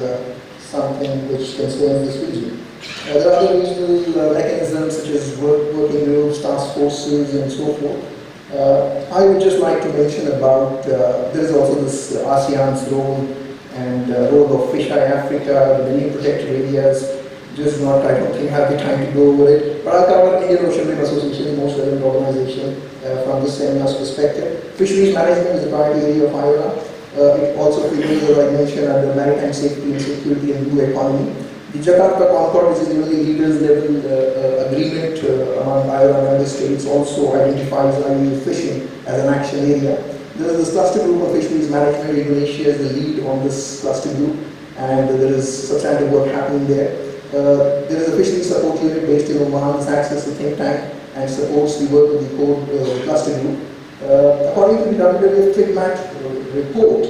something which concerns this region. There are other regional mechanisms such as working groups, task forces and so forth. I would just like to mention about, there is also this ASEAN's role and role of Fish Eye Africa, the marine protected areas. Just not, I don't think I have the time to go over it, but I'll cover Indian Ocean Rim Association, the most relevant organization from this seminar's perspective. Fisheries management is a priority area of IORA. It also figures, as I mentioned, under maritime safety and security and blue economy. The Jakarta Concord, which is the only leaders level agreement among IORA member states, also identifies IUU fishing as an action area. There is this cluster group of fisheries management. Indonesia is the lead on this cluster group, and there is substantive work happening there. There is a fisheries support unit based in Oman, which acts as a think tank and supports the work of the core cluster group. According to the WWF TRIGMAT report,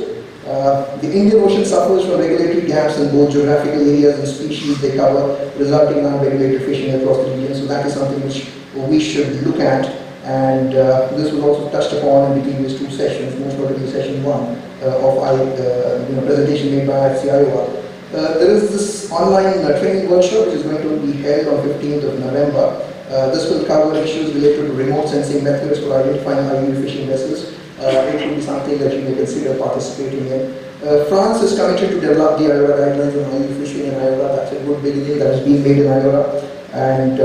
the Indian Ocean suffers from regulatory gaps in both geographical areas and species they cover, resulting in unregulated fishing across the region. So that is something which we should look at, and this was also touched upon in the previous two sessions, most notably session 1 of presentation made by IFC IORA. There is this online training workshop which is going to be held on 15th of November. This will cover issues related to remote sensing methods for identifying IUU fishing vessels. It will be something that you may consider participating in. France is committed to develop the IORA guidelines on IUU fishing in IORA. That's a good beginning that has been made in IORA, and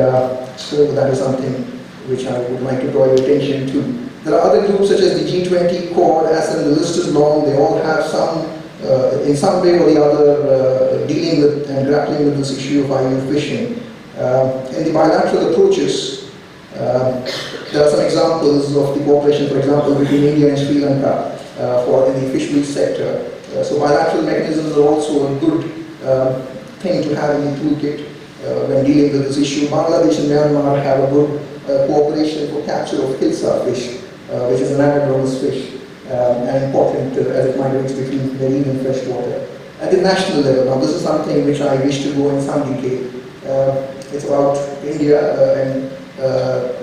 so that is something which I would like to draw your attention to. There are other groups such as the G20, Quad, ASEAN. The list is long. They all have some in some way or the other dealing with and grappling with this issue of IUU fishing. In the bilateral approaches, there are some examples of the cooperation, for example, between India and Sri Lanka for in the fisheries sector. So bilateral mechanisms are also a good thing to have in the toolkit when dealing with this issue. Bangladesh and Myanmar have a good cooperation for capture of hilsa fish, which is an anadromous fish. And important as it migrates between marine and fresh water. At the national level, now this is something which I wish to go in some detail. It's about India, and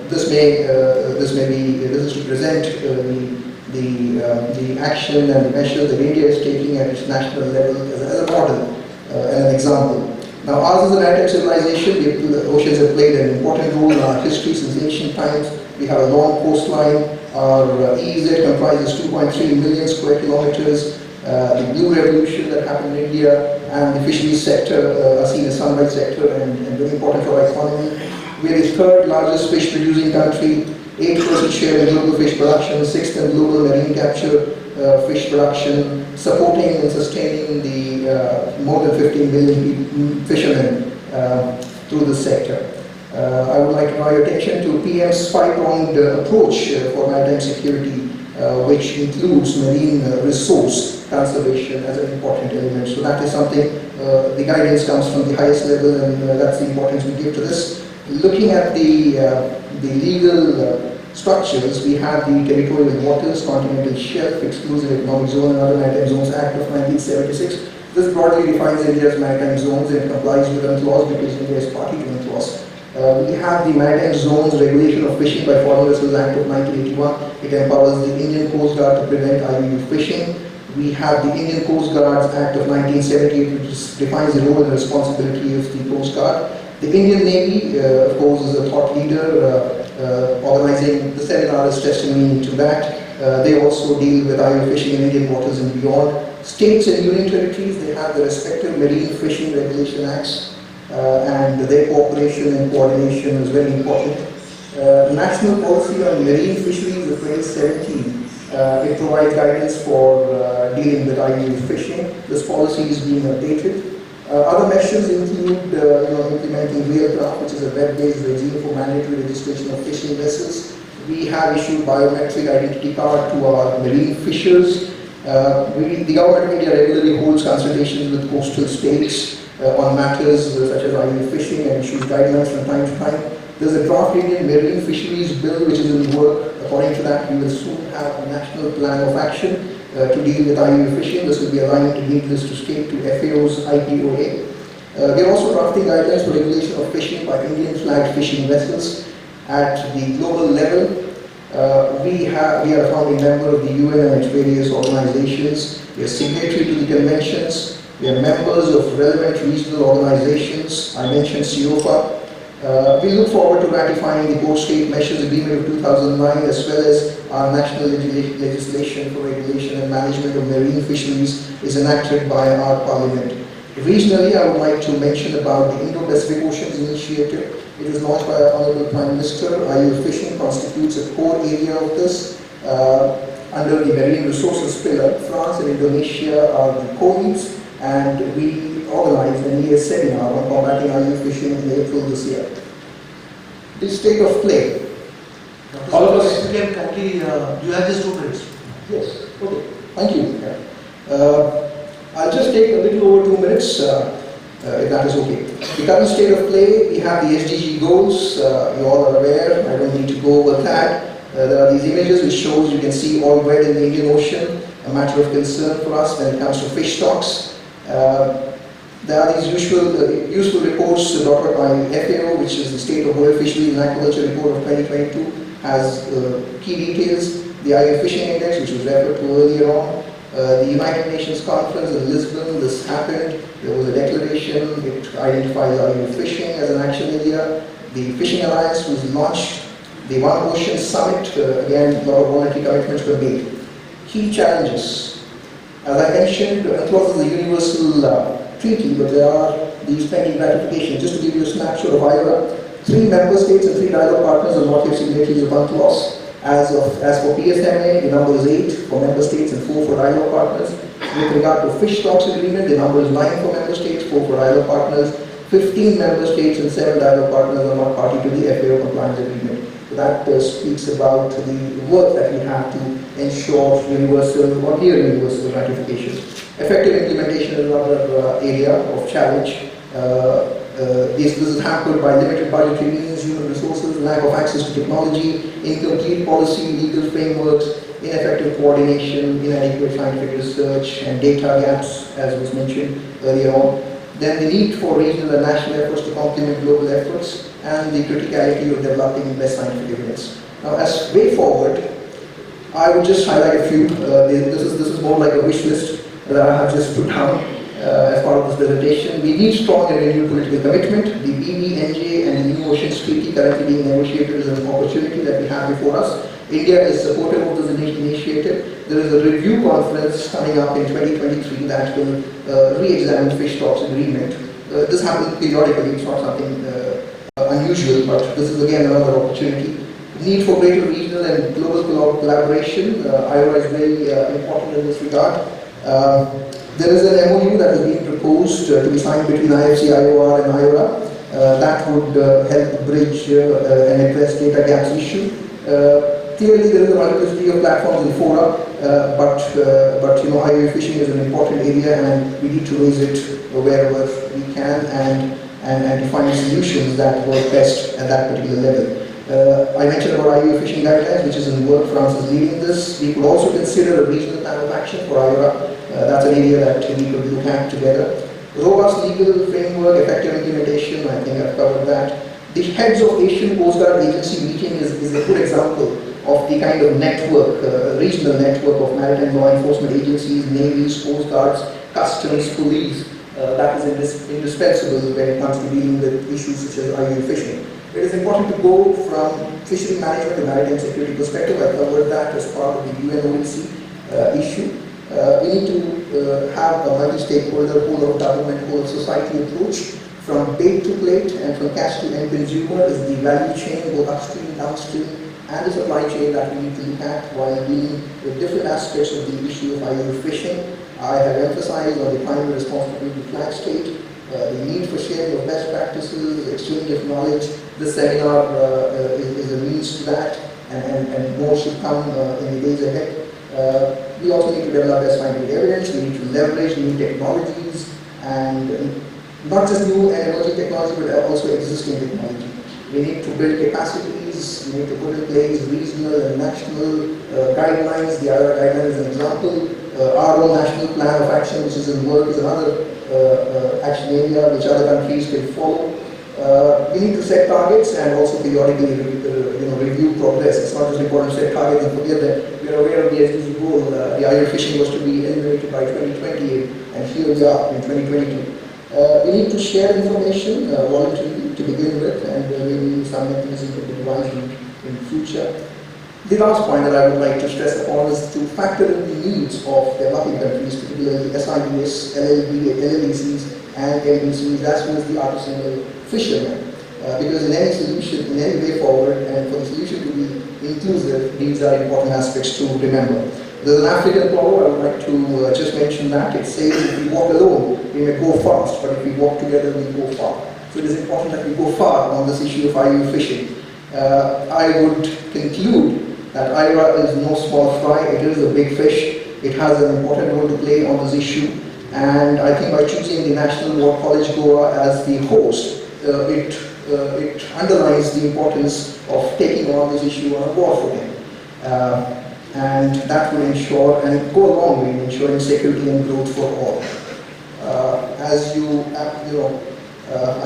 this is to present the action and the measures that India is taking at its national level as a model and an example. Now, ours is a maritime civilization. The oceans have played an important role in our history since ancient times. We have a long coastline. Our EEZ comprises 2.3 million square kilometers. The blue revolution that happened in India and the fisheries sector are seen as sunrise sector and very important for our economy. We are the third largest fish producing country, 8% share in global fish production, 6th in global marine capture fish production, supporting and sustaining the more than 15 million fishermen through the sector. I would like to draw your attention to PM's five-pronged approach for maritime security, which includes marine resource conservation as an important element. So that is something, the guidance comes from the highest level, and that's the importance we give to this. Looking at the legal structures, we have the Territorial Waters, Continental Shelf, Exclusive Economic Zone and Other Maritime Zones Act of 1976. This broadly defines India's maritime zones and complies with UNCLOS because India is party to UNCLOS. We have the Maritime Zones Regulation of Fishing by Foreign Vessels Act of 1981. It empowers the Indian Coast Guard to prevent IUU fishing. We have the Indian Coast Guards Act of 1978, which defines the role and responsibility of the Coast Guard. The Indian Navy, of course, is a thought leader, organizing the seminar is testimony to that. They also deal with IUU fishing in Indian waters and beyond. States and union territories, they have the respective marine fishing regulation acts, and their cooperation and coordination is very important. National Policy on Marine Fisheries of 2017, it provides guidance for dealing with IUU fishing. This policy is being updated. Other measures include implementing RealCraft, which is a web-based regime for mandatory registration of fishing vessels. we have issued biometric identity card to our marine fishers. The Government of India regularly holds consultations with coastal states on matters such as IUU fishing and issues guidelines from time to time. There's a draft Indian Marine Fisheries Bill which is in work. According to that, we will soon have a national plan of action to deal with IUU fishing. This will be aligned to needless to scale to FAO's IORA. We are also drafting guidelines for regulation of fishing by Indian flagged fishing vessels at the global level. We are a founding member of the UN and its various organizations. We are signatory to the conventions. We are members of relevant regional organizations. I mentioned CIOPA. We look forward to ratifying the Port-State Measures Agreement of 2009 as well as our national legislation for regulation and management of marine fisheries is enacted by our parliament. Regionally, I would like to mention about the Indo-Pacific Oceans Initiative. It was launched by our Honorable Prime Minister. IUU fishing constitutes a core area of this. Under the Marine Resources pillar, France and Indonesia are the co-leads, and we organized an ES seminar on combating IUU fishing in April this year. The state of play. All of us. You can kindly, do you have just 2 minutes? Yes, okay. Thank you. I'll just take a little over 2 minutes, if that is okay. The current state of play, we have the SDG goals. You all are aware, I don't need to go over that. There are these images which shows you can see all red in the Indian Ocean, a matter of concern for us when it comes to fish stocks. There are these useful reports brought by FAO, which is the State of World Fisheries and Aquaculture Report of 2022, has key details. The IUU Fishing Index, which was referred to earlier on. The United Nations Conference in Lisbon, this happened. There was a declaration, it identifies IUU fishing as an action area. The Fishing Alliance was launched. The One Ocean Summit, again, a lot of voluntary commitments were made. Key challenges. As I mentioned, UNCLOS is a universal treaty, but there are these pending ratifications. Just to give you a snapshot of IORA, 3 member states and 3 dialogue partners are not yet signatories of UNCLOS. As for PSMA, the number is 8 for member states and 4 for dialogue partners. With regard to fish stocks agreement, the number is 9 for member states, 4 for dialogue partners. 15 member states and 7 dialogue partners are not party to the FAO compliance agreement. So that speaks about the work that we have to ensure universal or near universal ratification. Effective implementation is another area of challenge. This is hampered by limited budgetary means, human resources, lack of access to technology, incomplete policy, legal frameworks, ineffective coordination, inadequate scientific research, and data gaps, as was mentioned earlier on. Then the need for regional and national efforts to complement global efforts, and the criticality of developing best scientific evidence. Now, as way forward, I would just highlight a few. This is more like a wish list that I have just put down as part of this presentation. We need strong and renewed political commitment. The BBNJ and the New Oceans Treaty currently being negotiated is an opportunity that we have before us. India is supportive of this initiative. There is a review conference coming up in 2023 that will re-examine fish stocks agreement. This happens periodically, it's not something unusual, but this is again another opportunity. Need for greater regional and global collaboration. IORA is very important in this regard. There is an MOU that is being proposed to be signed between IFC, IOR and IORA that would help bridge and address data gaps issue. Clearly there is a multiplicity of platforms in fora, but you know, IUU fishing is an important area and we need to raise it wherever we can and define solutions that work best at that particular level. I mentioned about IUU fishing guidelines, which is in work. France is leading this. We could also consider a regional plan of action for IORA. That's an area that we could look at together. Robust legal framework, effective implementation, I think I've covered that. The heads of Asian Coast Guard Agency meeting is a good example of the kind of network, regional network of maritime law enforcement agencies, navies, coast guards, customs, police, that is indispensable when it comes to dealing with issues such as IUU fishing. It is important to go from fishery management to maritime security perspective. I covered that as part of the UNODC issue. We need to have a multi-stakeholder, whole of government, whole of society approach. From bait to plate and from catch to end consumer is the value chain, both upstream, downstream, and the supply chain that we need to look at while dealing with different aspects of the issue of IUU fishing. I have emphasized on the primary responsibility of flag state, the need for sharing of best practices, exchange of knowledge. This seminar is a means to that, and more should come in the days ahead. We also need to develop best scientific evidence, we need to leverage new technologies, and not just new and emerging technology, but also existing technology. We need to build capacities, we need to put in place regional and national guidelines. The IORA guideline is an example. Our own national plan of action, which is in work, is another action area which other countries can follow. We need to set targets and also periodically review progress. It's not just important to set targets and forget that we are aware of the SDG goal. The IUU fishing was to be eliminated by 2028, and here we are in 2022. We need to share information voluntarily to begin with, and maybe some mechanism could be devised in future. The last point that I would like to stress upon is to factor in the needs of developing countries, particularly SIDS, LLDCs, and LDCs, as well as the artisanal fishermen. Because in any solution, in any way forward, and for the solution to be inclusive, these are important aspects to remember. There's an African proverb, I would like to just mention that. It says, if we walk alone, we may go fast, but if we walk together, we go far. So it is important that we go far on this issue of IUU fishing. I would conclude that IORA is no small fry, it is a big fish. It has an important role to play on this issue, and I think by choosing the National War College Goa as the host, it underlines the importance of taking on this issue on a war footing. And that will ensure and go a long way in ensuring security and growth for all. I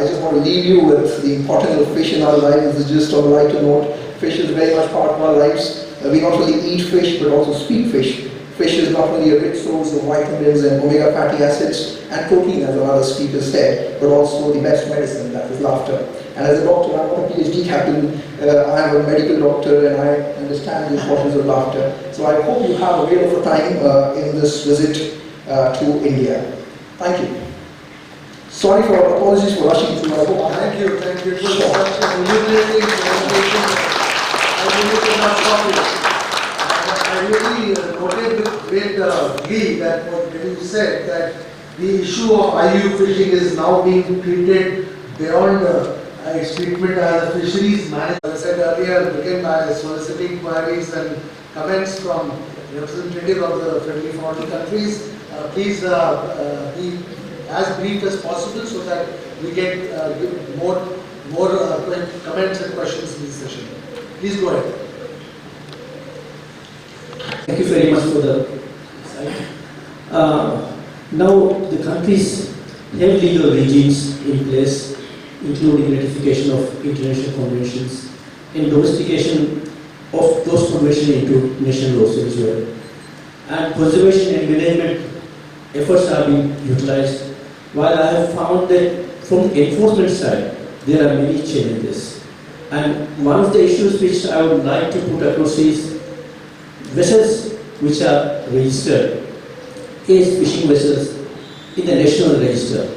just want to leave you with the importance of fish in our lives. This is just on a lighter note. Fish is very much part of our lives. We not only eat fish but also speak fish. Fish is not only a rich source of vitamins and omega fatty acids and protein, as another speaker said, but also the best medicine, that is laughter. And as a doctor, I'm not a PhD captain, I'm a medical doctor, and I understand the importance of laughter. So I hope you have a whale of a time in this visit to India. Thank you. Sorry for apologies for rushing through. Thank you for such an illuminating presentation. I really noted with great glee that what you said, that the issue of IUU fishing is now being treated beyond its treatment as a fisheries management. As I said earlier, begin by soliciting queries and comments from representatives of the friendly foreign countries. Please be as brief as possible so that we get more comments and questions in this session. Please go ahead. Thank you very much for the insight. Now the countries have legal regimes in place, including ratification of international conventions and domestication of those conventions into national laws as well. And conservation and management efforts are being utilized. While I have found that from the enforcement side, there are many challenges. And one of the issues which I would like to put across is vessels which are registered as fishing vessels in the national register,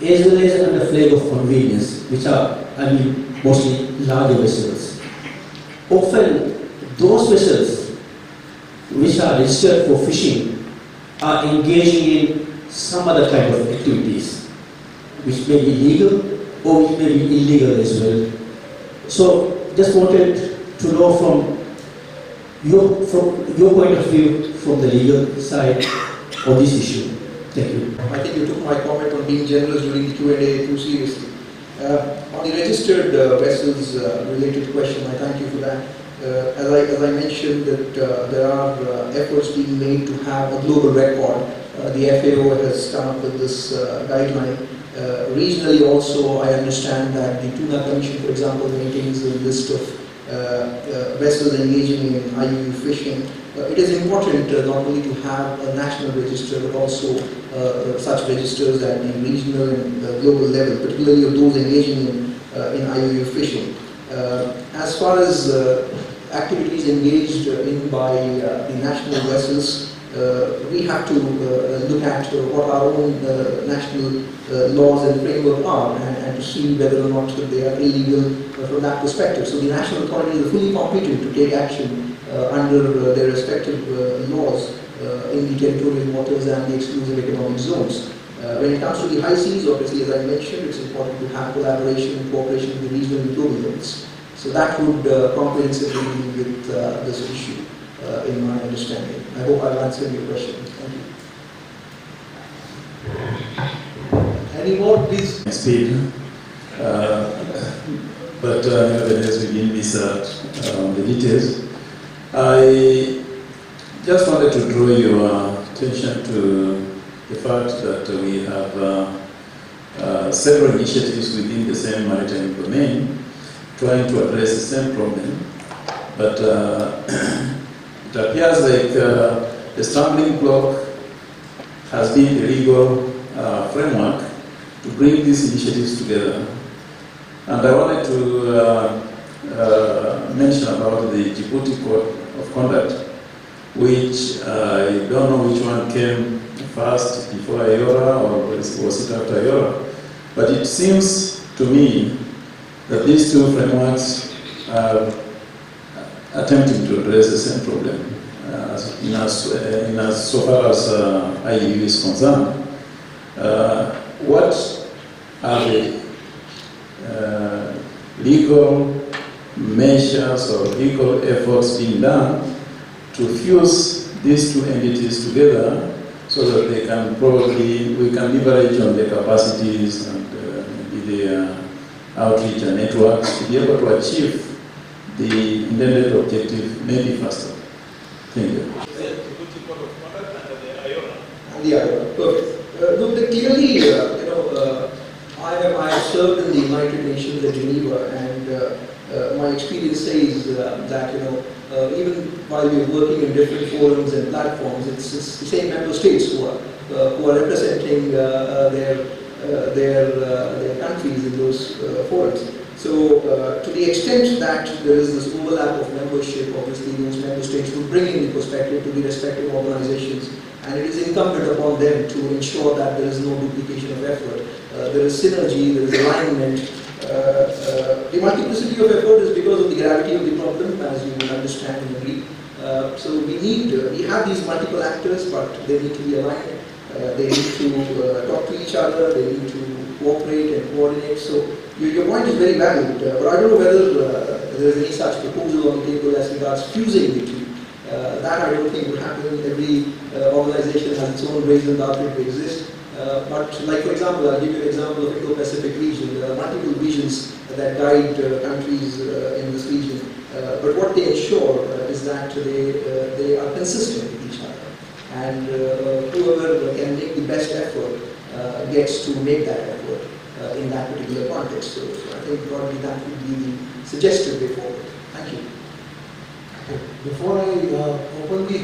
as well as under flag of convenience, which are, mostly larger vessels. Often, those vessels which are registered for fishing are engaging in some other kind of activities, which may be legal or which may be illegal as well. So, just wanted to know from your point of view from the legal side on this issue. Thank you. I think you took my comment on being generous during the Q&A too seriously. On the registered vessels related question, I thank you for that. As I mentioned, that there are efforts being made to have a global record. The FAO has come up with this guideline. Regionally also, I understand that the Tuna Commission, for example, maintains a list of vessels engaging in IUU fishing. It is important not only to have a national register, but also such registers at the regional and global level, particularly of those engaging in IUU fishing. As far as activities engaged in by the national vessels, we have to look at what our own national laws and framework are, and to see whether or not they are illegal from that perspective. So the national authorities are fully competent to take action under their respective laws in the territorial waters and the exclusive economic zones. When it comes to the high seas, obviously, as I mentioned, it's important to have collaboration and cooperation with the regional and global levels. So that would comprehensively deal with this issue, in my understanding. I hope I've answered your question. Thank you. Any more, please? Speed. But nevertheless, we didn't miss out the details. I just wanted to draw your attention to the fact that we have several initiatives within the same maritime domain trying to address the same problem. But it appears like the stumbling block has been the legal framework to bring these initiatives together. And I wanted to mention about the Djibouti Code of Conduct, which I don't know which one came first, before IORA or was it after IORA. But it seems to me that these two frameworks are attempting to address the same problem in so far as IUU is concerned. What are the legal measures or legal efforts being done to fuse these two entities together so that they can we can leverage on their capacities and maybe their outreach and networks to be able to achieve the intended objective maybe faster. Thank you. The IORA, perfect. Look, clearly, I have served in the United Nations at Geneva, and my experience says that even while we are working in different forums and platforms, it's the same member states who are representing their countries in those forums. So, to the extent that there is this overlap of membership, obviously those member states will bring in the perspective to the respective organizations, and it is incumbent upon them to ensure that there is no duplication of effort. There is synergy, there is alignment. The multiplicity of effort is because of the gravity of the problem, as you will understand and agree. So we have these multiple actors, but they need to be aligned. They need to talk to each other, they need to cooperate and coordinate. So your point is very valid, but I don't know whether there is any such proposal on the table as regards fusing the two. That I don't think would happen. Every organization has its own reason that it exists. But like for example, I'll give you an example of Indo-Pacific region. There are multiple visions that guide countries in this region. But what they ensure is that they are consistent with each other. And whoever can make the best effort gets to make that effort in that particular context. So I think broadly that would be the suggested way forward. Thank you. Before I open the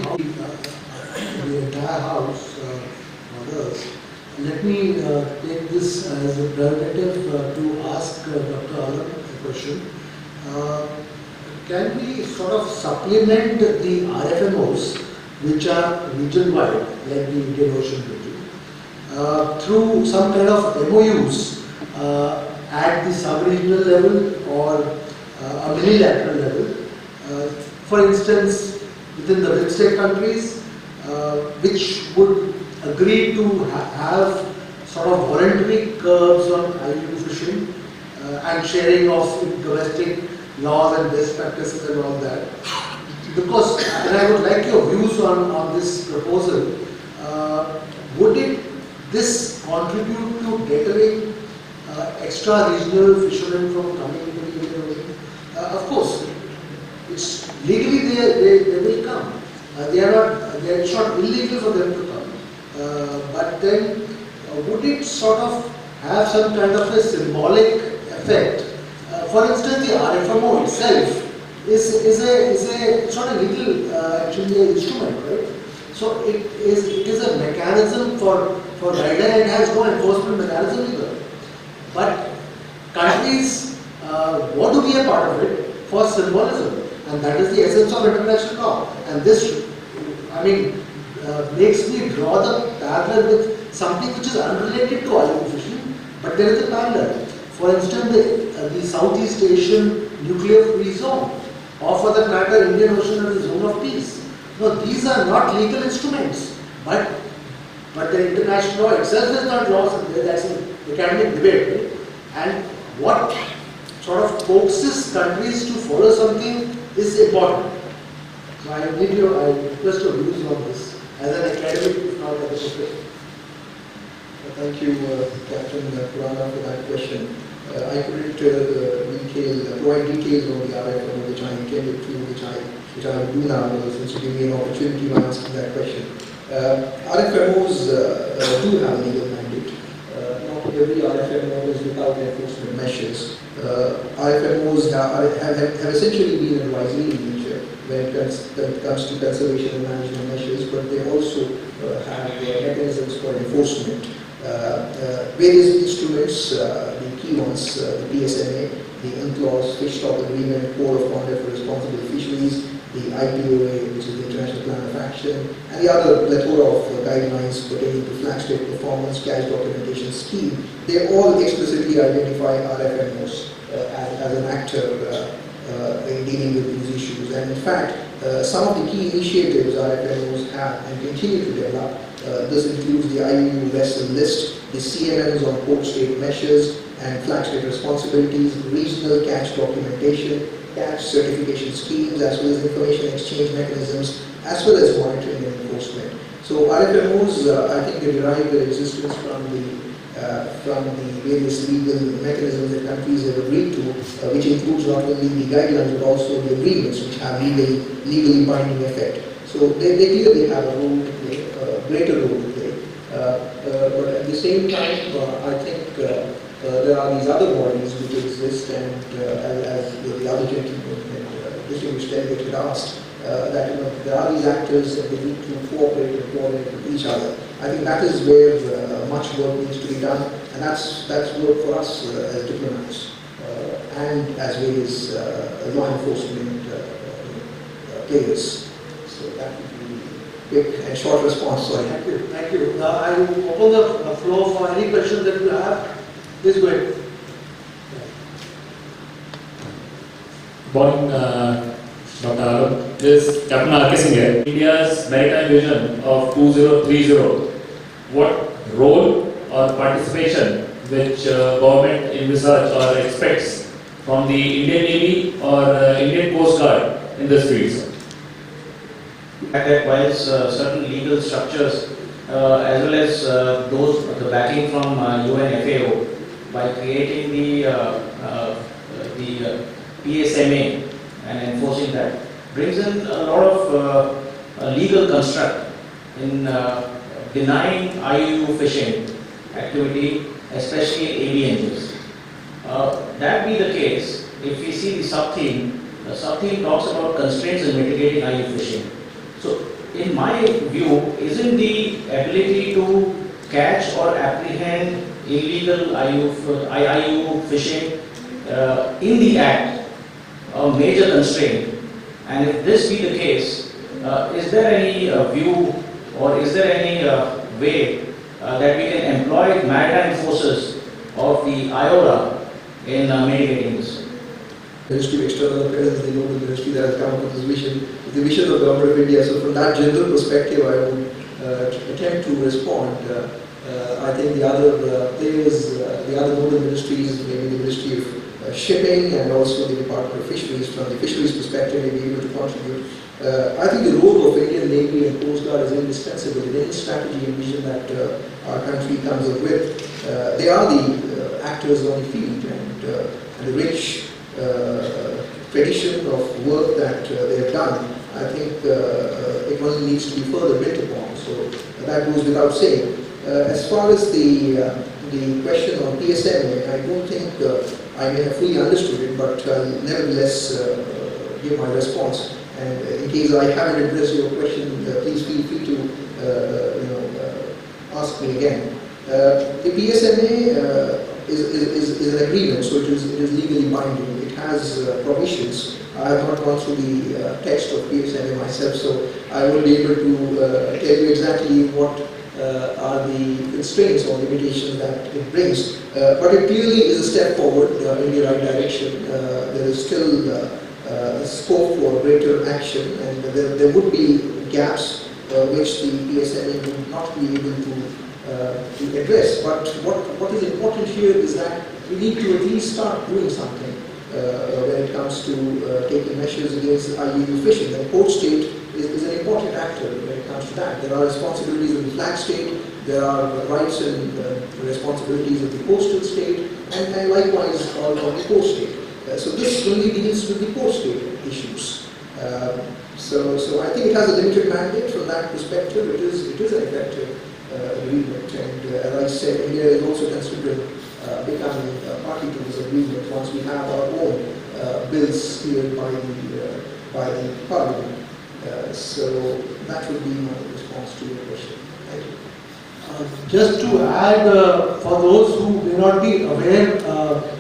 entire house, others, let me take this as a prerogative to ask Dr. Alam a question. Can we sort of supplement the RFMOs, which are region-wide, like the Indian Ocean region, through some kind of MOUs at the sub-regional level or a mini-lateral level? For instance, within the mid-state countries, which would agree to have sort of voluntary curbs on IUU fishing and sharing of domestic laws and best practices and all that. Because, and I would like your views on this proposal, would this contribute to deterring extra regional fishermen from coming into the Indian Ocean? Of course, it's legally they will come. It's not illegal for them to come. But then, would it sort of have some kind of a symbolic effect? For instance, the RFMO itself is it's not a legal actually an instrument, right? So it is a mechanism for guidance and has no enforcement mechanism either. But countries want to be a part of it for symbolism, and that is the essence of international law. And this, I mean, makes me draw the parallel with something which is unrelated to IUU fishing, but there is a parallel. For instance, the Southeast Asian nuclear-free zone, or for that matter, Indian Ocean as a zone of peace. No, these are not legal instruments, but the international law itself is not law. That's an academic debate, right? And what sort of coaxes countries to follow something is important. So I request your views on this as an academic, if not as a professor. Thank you, Captain Purana, for that question. I couldn't provide details on the RFM, which I intended to, which I will do now, since you give me an opportunity by asking that question. RFMOs do have a legal mandate. Not every RFMO is without enforcement measures. RFMOs have essentially been advisory in nature when it comes to conservation and management measures, but they also have mechanisms for enforcement. Various instruments, the key ones, the PSMA, the UNCLOS, Fish Stock Agreement, Code of Conduct for Responsible Fisheries, the IORA, which is the International Plan of Action, and the other plethora of guidelines pertaining to flag state performance, cash documentation scheme. They all explicitly identify RFMOs as an actor in dealing with these issues. And in fact, some of the key initiatives RFMOs have and continue to develop. This includes the IUU vessel list, the CMMs on port state measures and flag state responsibilities, regional catch documentation, catch certification schemes, as well as information exchange mechanisms, as well as monitoring and enforcement. So RFMOs, I think they derive their existence from the various legal mechanisms that countries have agreed to, which includes not only the guidelines but also the agreements which have legally binding effect. So they clearly have a role to play, a greater role to play. But at the same time, I think there are these other bodies which exist, and as the other gentleman and distinguished delegate had asked, that there are these actors and they need to cooperate and coordinate with each other. I think that is where much work needs to be done, and that's work for us as diplomats and as various law enforcement players. So that would be quick and short response. Sorry. Thank you. Thank you. I will open the floor for any questions that you have. Please go ahead. Morning, Dr. Arun. This is Captain R.K. Singh here. India's maritime vision of 2030. What role or participation which government envisages or expects from the Indian Navy or Indian Coast Guard in this field, sir? That requires certain legal structures as well as the backing from UNFAO by creating the PSMA and enforcing that brings in a lot of legal construct in denying IUU fishing activity, especially ABNGs. That be the case, if we see the sub-theme talks about constraints in mitigating IUU fishing. So, in my view, isn't the ability to catch or apprehend illegal IUU fishing in the Act a major constraint? And if this be the case, is there any view or is there any way that we can employ maritime forces of the IORA in mitigating this? Ministry of External Affairs is the global ministry that has come up with this vision. It's the vision of the Government of India. So from that general perspective, I would attempt to respond. I think the other players, the other global ministries, maybe the Ministry of Shipping and also the Department of Fisheries, from the fisheries perspective, may be able to contribute. I think the role of Indian Navy and Coast Guard is indispensable in any strategy and vision that our country comes up with. They are the actors on the field, and the rich tradition of work that they have done, I think it only needs to be further built upon. So that goes without saying. As far as the question on PSMA, I don't think I may have fully understood it, but nevertheless give my response. And in case I haven't addressed your question, please feel free to ask me again. The PSMA is an agreement, so it is legally binding. It has provisions. I have not gone through the text of PSMA myself, so I won't be able to tell you exactly what are the constraints or limitations that it brings. But it clearly is a step forward in the right direction. There is still scope for greater action, and there would be gaps which the PSMA would not be able to address. But what is important here is that we need to at least start doing something. when it comes to taking measures against IUU fishing. And port state is an important actor when it comes to that. There are responsibilities of the flag state, there are rights and responsibilities of the coastal state, and likewise on the port state. So this only deals with the port state issues. So I think it has a limited mandate from that perspective. It is an effective agreement, and as I said, India is also considering becoming a party to this agreement once we have our own bills cleared by the Parliament. So that would be my response to your question. Thank you. Just to add, for those who may not be aware,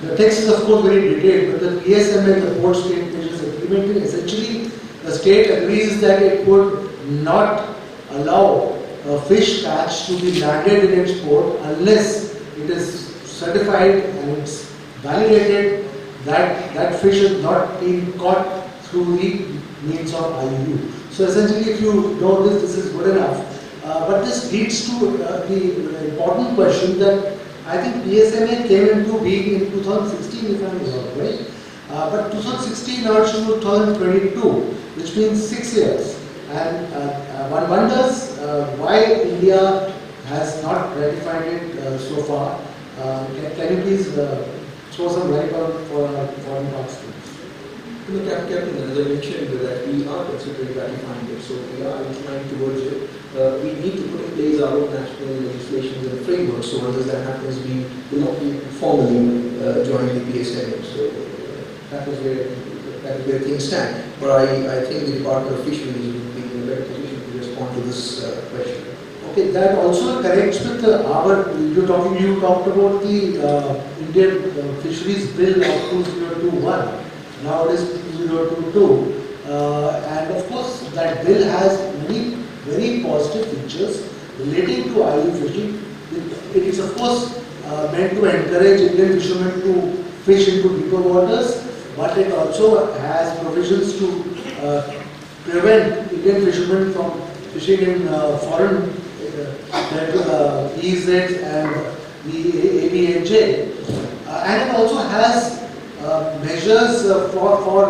the text is of course very detailed, but the PSMA, the Port State Fisheries Agreement, essentially the state agrees that it would not allow a fish catch to be landed in its port unless it is certified and it's validated that that fish is not being caught through the means of IUU. So essentially, if you know this is good enough. But this leads to the important question that I think PSMA came into being in 2016, if I'm not right. But 2016 now to 2022, which means 6 years. And one wonders why India has not ratified it so far. Can you please throw some light on for our foreign participants? Captain, as I mentioned, that we are considering ratifying it, so we are inclined towards it. We need to put in place our own national legislation and framework, so unless that happens, we will not be formally joining the PSMA. So that is where things stand. But I think the Department of Fisheries will be in a better position to respond to this question. Okay, that also connects with you talked about the Indian Fisheries Bill of 2021. Now it is 2022, and of course that bill has many very positive features relating to IUU fishing. It is of course meant to encourage Indian fishermen to fish into deeper waters, but it also has provisions to prevent Indian fishermen from fishing in foreign EEZs and the ABNJ, and it also has measures for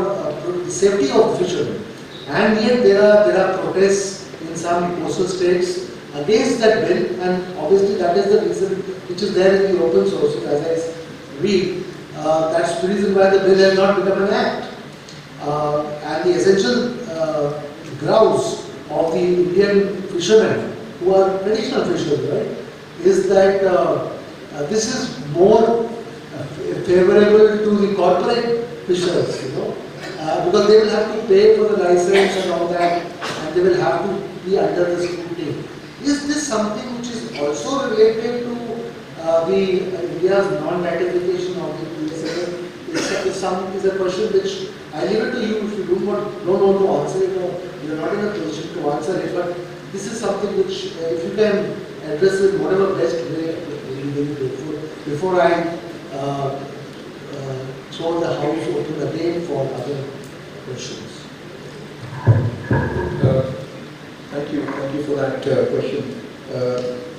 the safety of fishermen. And yet there are protests in some coastal states against that bill, and obviously that is the reason which is there in the open sources, as I read. That's the reason why the bill has not become an act. And the essential grounds of the Indian fishermen, who are traditional fishermen, right, is that this is more favorable to the corporate fishers, because they will have to pay for the license and all that, and they will have to be under the scrutiny. Is this something which is also related to India's non-ratification of the PSMA? Is a question which I leave it to you if you don't want to answer it, or you're not in a position to answer it. But this is something which, if you can address it in whatever best way, before I throw the house open again for other questions. Thank you for that question.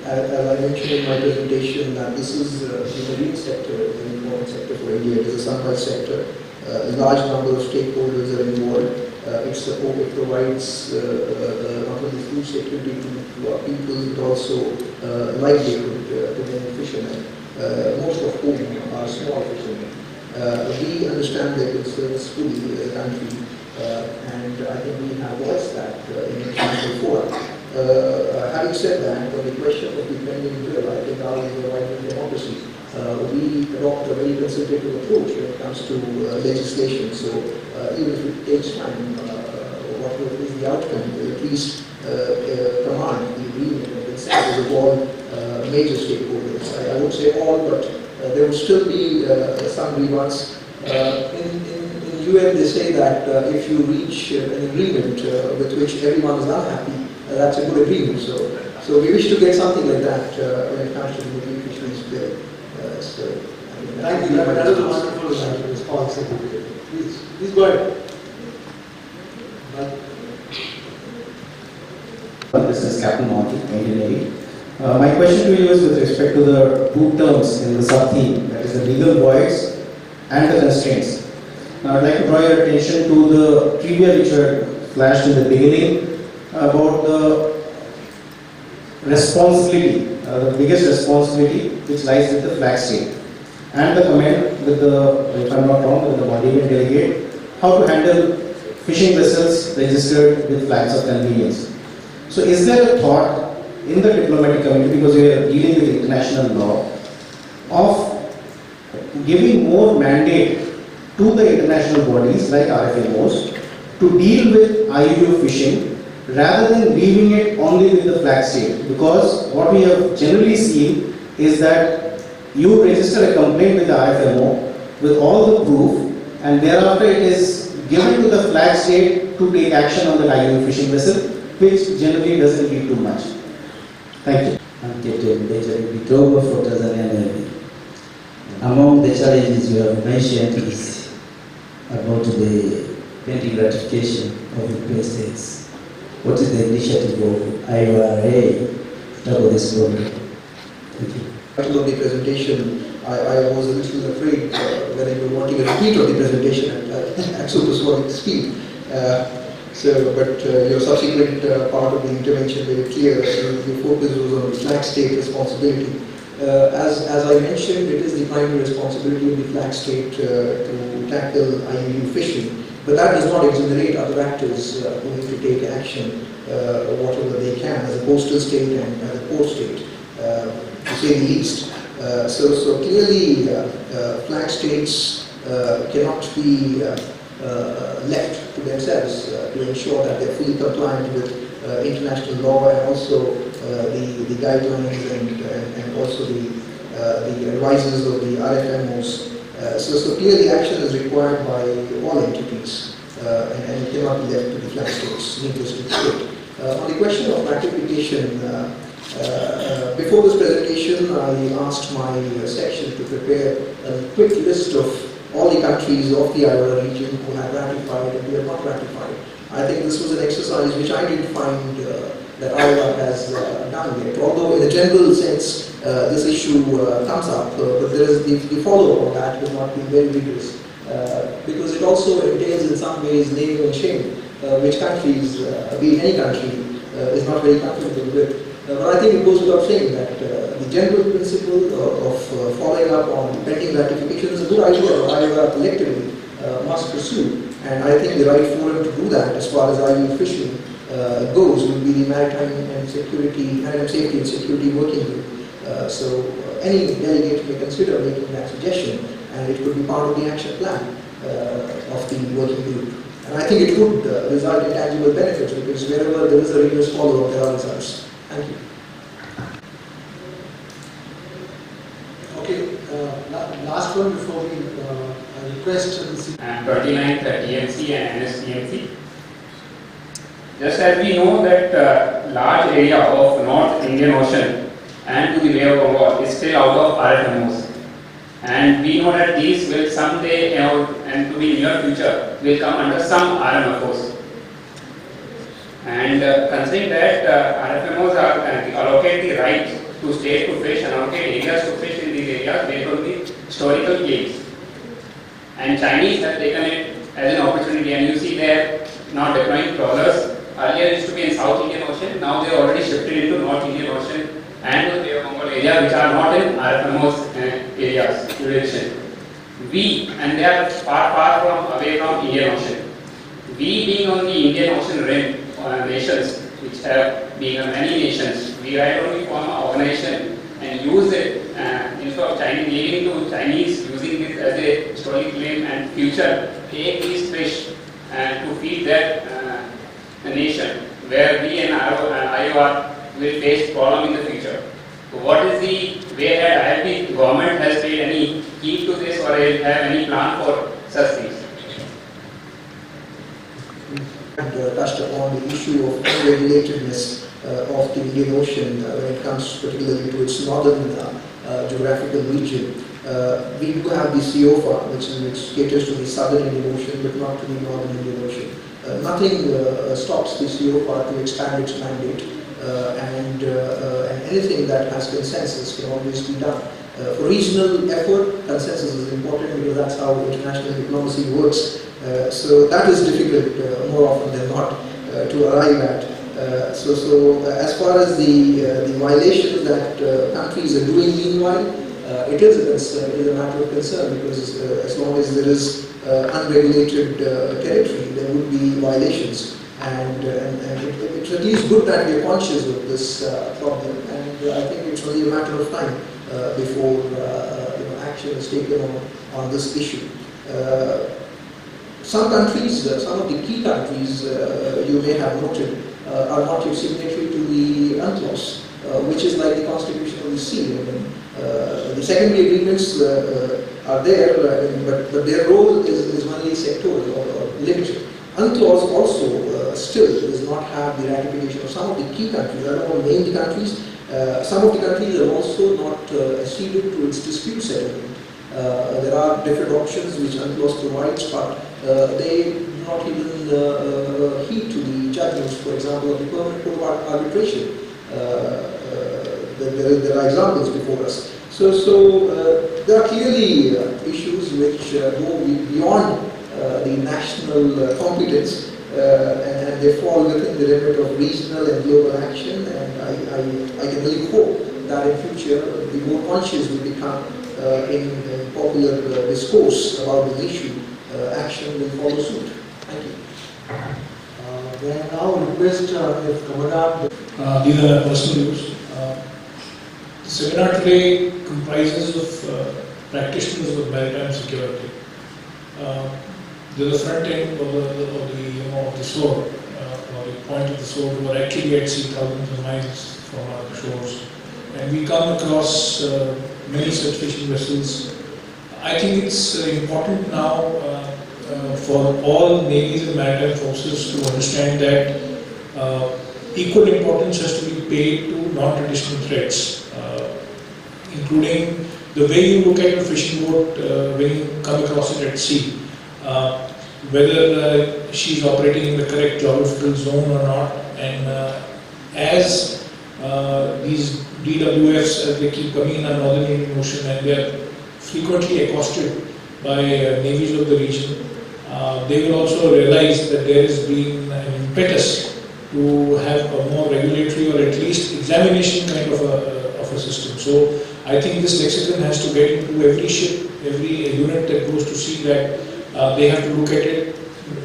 As I mentioned in my presentation, that this is the marine sector, the important sector for India. It is a sunrise sector. A large number of stakeholders are involved. It provides not only food security to our people, but also livelihood to many fishermen, most of whom are small fishermen. We understand their concerns fully as a country, and I think we have voiced that in international fora. Having said that, on the question of the pending bill, I think ours is a vibrant democracy. We adopt a very consultative approach when it comes to legislation. So even if it takes time, what is the outcome, at least command the agreement and consensus of all major stakeholders. I would say all, but there will still be some remarks. In UN, they say that if you reach an agreement with which everyone is unhappy, that's a good agreement. So we wish to get something like that when it comes to the marine fisheries bill. Thank you. That was a wonderful response. Please go ahead. This is Captain Monty, Indian Navy. My question to you is with respect to the two terms in the sub-theme, that is the legal voids and the constraints. Now I'd like to draw your attention to the trivia which were flashed in the beginning about the responsibility, the biggest responsibility which lies with the flag state, and the comment with the, if I'm not wrong, with the Maldivian delegate, how to handle fishing vessels registered with flags of convenience. So is there a thought in the diplomatic community, because we are dealing with international law, of giving more mandate to the international bodies like RFMOs to deal with IUU fishing rather than leaving it only with the flag state? Because what we have generally seen is that you register a complaint with the RFMO with all the proof, and thereafter it is given to the flag state to take action on the IUU fishing vessel, which generally doesn't lead to much. Thank you. I'm Captain Benjamin Bitogo from Tanzania Navy. Among the challenges you have mentioned is about the pending ratification of the United States. What is the initiative of IORA to tackle this problem? Thank you. Title of the presentation, I was a little afraid when you were wanting a repeat of the presentation at supersonic speed. But your subsequent part of the intervention very clear. Your focus was on the flag state responsibility. As I mentioned, it is the primary responsibility of the flag state to tackle IUU fishing, but that does not exonerate other actors who need to take action whatever they can as a coastal state and as a port state, to say the least. So clearly, flag states cannot be left to themselves to ensure that they're fully compliant with international law and also the guidelines and also the advices of the RFMOs. So clearly action is required by all entities and it cannot be left to the flag states, needless to say. On the question of ratification, before this presentation I asked my section to prepare a quick list of all the countries of the IORA region who have ratified and who have not ratified. I think this was an exercise which I didn't find that IORA has done yet. Although in a general sense this issue comes up, but there is the follow-up of that will not be very rigorous because it also entails in some ways naming and shaming which countries, be it any country, is not very comfortable with. But I think it goes without saying that the general principle of following up on pending ratification is a good idea that IORA collectively must pursue. And I think the right forum to do that as far as IUU fishing goes will be the Maritime Safety and Security Working Group. So any delegate may consider making that suggestion and it could be part of the action plan of the working group. And I think it would result in tangible benefits because wherever there is a rigorous follow-up, there are results. Thank you. Okay, last one before we request. And 29th TMC and NSTMC. Just as we know that large area of North Indian Ocean and to the Bay of Bengal is still out of RFMOs. And we know that these will someday and to the near future will come under some RMFOs. And considering that RFMOs are allocate the right to state to fish and allocate areas to fish in these areas based on the historical claims. And Chinese have taken it as an opportunity, and you see they are now deploying trawlers. Earlier it used to be in South Indian Ocean, now they already shifted into North Indian Ocean and the Bay of Bengal area, which are not in RFMOs areas, jurisdiction. And they are far from away from Indian Ocean. We being on the Indian Ocean rim, nations which have been many nations, we right only form an organization and use it instead of Chinese, leaving to Chinese using this as a historical claim and future take these fish to feed that nation where we and IOR will face problem in the future. So what is the way ahead? I think the government has paid any heed to this or have any plan for such things? Touched upon the issue of unregulatedness of the Indian Ocean when it comes particularly to its northern geographical region. We do have the COFA, which caters to the southern Indian Ocean but not to the northern Indian Ocean. Nothing stops the COFA to expand its mandate and anything that has consensus can always be done. For regional effort, consensus is important because that's how international diplomacy works. So that is difficult more often than not to arrive at. As far as the violations that countries are doing meanwhile, it is a concern, it is a matter of concern because as long as there is unregulated territory, there would be violations. And it's at least good that we are conscious of this problem, and I think it's only a matter of time before action is taken on this issue. Some countries, some of the key countries you may have noted, are not yet signatory to the UNCLOS, which is like the constitution of the sea. I mean, the secondary agreements are there, but their role is only sectoral or limited. UNCLOS also still does not have the ratification of some of the key countries. I don't want to name the countries. Some of the countries are also not acceded to its dispute settlement. There are different options which UNCLOS provides, but they do not even heed to the judgments, for example, of the Permanent Court of Arbitration. There are examples before us. So there are clearly issues which go beyond the national competence, and they fall within the remit of regional and global action, and I can really hope that in future the more conscious we become in popular discourse about the issue, action will follow suit. Thank you. May I now request if Commandant... These are personal views. The seminar today comprises of practitioners of maritime security. There's a front end of the sword, or the point of the sword, who are actually at sea thousands of miles from our shores. And we come across many such fishing vessels. I think it's important now for all navies and maritime forces to understand that equal importance has to be paid to non-traditional threats, including the way you look at a fishing boat when you come across it at sea. Whether she's operating in the correct geographical zone or not, and as these DWFs, as they keep coming in our northern Indian Ocean, and they are frequently accosted by navies of the region, they will also realize that there has been an impetus to have a more regulatory or at least examination kind of a system. So I think this lexicon has to get into every ship, every unit that goes to sea, that they have to look at it,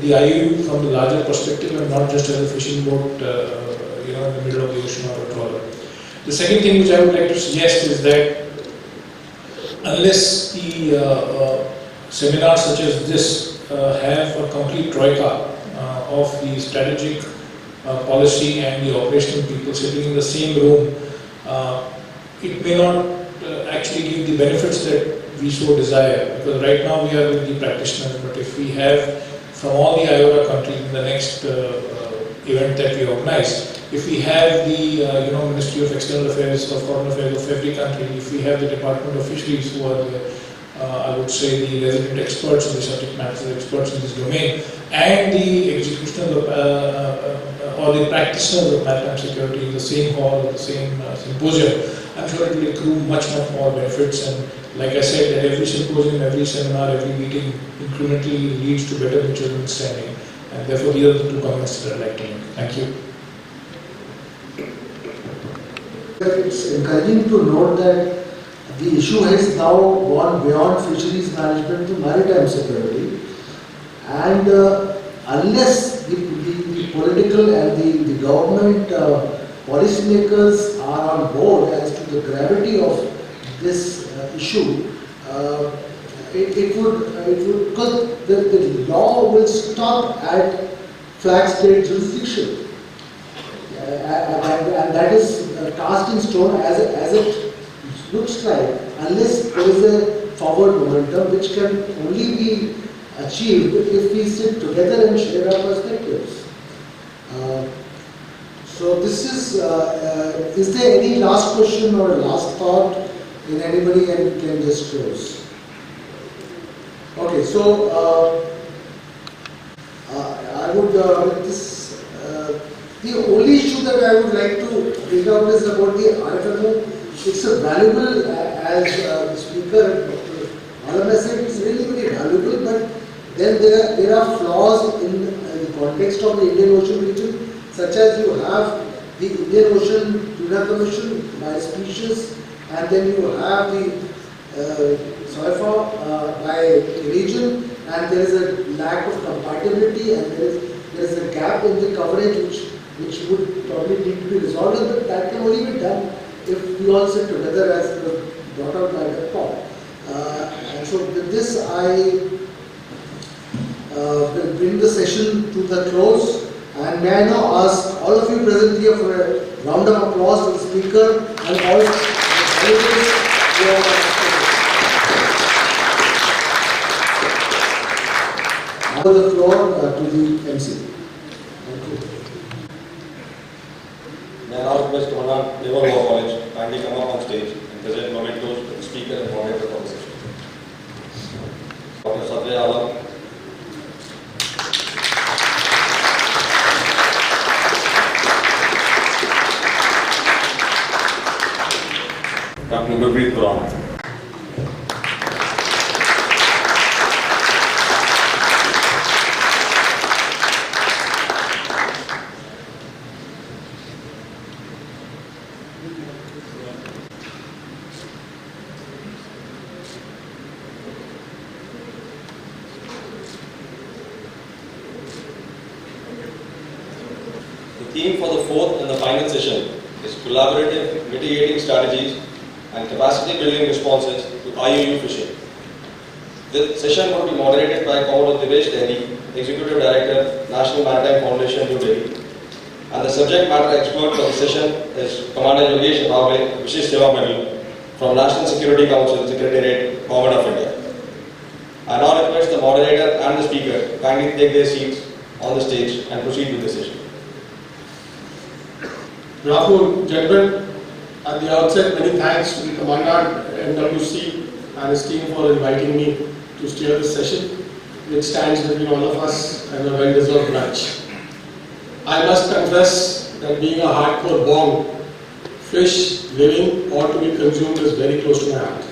the IUU, from the larger perspective and not just as a fishing boat in the middle of the ocean or a trawler. The second thing which I would like to suggest is that unless the seminars such as this have a complete troika of the strategic policy and the operational people sitting in the same room, it may not actually give the benefits that we so desire, because right now we are with the practitioners, but if we have from all the IORA countries in the next event that we organize, if we have the Ministry of External Affairs or Foreign Affairs of every country, if we have the Department of Fisheries who are the, I would say, the resident experts in the subject matter, experts in this domain, and the executioners or the practitioners of maritime security in the same hall, in the same symposium, I'm sure it will accrue much more benefits. And like I said, that every symposium, every seminar, every meeting incrementally leads to better mutual understanding. And therefore, these are the two comments that I'd like to make. Thank you. It's encouraging to note that the issue has now gone beyond fisheries management to maritime security, and unless the political and the government policymakers are on board as to the gravity of this issue, it would, because the law will stop at flag state jurisdiction, and that is cast in stone as it looks like, unless there is a forward momentum which can only be achieved if we sit together and share our perspectives. So this is there any last question or last thought in anybody, and we can just close? Okay, so I would, the only issue that I would like to bring up is about the RFMO it's a valuable, as the speaker, Dr. Alam said, it's really very valuable, but then there are flaws in the context of the Indian Ocean region, such as you have the Indian Ocean Tuna Commission by species, and then you have the SOIFA by region, and there is a lack of compatibility, and there is a gap in the coverage which would probably need to be resolved, but that can only be done if we all sit together, as was brought out by the Paul. And so with this, I will bring the session to the close, and may I now ask all of you present here for a round of applause for the speaker and all the delegates who are participating. Now the floor to the MC. Thank you. May I now request Commandant Naval War College kindly come up on stage and present mementos to the speaker and moderator of the session. Dr. Satya Alam, Captain Gurpreet Khurana. The theme for the fourth and the final session is collaborative mitigating strategies and capacity building responses to IUU fishing. This session will be moderated by Commodore Divesh Devi, Executive Director, National Maritime Foundation, New Delhi. And the subject matter expert for the session is Commander Yogesh Bhavle, Vishish Seva Medal from National Security Council, Secretariat, Government of India. I now request the moderator and the speaker kindly take their seats on the stage and proceed with the session. Good afternoon, gentlemen. At the outset, many thanks to the Commandant MWC and his team for inviting me to steer this session, which stands between all of us and a well-deserved lunch. I must confess that being a hardcore bong, fish, living or to be consumed is very close to my heart.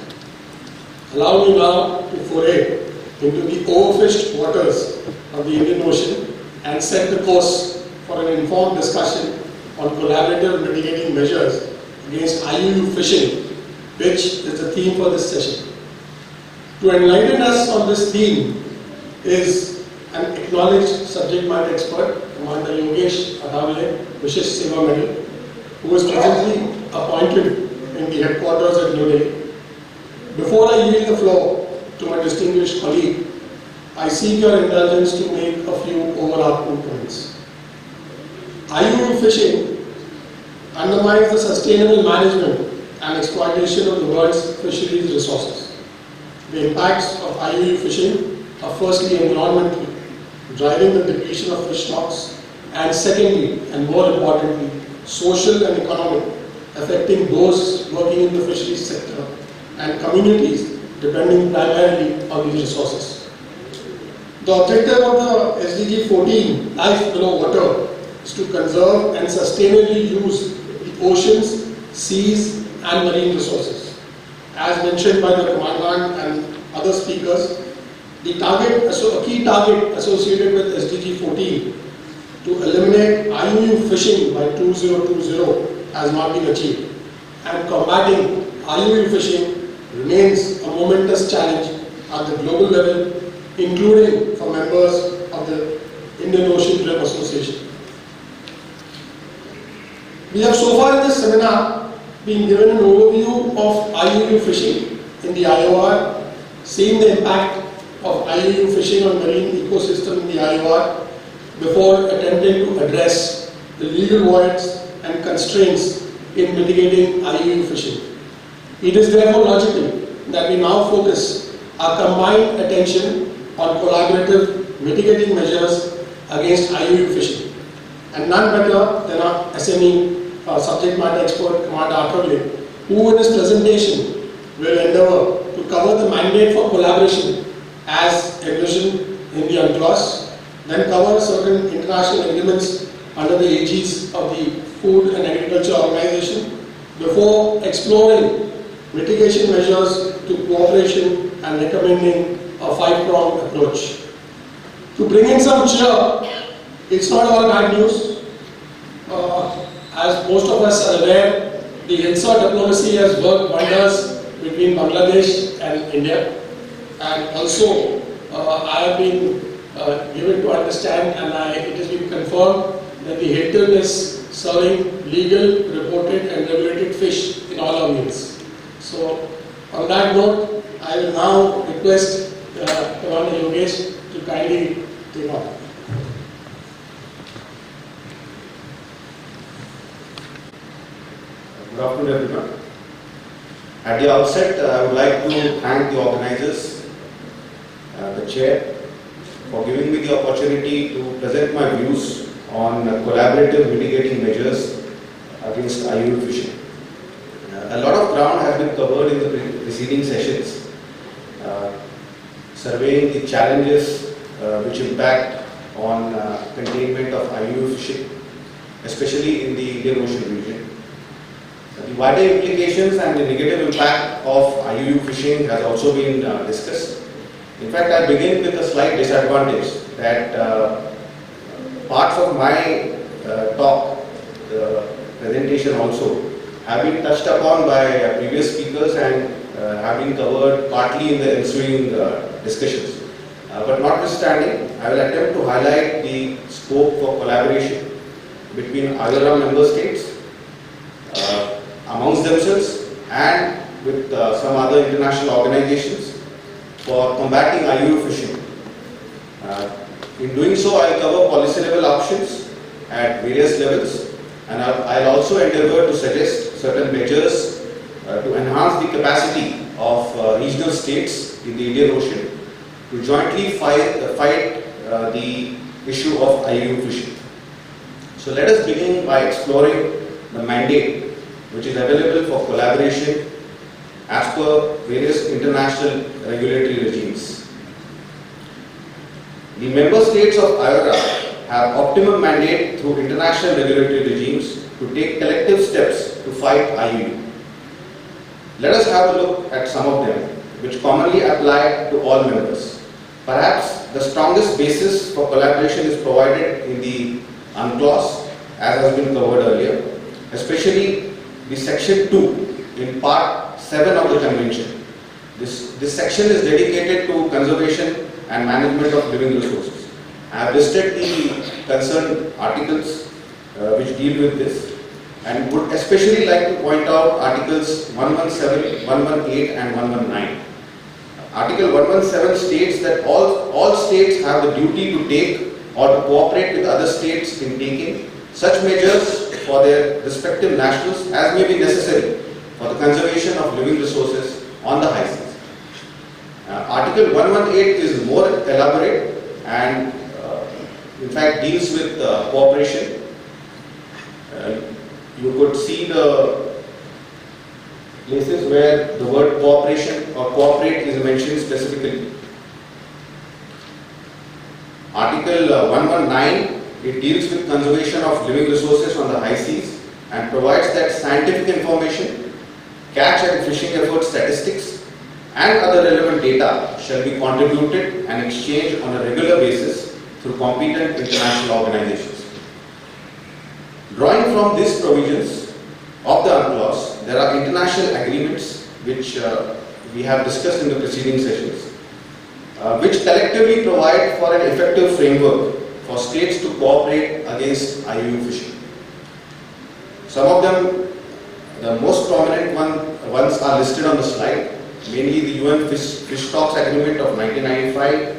Allow me now to foray into the overfished waters of the Indian Ocean and set the course for an informed discussion on collaborative mitigating measures against IUU fishing, which is the theme for this session. To enlighten us on this theme is an acknowledged subject matter expert, Commander Yogesh Bhavle, Vishish Seva Medal, who is presently appointed in the headquarters at New Delhi. Before I yield the floor to my distinguished colleague, I seek your indulgence to make a few overarching points. IUU fishing undermines the sustainable management and exploitation of the world's fisheries resources. The impacts of IUU fishing are firstly environmental, driving the depletion of fish stocks, and secondly, and more importantly, social and economic, affecting those working in the fisheries sector and communities depending primarily on these resources. The objective of the SDG 14, Life Below Water, is to conserve and sustainably use the oceans, seas and marine resources. As mentioned by the Commandant and other speakers, the a key target associated with SDG 14 to eliminate IUU fishing by 2020 has not been achieved, and combating IUU fishing remains a momentous challenge at the global level, including for members of the Indian Ocean Rim Association. We have so far in this seminar been given an overview of IUU fishing in the IOR, seen the impact of IUU fishing on marine ecosystem in the IOR before attempting to address the legal voids and constraints in mitigating IUU fishing. It is therefore logical that we now focus our combined attention on collaborative mitigating measures against IUU fishing. And none better than our SME subject matter expert, Commander Athawale, who in his presentation will endeavour to cover the mandate for collaboration as envisioned in the UNCLOS, then cover certain international agreements under the aegis of the Food and Agriculture Organization, before exploring mitigation measures to cooperation and recommending a five-pronged approach. To bring in some cheer, it's not all bad news. As most of us are aware, the Hinsa diplomacy has worked wonders between Bangladesh and India, and also I have been given to understand, and it has been confirmed that the Hilton is serving legal, reported and regulated fish in all our meals. So on that note, I will now request Commander Yogesh to kindly take on. Good afternoon, everyone. At the outset, I would like to thank the organizers, the chair, for giving me the opportunity to present my views on collaborative mitigating measures against IUU fishing. A lot of ground has been covered in the preceding sessions, surveying the challenges which impact on containment of IUU fishing, especially in the Indian Ocean region. The wider implications and the negative impact of IUU fishing has also been discussed. In fact, I begin with a slight disadvantage that parts of my talk, presentation also, have been touched upon by previous speakers and have been covered partly in the ensuing discussions. But notwithstanding, I will attempt to highlight the scope for collaboration between IORA member states, amongst themselves and with some other international organizations for combating IUU fishing. In doing so, I will cover policy level options at various levels, and I'll also endeavor to suggest certain measures to enhance the capacity of regional states in the Indian Ocean to jointly fight the issue of IUU fishing. So let us begin by exploring the mandate which is available for collaboration as per various international regulatory regimes. The member states of IORA have optimum mandate through international regulatory regimes to take collective steps to fight IUU. Let us have a look at some of them, which commonly apply to all members. Perhaps the strongest basis for collaboration is provided in the UNCLOS, as has been covered earlier, especially the section 2 in part 7 of the convention. This section is dedicated to conservation and management of living resources. I have listed the concerned articles which deal with this, and would especially like to point out articles 117, 118 and 119. Article 117 states that all states have the duty to take or to cooperate with other states in taking such measures for their respective nationals as may be necessary for the conservation of living resources on the high seas. Article 118 is more elaborate and in fact deals with cooperation. You could see the places where the word cooperation or cooperate is mentioned specifically. Article 119, it deals with conservation of living resources on the high seas and provides that scientific information, catch and fishing effort statistics and other relevant data shall be contributed and exchanged on a regular basis through competent international organizations. Drawing from these provisions of the UNCLOS, there are international agreements which we have discussed in the preceding sessions, which collectively provide for an effective framework for states to cooperate against IUU fishing. Some of them, the most prominent ones are listed on the slide, mainly the UN Fish Stocks Agreement of 1995,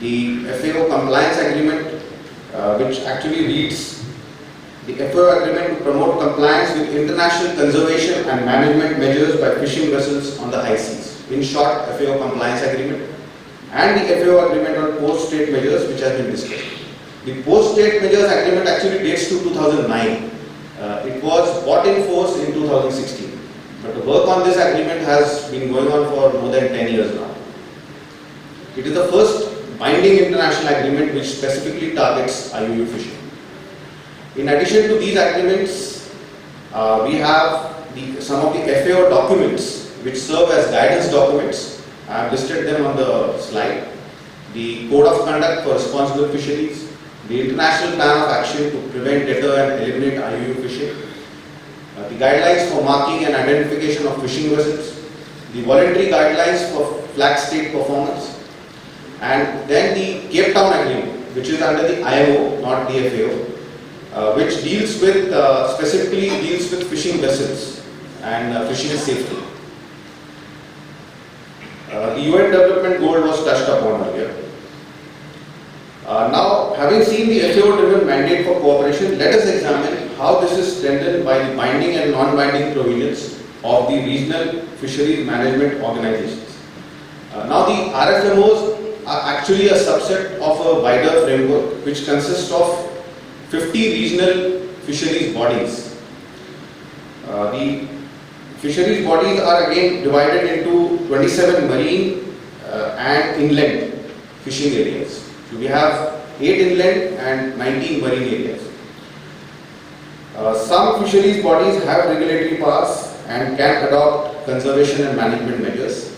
the FAO Compliance Agreement, which actually reads the FAO Agreement to promote compliance with international conservation and management measures by fishing vessels on the high seas. In short, FAO Compliance Agreement, and the FAO Agreement on Post-State Measures, which has been discussed. The Post-State Measures Agreement actually dates to 2009. It was brought in force in 2016. But the work on this agreement has been going on for more than 10 years now. It is the first binding international agreement which specifically targets IUU fishing. In addition to these agreements, we have some of the FAO documents which serve as guidance documents. I have listed them on the slide. The Code of Conduct for Responsible Fisheries, the International Plan of Action to Prevent, Deter and Eliminate IUU Fishing, the Guidelines for Marking and Identification of Fishing Vessels, the Voluntary Guidelines for Flag State Performance, and then the Cape Town Agreement, which is under the IMO, not the FAO, which deals with, specifically deals with fishing vessels and fishing safety. The UN Development Goal was touched upon earlier. Now, having seen the FAO-driven mandate for cooperation, let us examine how this is strengthened by the binding and non-binding provisions of the regional fisheries management organizations. Now, the RFMOs are actually a subset of a wider framework which consists of 50 regional fisheries bodies. The fisheries bodies are again divided into 27 marine and inland fishing areas. So we have 8 inland and 19 marine areas. Some fisheries bodies have regulatory powers and can adopt conservation and management measures,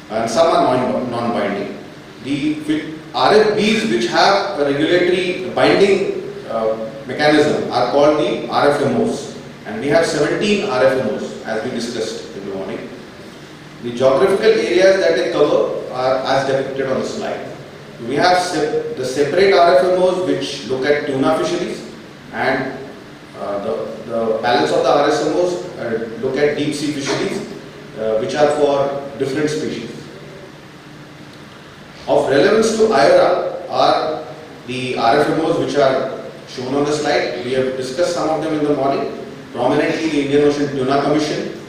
and some are non-binding. The RFBs which have a regulatory binding mechanism are called the RFMOs, and we have 17 RFMOs as we discussed in the morning. The geographical areas that they cover are as depicted on the slide. We have the separate RFMOs which look at tuna fisheries, and the balance of the RSMOs look at deep sea fisheries which are for different species. Of relevance to IORA are the RFMOs which are shown on the slide. We have discussed some of them in the morning. Prominently the Indian Ocean Tuna Commission,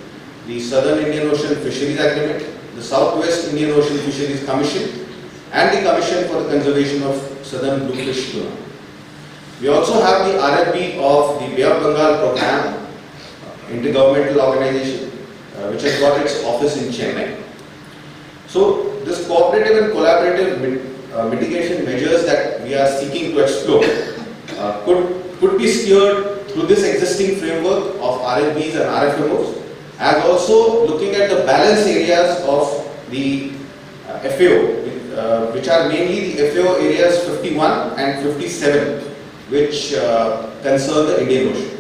the Southern Indian Ocean Fisheries Agreement, the Southwest Indian Ocean Fisheries Commission, and the Commission for the Conservation of Southern Bluefish Tuna. We also have the RFB of the Bay of Bengal Program, intergovernmental organization, which has got its office in Chennai. So this cooperative and collaborative mitigation measures that we are seeking to explore could be steered through this existing framework of RFBs and RFMOs, as also looking at the balance areas of the FAO, which are mainly the FAO areas 51 and 57, which concern the Indian Ocean.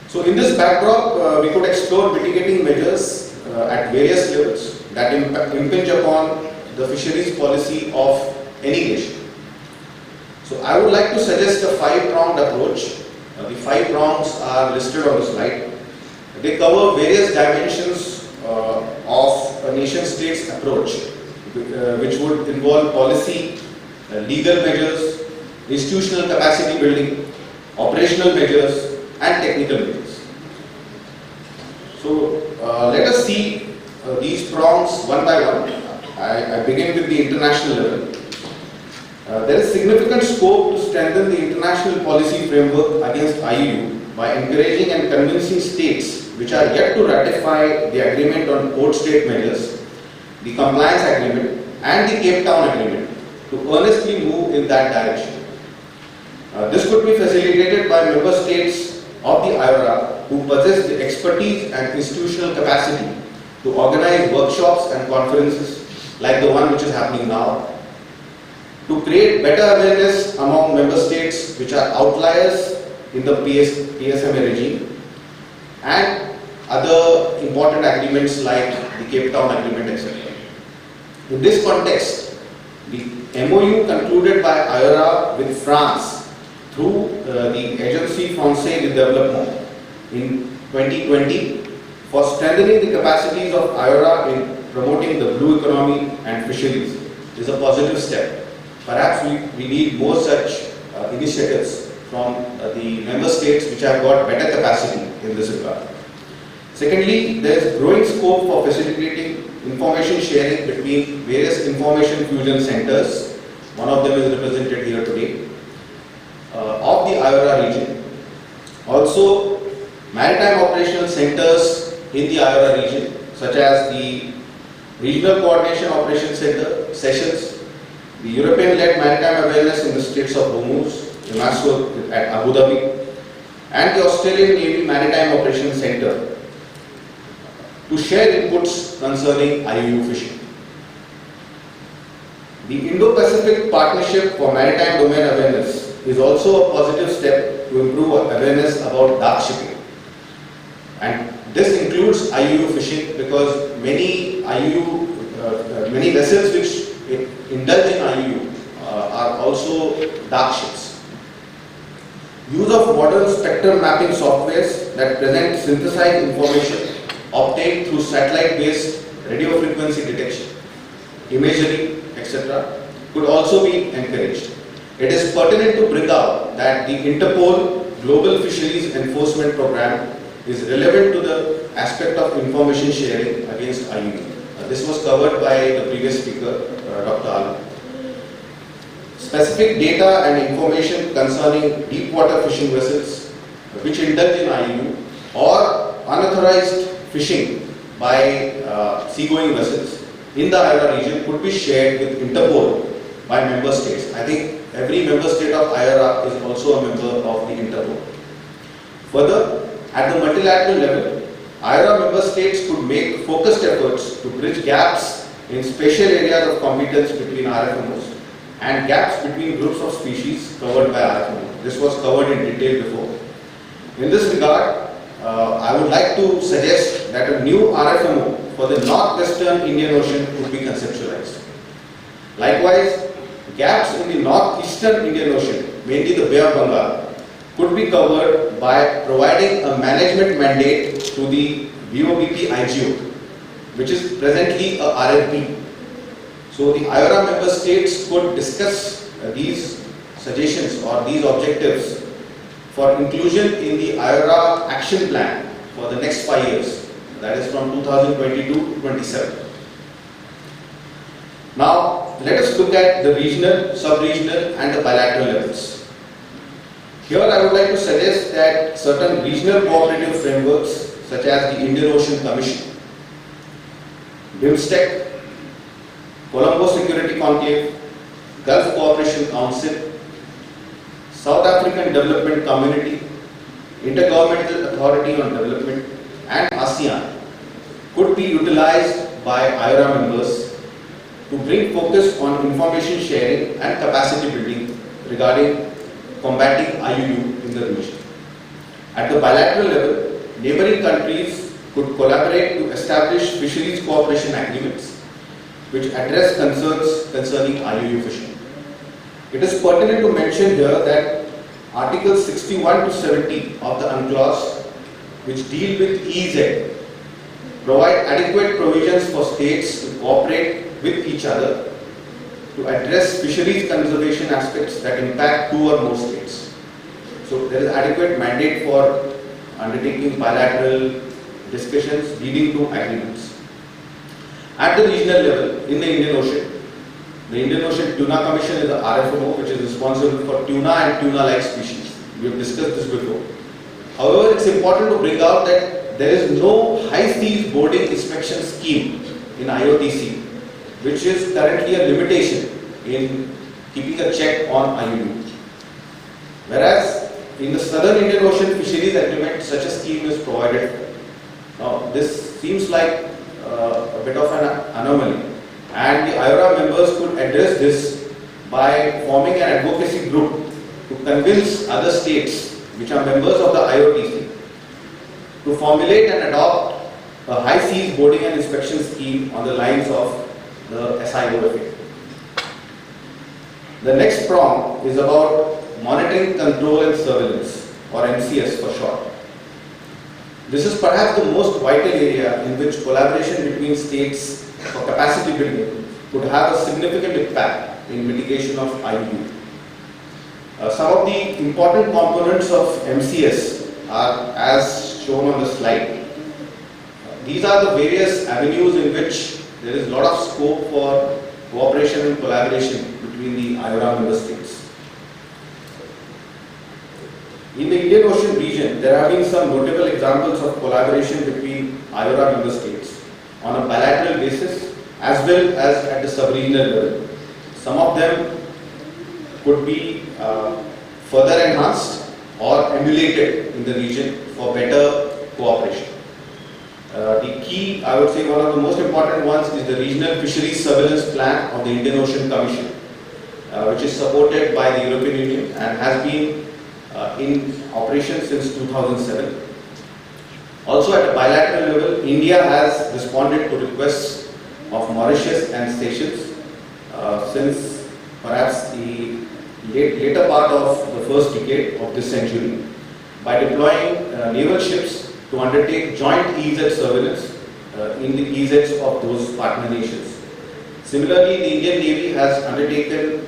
So in this backdrop, we could explore mitigating measures at various levels that impinge upon the fisheries policy of any nation. So I would like to suggest a 5-pronged approach. The 5 prongs are listed on the slide. They cover various dimensions of a nation-state's approach, which would involve policy, legal measures, institutional capacity building, operational measures, and technical measures. So let us see these prongs one by one. I begin with the international level. There is significant scope to strengthen the international policy framework against IUU by encouraging and convincing states which are yet to ratify the agreement on port state measures, the compliance agreement, and the Cape Town agreement to earnestly move in that direction. This could be facilitated by member states of the IORA who possess the expertise and institutional capacity to organize workshops and conferences like the one which is happening now, to create better awareness among member states which are outliers in the PSMA regime, and other important agreements like the Cape Town agreement, etc. In this context, the MOU concluded by IORA with France through the Agency Française de Développement in 2020 for strengthening the capacities of IORA in promoting the blue economy and fisheries is a positive step. Perhaps we need more such initiatives from the member states which have got better capacity in this regard. Secondly, there is growing scope for facilitating information sharing between various information fusion centers. One of them is represented here today, of the IORA region. Also, maritime operational centers in the IORA region, such as the Regional Coordination Operations Center, Sessions, the European-led Maritime Awareness in the Straits of Hormuz, EMASO at Abu Dhabi, and the Australian Navy Maritime Operations Centre to share inputs concerning IUU fishing. The Indo-Pacific Partnership for Maritime Domain Awareness is also a positive step to improve awareness about dark shipping. And this includes IUU fishing because many vessels which indulge in IUU are also dark ships. Use of modern spectrum mapping softwares that present synthesized information obtained through satellite-based radio frequency detection, imagery, etc. could also be encouraged. It is pertinent to bring out that the Interpol Global Fisheries Enforcement Program is relevant to the aspect of information sharing against IUU. This was covered by the previous speaker, Dr. Alam. Specific data and information concerning deep water fishing vessels which indulge in IUU or unauthorized fishing by seagoing vessels in the IORA region could be shared with Interpol by member states. I think every member state of IORA is also a member of the Interpol. Further, at the multilateral level, IORA member states could make focused efforts to bridge gaps in spatial areas of competence between RFMOs and gaps between groups of species covered by RFMO. This was covered in detail before. In this regard, I would like to suggest that a new RFMO for the northwestern Indian Ocean could be conceptualized. Likewise, gaps in the northeastern Indian Ocean, mainly the Bay of Bengal, could be covered by providing a management mandate to the BOBP IGO, which is presently a RFP. So the IORA member states could discuss these suggestions or these objectives for inclusion in the IORA action plan for the next 5 years, that is from 2022 to 27. Now, let us look at the regional, sub-regional and the bilateral levels. Here I would like to suggest that certain regional cooperative frameworks such as the Indian Ocean Commission, BIMSTEC, Colombo Security Conclave, Gulf Cooperation Council, South African Development Community, Intergovernmental Authority on Development and ASEAN could be utilized by IORA members to bring focus on information sharing and capacity building regarding combating IUU in the region. At the bilateral level, neighboring countries could collaborate to establish fisheries cooperation agreements which address concerns concerning IUU fishing. It is pertinent to mention here that Articles 61 to 70 of the UNCLOS, which deal with EEZ, provide adequate provisions for states to cooperate with each other to address fisheries conservation aspects that impact 2 or more states. So there is adequate mandate for undertaking bilateral discussions leading to agreements. At the regional level, in the Indian Ocean, the Indian Ocean Tuna Commission is the RFMO which is responsible for tuna and tuna-like species. We have discussed this before. However, it's important to bring out that there is no high seas boarding inspection scheme in IOTC, which is currently a limitation in keeping a check on IUU. Whereas in the Southern Indian Ocean Fisheries Agreement, such a scheme is provided. Now, this seems like a bit of an anomaly, and the IORA members could address this by forming an advocacy group to convince other states which are members of the IOTC to formulate and adopt a high seas boarding and inspection scheme on the lines of the SIOFA. The next prong is about monitoring, control and surveillance, or MCS for short. This is perhaps the most vital area in which collaboration between states for capacity building could have a significant impact in mitigation of IUU. Some of the important components of MCS are as shown on the slide. These are the various avenues in which there is a lot of scope for cooperation and collaboration between the IORA member states. In the Indian Ocean region, there have been some notable examples of collaboration between IORA member states on a bilateral basis as well as at the sub-regional level. Some of them could be further enhanced or emulated in the region for better cooperation. The key, I would say one of the most important ones is the Regional Fisheries Surveillance Plan of the Indian Ocean Commission, which is supported by the European Union and has been in operation since 2007. Also at a bilateral level, India has responded to requests of Mauritius and Seychelles since perhaps the later part of the first decade of this century by deploying naval ships to undertake joint EEZ surveillance in the EEZs of those partner nations. Similarly, the Indian Navy has undertaken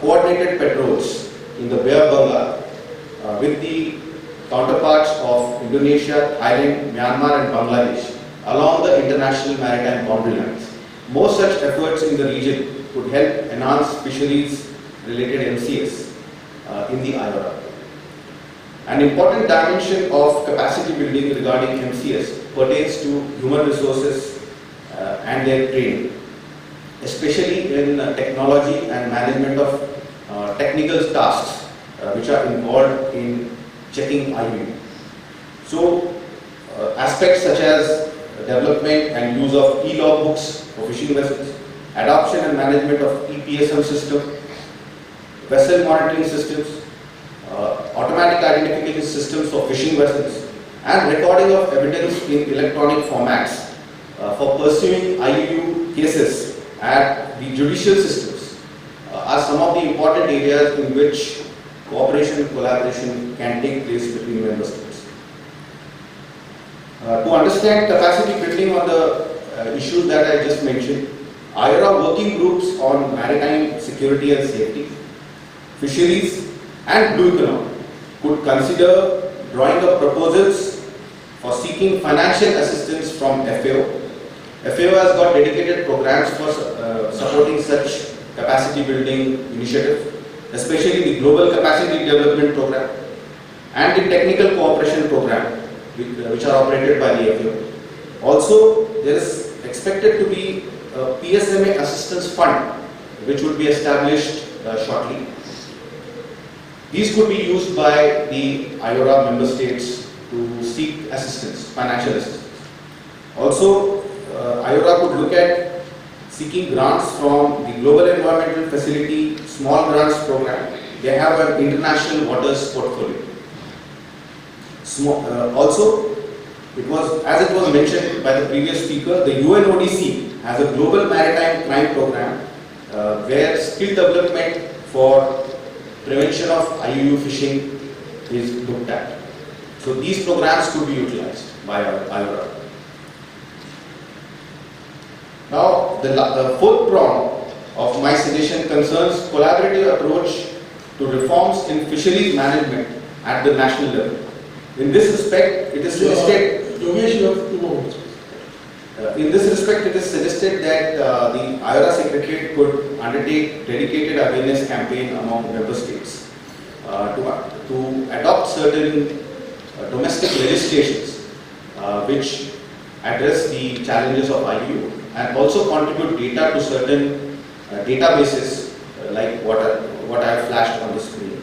coordinated patrols in the Bay of Bengal with the counterparts of Indonesia, Thailand, Myanmar and Bangladesh along the international maritime boundary lines. More such efforts in the region could help enhance fisheries related MCS in the IORA. An important dimension of capacity building regarding MCS pertains to human resources and their training, especially in technology and management of technical tasks which are involved in checking IUU. So, aspects such as development and use of e-logbooks for fishing vessels, adoption and management of EPSM system, vessel monitoring systems, automatic identification systems for fishing vessels, and recording of evidence in electronic formats for pursuing IUU cases at the judicial systems are some of the important areas in which cooperation and collaboration can take place between member states. To understand capacity building on the issues that I just mentioned, IORA working groups on maritime security and safety, fisheries and blue economy could consider drawing up proposals for seeking financial assistance from FAO. FAO has got dedicated programs for supporting such capacity building initiatives, especially the Global Capacity Development Program and the Technical Cooperation Program, which are operated by the FAO. Also, there is expected to be a PSMA Assistance Fund, which would be established shortly. These could be used by the IORA member states to seek assistance, financial assistance. Also, IORA could look at seeking grants from the Global Environmental Facility Small Grants Program. They have an international waters portfolio. Also, as it was mentioned by the previous speaker, the UNODC has a global maritime crime program where skill development for prevention of IUU fishing is looked at. So these programs could be utilized by IORA. Now, the fourth prong of my suggestion concerns collaborative approach to reforms in fisheries management at the national level. In this respect, it is suggested. Yogesh, you have 2 moments. In this respect, it is suggested that the IORA Secretariat could undertake dedicated awareness campaign among member states to adopt certain domestic legislations which address the challenges of IUU and also contribute data to certain databases like what I have flashed on the screen.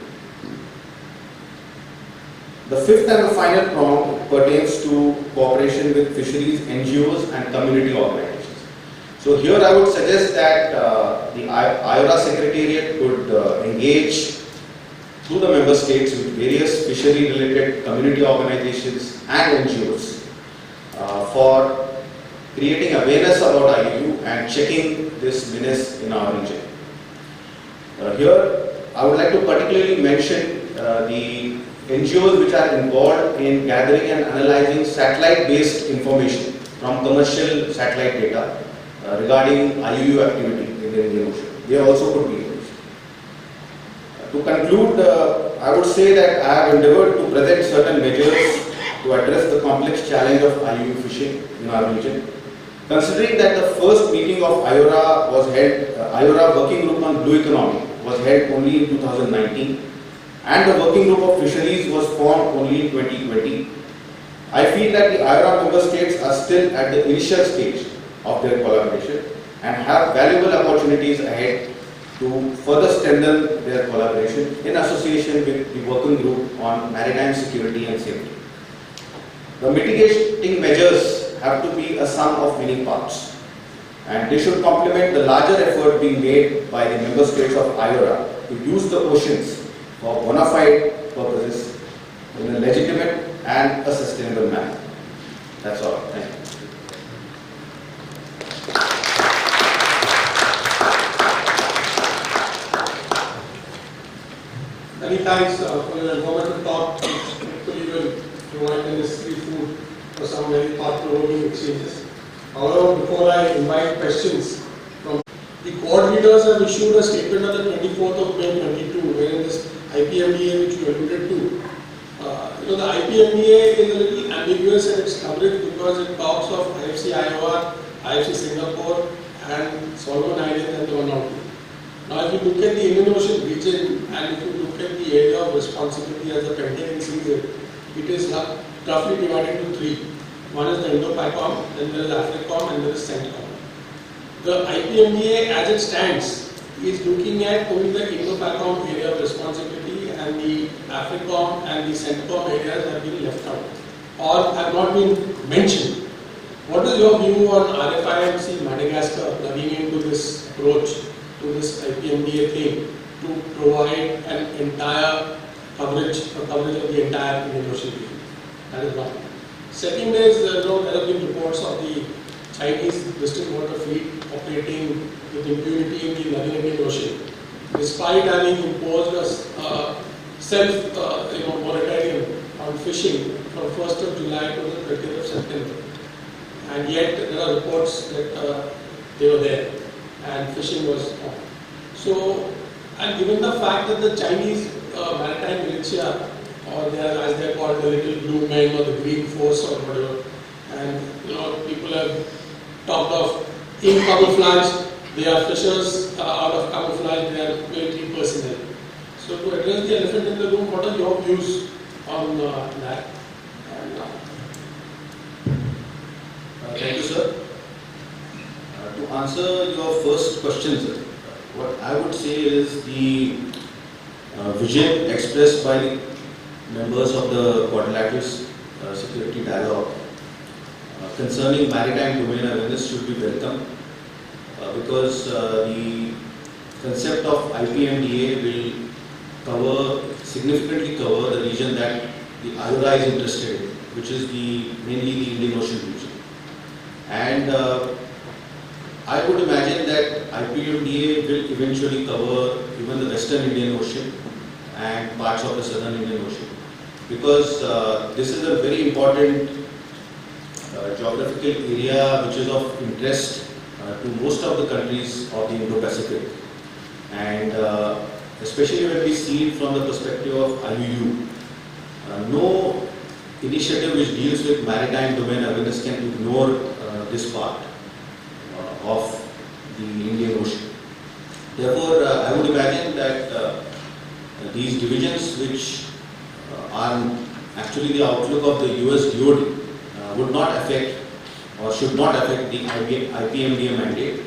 The fifth and the final prong pertains to cooperation with fisheries, NGOs and community organizations. So here I would suggest that the IORA Secretariat could engage through the member states with various fishery related community organizations and NGOs for creating awareness about IUU and checking this menace in our region. Here I would like to particularly mention the NGOs which are involved in gathering and analyzing satellite-based information from commercial satellite data regarding IUU activity in the Indian Ocean. They also could be engaged. To conclude, I would say that I have endeavored to present certain measures to address the complex challenge of IUU fishing in our region. Considering that the first meeting of IORA was held, IORA Working Group on Blue Economy was held only in 2019, and the Working Group of Fisheries was formed only in 2020. I feel that the IORA member states are still at the initial stage of their collaboration and have valuable opportunities ahead to further strengthen their collaboration in association with the working group on maritime security and safety. The mitigating measures have to be a sum of many parts, and they should complement the larger effort being made by the member states of IORA to use the oceans for bona fide purposes in a legitimate and a sustainable manner. That's all. Thank you. Many thanks for your informative talk, which hopefully will provide the necessary food for some very thought-provoking exchanges. However, before I invite questions from the Quad leaders, have issued a statement on the 24th of May 22, wherein this IPMDA, which you alluded to, the IPMDA is a little ambiguous in its coverage because it talks of IFC IOR, IFC Singapore, and Solomon Islands and the Vanuatu. Now, if you look at the Indian Ocean region and if you look at the area of responsibility as the Pentagon sees it, it is roughly divided into three. One is the Indo-PACOM, then there is AFRICOM, and there is CENTCOM. The IPMDA, as it stands, is looking at only the Indo-PACOM area of responsibility, and the AFRICOM and the CENTCOM areas have been left out or have not been mentioned. What is your view on RFIMC Madagascar plugging into this approach to this IPMDA thing to provide an entire coverage of the entire Indian Ocean region? That is one. Second is, there have been reports of the Chinese distant water fleet operating with impunity in the Northern Indian Ocean, despite having imposed a moratorium on fishing from 1st of July to the 30th of September. And yet there are reports that they were there and fishing was on. So, and given the fact that the Chinese maritime militia, or they are, as they are called, the little blue men or the green force or whatever, and people have talked of in camouflage, they are fishers, out of camouflage, they are military personnel. So to address the elephant in the room, what are your views on that? Thank you, sir. To answer your first question, sir, what I would say is the vision expressed by the members of the Quadrilateral Security Dialogue concerning maritime domain awareness should be welcome because the concept of IPMDA will significantly cover the region that the IORA is interested in, which is mainly the Indian Ocean region. And I would imagine that IPMDA will eventually cover even the Western Indian Ocean and parts of the Southern Indian Ocean, because this is a very important geographical area which is of interest to most of the countries of the Indo-Pacific, and especially when we see it from the perspective of IUU. No initiative which deals with maritime domain awareness can ignore this part of the Indian Ocean. Therefore, I would imagine that these divisions, which are actually the outlook of the US DOD, would not affect or should not affect the IPMDA mandate,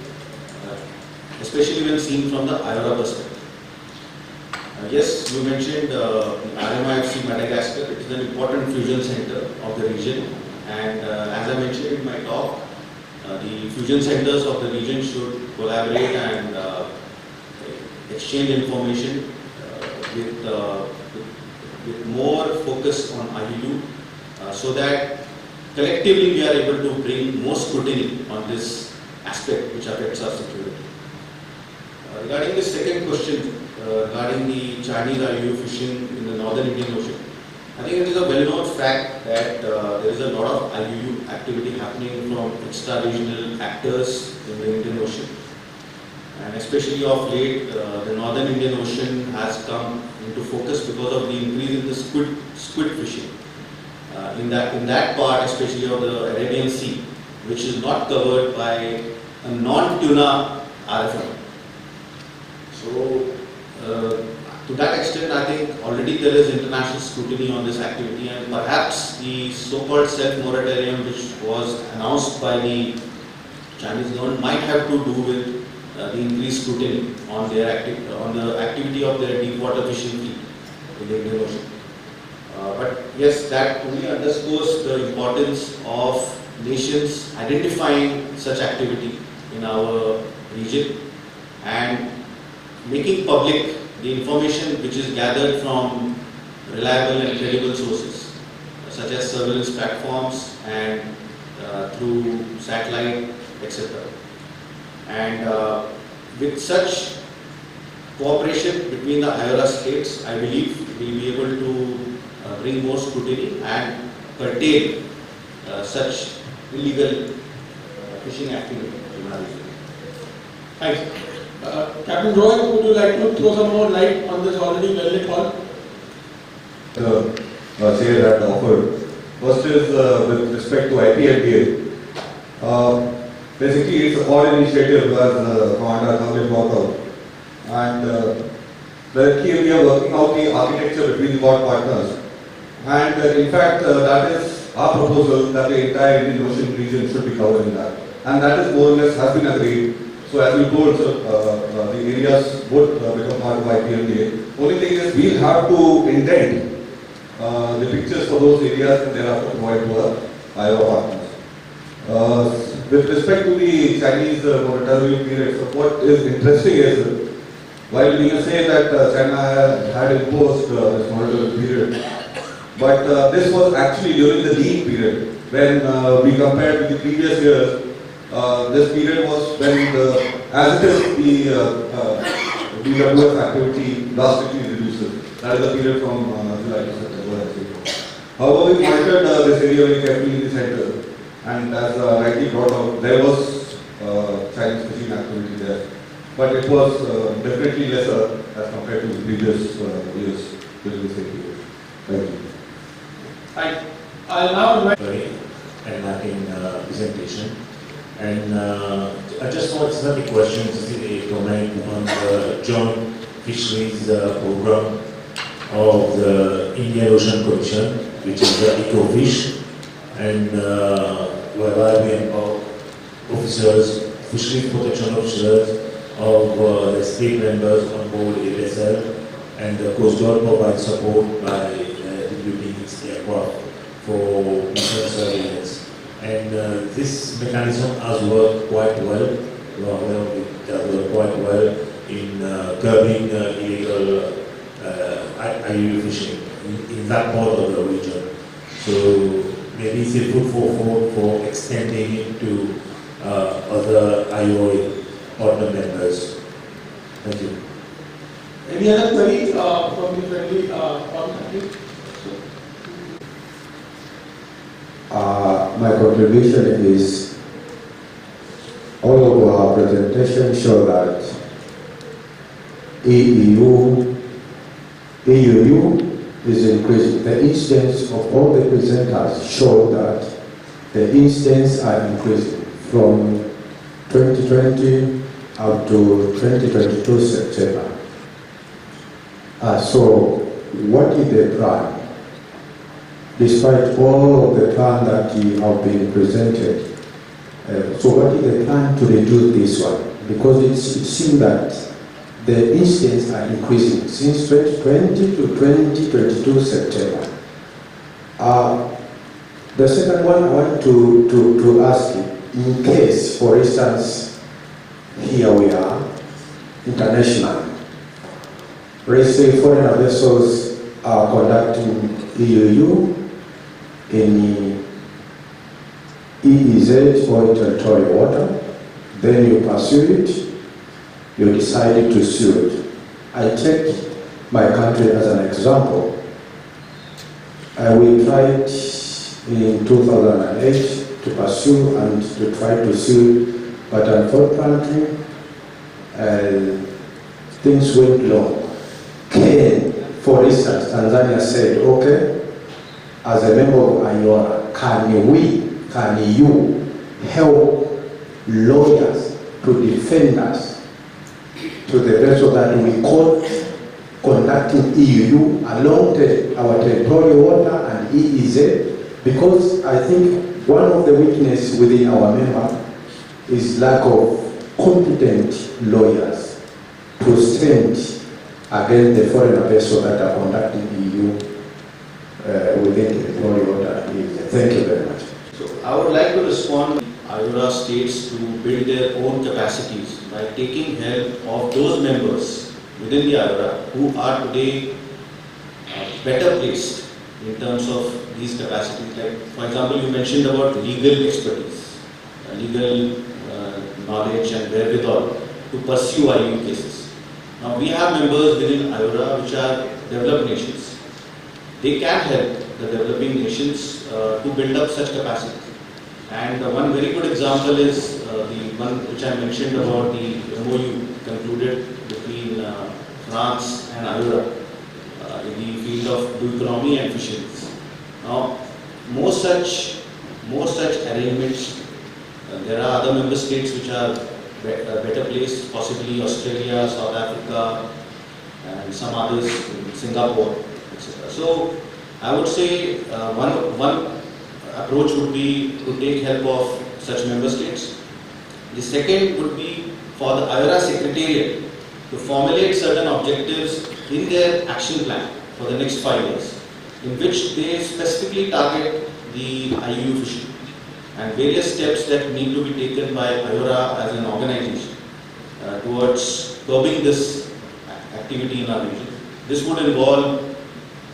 especially when seen from the IORA perspective. Yes, you mentioned RMIFC Madagascar. It is an important fusion center of the region, and as I mentioned in my talk, the fusion centers of the region should collaborate and exchange information with more focus on IUU, so that collectively we are able to bring more scrutiny on this aspect which affects our security. Regarding the second question, regarding the Chinese IUU fishing in the Northern Indian Ocean, I think it is a well-known fact that there is a lot of IUU activity happening from extra-regional actors in the Indian Ocean, and especially of late, the Northern Indian Ocean has come into focus because of the increase in the squid fishing in that part, especially of the Arabian Sea, which is not covered by a non-tuna RFM. So, to that extent, I think already there is international scrutiny on this activity, and perhaps the so-called self-moratorium which was announced by the Chinese government might have to do with the increased scrutiny on on the activity of their deep water fishing fleet in the Indian Ocean. But yes, that only underscores the importance of nations identifying such activity in our region and making public the information which is gathered from reliable and credible sources, such as surveillance platforms and through satellite, etc. And with such cooperation between the IORA states, I believe we will be able to bring more scrutiny and curtail such illegal fishing activity in our region. Thanks. Captain Rohit, would you like to throw some more light on this already well-lit hall? Chair had offered. First is with respect to IPLTA. Basically, it's a core initiative as Commander Kamil brought out. And currently we are working out the architecture between the core partners. And in fact, that is our proposal that the entire Indian Ocean region should be covered in that. And that is more or less has been agreed. So as we told, the areas would become part of IPLTA. Only thing is we'll have to indent the pictures for those areas and thereafter provide to our IORA partners. With respect to the Chinese moratorium period, so what is interesting is, while we can say that China had imposed this moratorium period, but this was actually during the lean period. When we compared with the previous years, this period was when, as it is, the DWF activity drastically reduces. That is the period from July to September. However, we monitored this area very carefully in the center, and as rightly brought out, there was Chinese fishing activity there. But it was definitely lesser as compared to the previous years during the same period. Thank you. I'll now invite enlightening presentation. And I just want some of the questions to comment on the joint fisheries program of the Indian Ocean Commission, which is the EcoFish, and whereby we empower officers, fisheries protection officers of the state members on board a vessel, and the Coast Guard provides support by deputing its aircraft for mission surveillance. And this mechanism has worked quite well. It has worked quite well in curbing illegal IUU fishing in that part of the region. So maybe it's a food for extending it to other IORA partner members. Thank you. Any other queries from the friendly partner? My contribution is all of our presentation show that IUU is increasing. The incidence of all the presenters show that the incidents are increasing from 2020 up to 2022 September. So what is the plan? Despite all of the plan that have been presented, so what is the plan to reduce this one? Because it seems that the incidents are increasing since 2020 to 2022 September. The second one I want to ask you, in case, for instance, here we are, international, let's say foreign vessels are conducting IUU in EEZ or territorial water, then you pursue it, you decided to sue it. I take my country as an example. We tried in 2008 to pursue and to try to sue, but unfortunately things went long. For instance, Tanzania said, okay, as a member of IORA, can you help lawyers to defend us to the vessel that we caught conducting IUU along our territorial water and EEZ? Because I think one of the weaknesses within our member is lack of competent lawyers to stand against the foreign vessels that are conducting EU within territorial water areas. Thank you very much. So I would like to respond to IORA states to build their own capacities by taking help of those members within the IORA who are today better placed in terms of these capacities. Like, for example, you mentioned about legal expertise, legal knowledge and wherewithal to pursue IUU cases. Now, we have members within IORA which are developed nations. They can help the developing nations to build up such capacity. And one very good example is the one which I mentioned about the MOU concluded between France and IORA in the field of blue economy and fisheries. Now, more such arrangements. There are other member states which are better placed, possibly Australia, South Africa, and some others, Singapore, etc. So, I would say one approach would be to take help of such member states. The second would be for the IORA Secretariat to formulate certain objectives in their action plan for the next 5 years, in which they specifically target the IUU fishing and various steps that need to be taken by IORA as an organization towards curbing this activity in our region. This would involve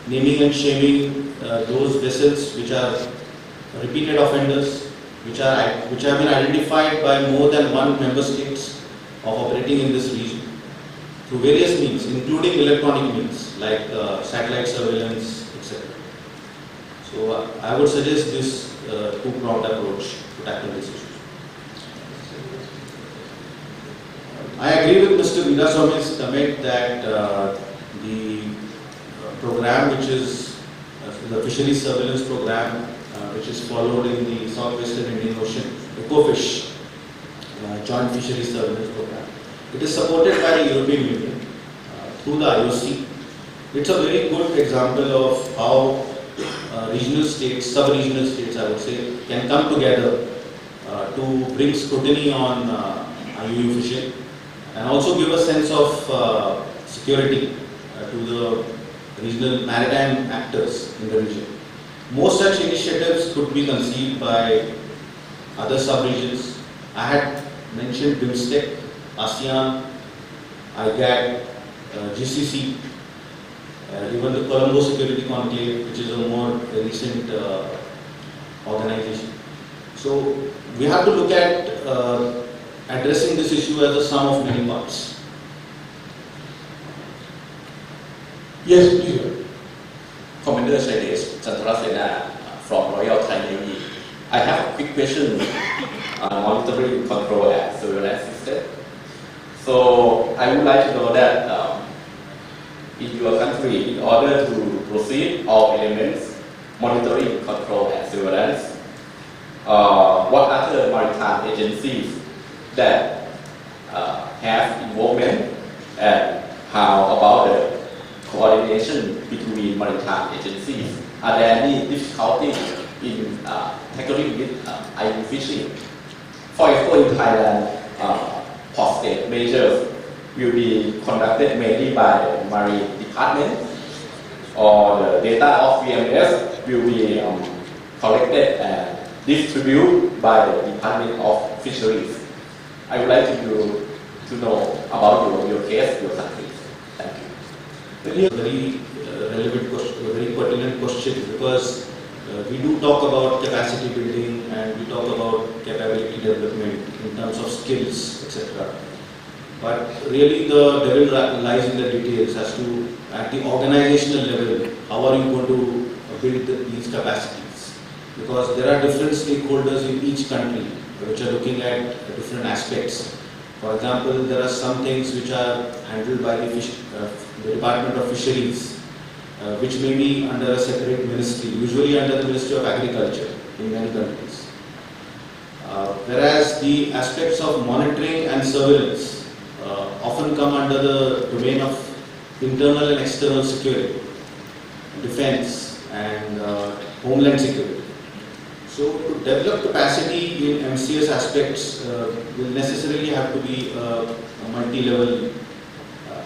naming and shaming those vessels which are repeated offenders, which have been identified by more than one member states of operating in this region through various means, including electronic means like satellite surveillance, etc. So I would suggest this two-pronged approach to tackle this issue. I agree with Mr. Veeraswamy's comment that the program which is the fisheries surveillance program which is followed in the southwestern Indian Ocean, EcoFish, joint fisheries surveillance program. It is supported by the European Union through the IOC. It's a very good example of how regional states, sub-regional states I would say, can come together to bring scrutiny on IUU fishing and also give a sense of security to the regional maritime actors in the region. Most such initiatives could be conceived by other sub-regions. I had mentioned BIMSTEC, ASEAN, IGAD, GCC, even the Colombo Security Conclave, which is a more recent organization. So we have to look at addressing this issue as a sum of many parts. Yes, please. Commander Shailesh Chandrasena from Royal Thai Navy. I have a quick question on monitoring, control, and surveillance system. So I would like to know that in your country, in order to proceed all elements, monitoring, control, and surveillance, what other maritime agencies that have involvement, and how about the coordination between maritime agencies? Are there any difficulties in tackling with IUU fishing? For example, in Thailand, post-state measures will be conducted mainly by the Marine Department, or the data of VMS will be collected and distributed by the Department of Fisheries. I would like to know about your case, your country. Thank you. Very relevant question, very pertinent question, because we do talk about capacity building and we talk about capability development in terms of skills, etc. But really the devil lies in the details as to, at the organizational level, how are you going to build these capacities? Because there are different stakeholders in each country which are looking at different aspects. For example, there are some things which are handled by the Department of Fisheries, which may be under a separate ministry, usually under the Ministry of Agriculture in many countries. Whereas the aspects of monitoring and surveillance often come under the domain of internal and external security, defense, and homeland security. So to develop capacity in MCS aspects will necessarily have to be a multi-level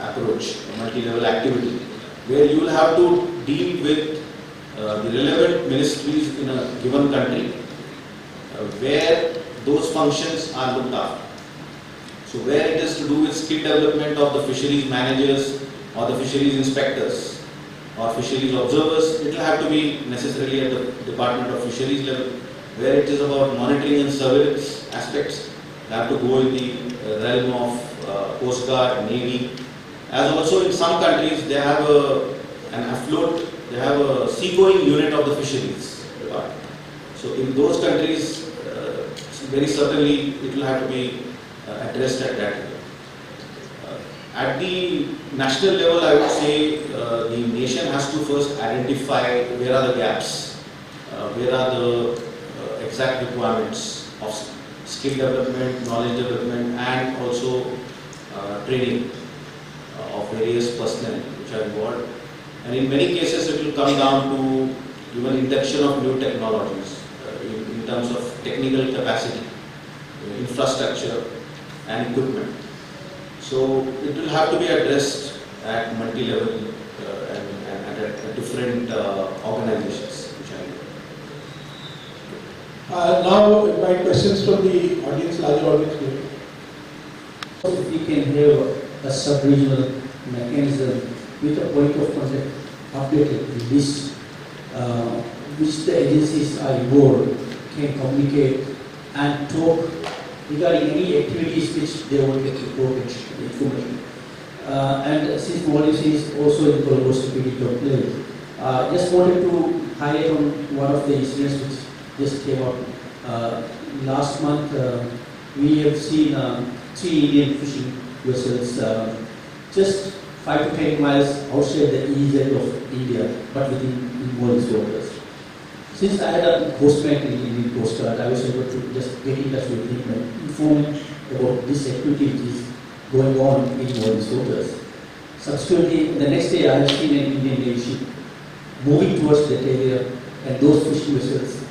approach, a multi-level activity, where you will have to deal with the relevant ministries in a given country, where those functions are looked after. So where it is to do with skill development of the fisheries managers or the fisheries inspectors or fisheries observers, it will have to be necessarily at the Department of Fisheries level. Where it is about monitoring and surveillance aspects, they have to go in the realm of Coast Guard, Navy. As also in some countries, they have an afloat, they have a seagoing unit of the fisheries department. So in those countries, very certainly it will have to be addressed at that level. At the national level, I would say the nation has to first identify where are the gaps, where are the exact requirements of skill development, knowledge development, and also training of various personnel which are involved. And in many cases, it will come down to even induction of new technologies in terms of technical capacity, infrastructure, and equipment. So it will have to be addressed at multi-level and at different organizations. Which Now, my questions from the audience, larger audience here. If we can have a sub-regional mechanism with a point of contact updated list, which the agencies are involved can communicate and talk regarding any activities which they want to report information. And since policy is also in Colombo security complaint, just wanted to highlight on one of the incidents which just came up. Last month, we have seen 3 Indian fishing vessels just 5 to 10 miles outside the EEZ of India, but within involved waters. Since I had a postmate in Indian Coast Guard, I was able to just get in touch with him and inform about this activity which is going on in involved waters. Subsequently, the next day I have seen an Indian Navy ship moving towards that area, and those fishing vessels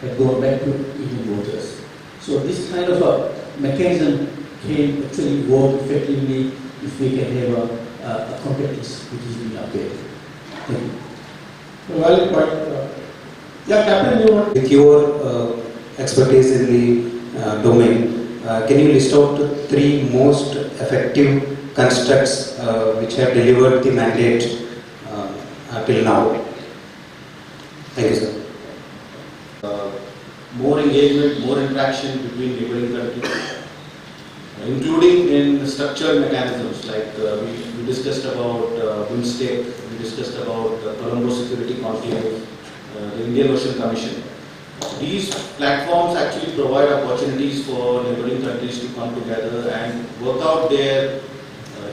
had gone back to Indian waters. So this kind of a mechanism can actually work effectively if we can have a contact list which is being updated. Thank you. Valid point. Yeah, Captain, you want? With your expertise in the domain, can you list out 3 most effective constructs which have delivered the mandate till now? Thank you, sir. More engagement, more interaction between neighboring countries, including in structured mechanisms like we discussed about BIMSTEC, we discussed about Colombo Security Conclave, the Indian Ocean Commission. These platforms actually provide opportunities for neighboring countries to come together and work out their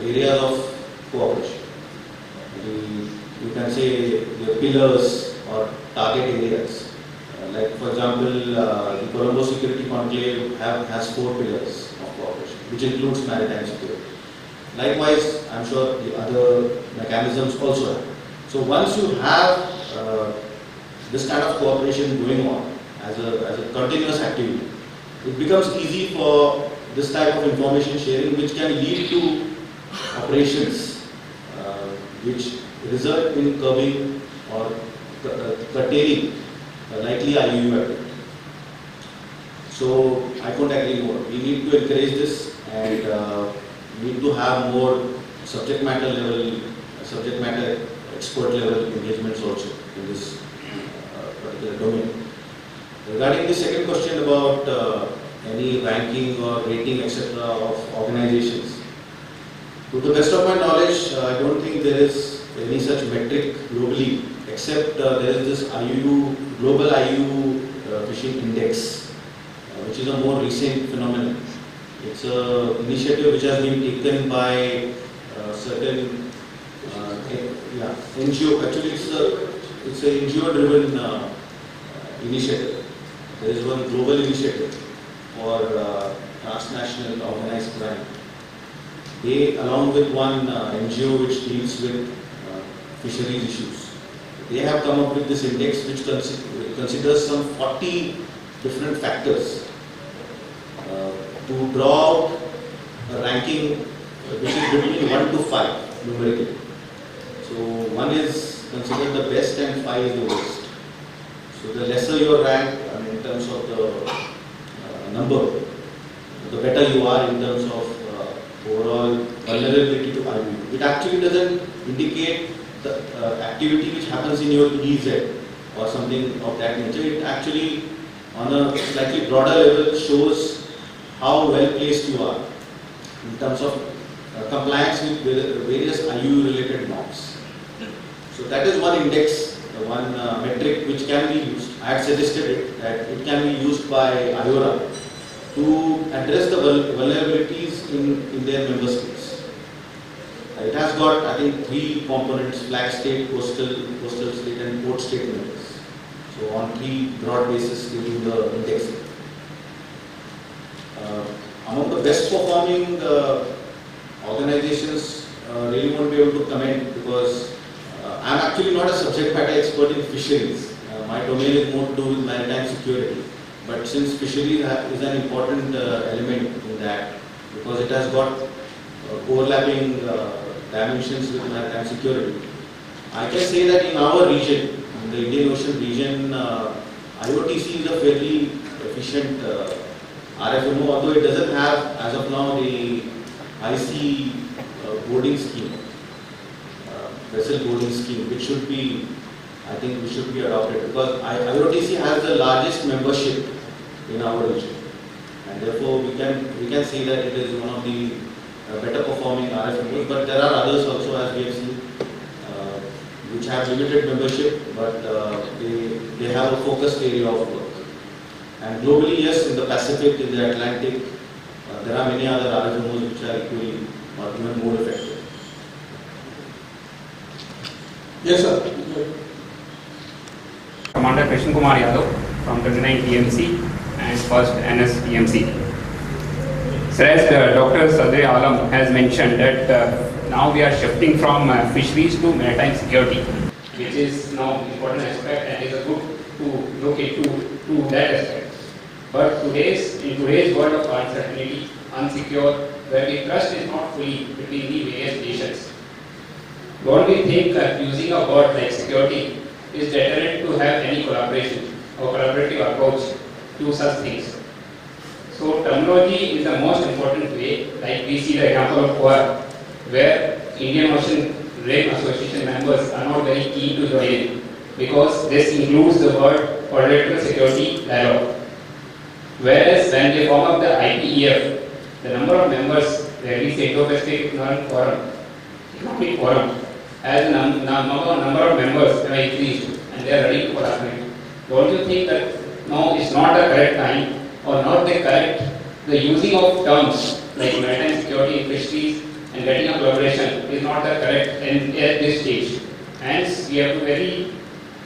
areas of cooperation. You can say the pillars or target areas. Like for example, the Colombo Security Conclave has 4 pillars of cooperation, which includes maritime security. Likewise, I'm sure the other mechanisms also have. So once you have this kind of cooperation going on as a continuous activity, it becomes easy for this type of information sharing, which can lead to operations which result in curbing or curtailing likely IUU activity. So I couldn't agree more. We need to encourage this, and we need to have more subject matter expert level engagements also in this particular domain. Regarding the second question about any ranking or rating etc. of organizations, to the best of my knowledge, I don't think there is any such metric globally, except there is this IUU, Global IUU Fishing Index, which is a more recent phenomenon. It's an initiative which has been taken by certain NGO. Actually, it's an NGO-driven initiative. There is one global initiative for transnational organized crime. They, along with one NGO which deals with fisheries issues, they have come up with this index which considers some 40 different factors to draw out a ranking which is between 1 to 5 numerically. So 1 is considered the best and 5 is the worst. So the lesser your rank, in terms of the number, the better you are in terms of overall vulnerability to IUU. It actually doesn't indicate the activity which happens in your EZ or something of that nature. It actually, on a slightly broader level, shows how well placed you are in terms of compliance with various IUU related norms. So that is one index, one metric which can be used. I had suggested it, that it can be used by IORA to address the vulnerabilities in their member states. It has got, I think, 3 components: flag state, coastal state and port state members. So on 3 broad basis they do the indexing. Among the best performing organizations, really won't be able to comment, because I am actually not a subject matter expert in fisheries. My domain is more to do with maritime security. But since fisheries is an important element in that, because it has got overlapping dimensions with maritime security, I can say that in our region, in the Indian Ocean region, IOTC is a fairly efficient RFMO, although it doesn't have, as of now, the IC boarding scheme, vessel boarding scheme, which should be, I think, we should be adopted, because IOTC has the largest membership in our region, and therefore we can say that it is one of the better performing RFMOs. But there are others also, as we have seen, which have limited membership, but they have a focused area of work. And globally, yes, in the Pacific, in the Atlantic, there are many other RFMOs which are equally or even more effective. Yes, sir. Commander Krishna Kumar Yadav from 29 PMC and 1st NS PMC. So as Dr. Sadri Alam has mentioned that now we are shifting from fisheries to maritime security, which is now an important aspect and is a good to look into that aspect. But in today's world of uncertainty, unsecure, where the trust is not fully between the various nations, don't we think that using a word like security is deterrent to have any collaboration or collaborative approach to such things? So terminology is the most important way, like we see the example of IORA, where Indian Ocean Rim Association members are not very keen to join in, because this includes the word quadrilateral security dialogue. Whereas when they form up the IPEF, the number of members, where we say Indo-Pacific Economic Forum, as the number of members have increased and they are ready to collaborate. Don't you think that no, it's not the correct time or not the correct, the using of terms like maritime security in fisheries and getting a collaboration is not the correct at this stage. Hence, we have to be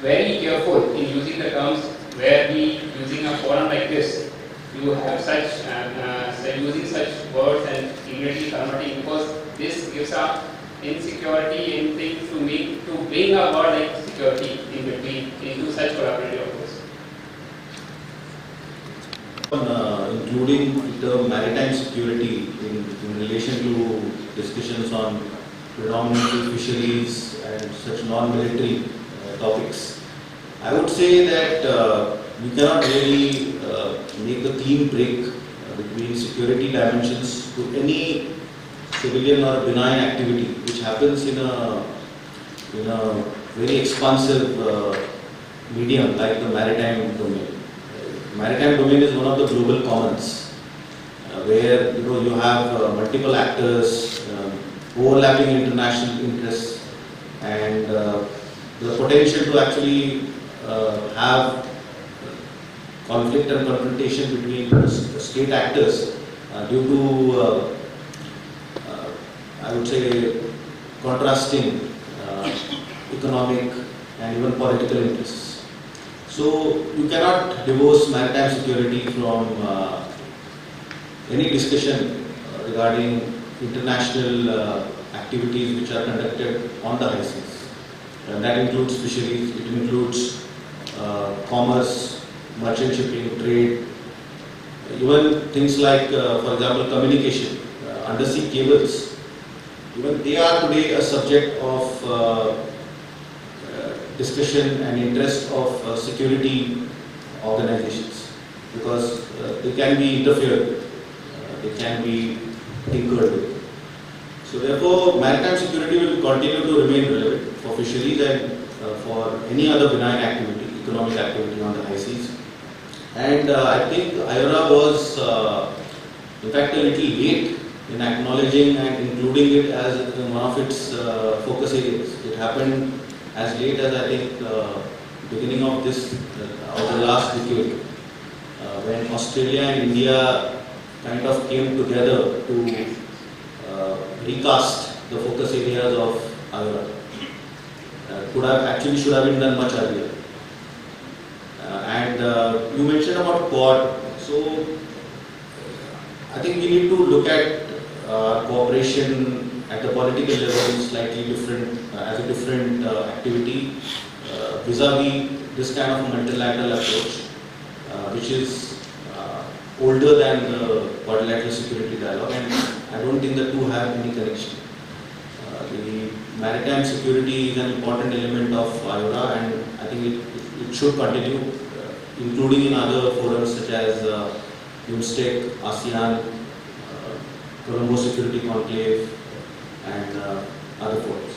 very careful in using the terms where we using a forum like this. You have such using such words and immediately converting, because this gives a insecurity in things to bring a word like security in between into such collaborative approach. Including the term maritime security in relation to discussions on predominantly fisheries and such non-military topics, I would say that we cannot really make the theme break between security dimensions to any civilian or benign activity which happens in a very expansive medium like the maritime domain. Maritime domain is one of the global commons where you have multiple actors, overlapping international interests, and the potential to actually have conflict and confrontation between state actors due to I would say contrasting economic and even political interests. So you cannot divorce maritime security from any discussion regarding international activities which are conducted on the high seas. That includes fisheries, it includes commerce, merchant shipping, trade, even things like, for example, communication, undersea cables. Even they are today a subject of discussion and interest of security organizations, because they can be interfered, they can be tinkered with. So therefore, maritime security will continue to remain relevant for fisheries and for any other benign activity, economic activity on the high seas. And I think IORA was in fact a little late in acknowledging and including it as one of its focus areas. It happened as late as, I think, beginning of this, of the last decade, when Australia and India kind of came together to recast the focus areas of IORA. Should have been done much earlier. And you mentioned about Quad. So I think we need to look at cooperation at the political level slightly different, as a different activity vis-a-vis this kind of multilateral approach, which is older than the quadrilateral security dialogue, and I don't think the two have any connection. The maritime security is an important element of IORA, and I think it should continue, including in other forums such as UNSTEC, ASEAN, Colombo Security Conclave, and other forums.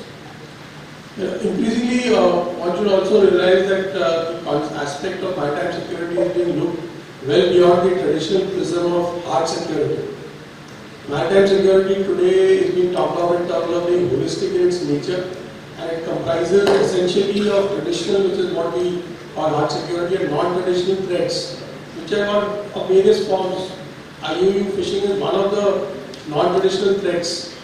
Increasingly, one should also realize that the aspect of maritime security is being looked well beyond the traditional prism of hard security. Maritime security today is being talked of in terms of being holistic in its nature, and it comprises essentially of traditional, which is what we call hard security, and non-traditional threats, which are of various forms. IUU fishing is one of the non-traditional threats.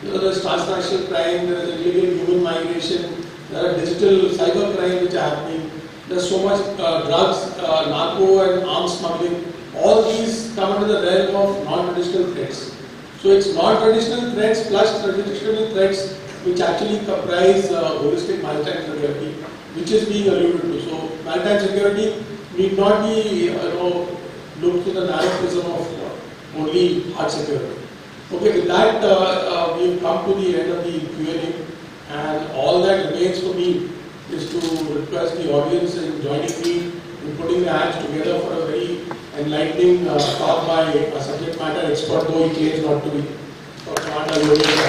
There is transnational crime, there is illegal human migration, there are digital cyber crimes which are happening, there is so much drugs, narco and arms smuggling. All these come under the realm of non-traditional threats. So it's non-traditional threats plus traditional threats which actually comprise holistic maritime security, which is being alluded to. So maritime security need not be looked to the narrow prism of only hard security. Okay, with that we've come to the end of the Q&A, and all that remains for me is to request the audience in joining me in putting their hands together for a very enlightening talk by a subject matter expert, though he claims not to be, for Commander IORA.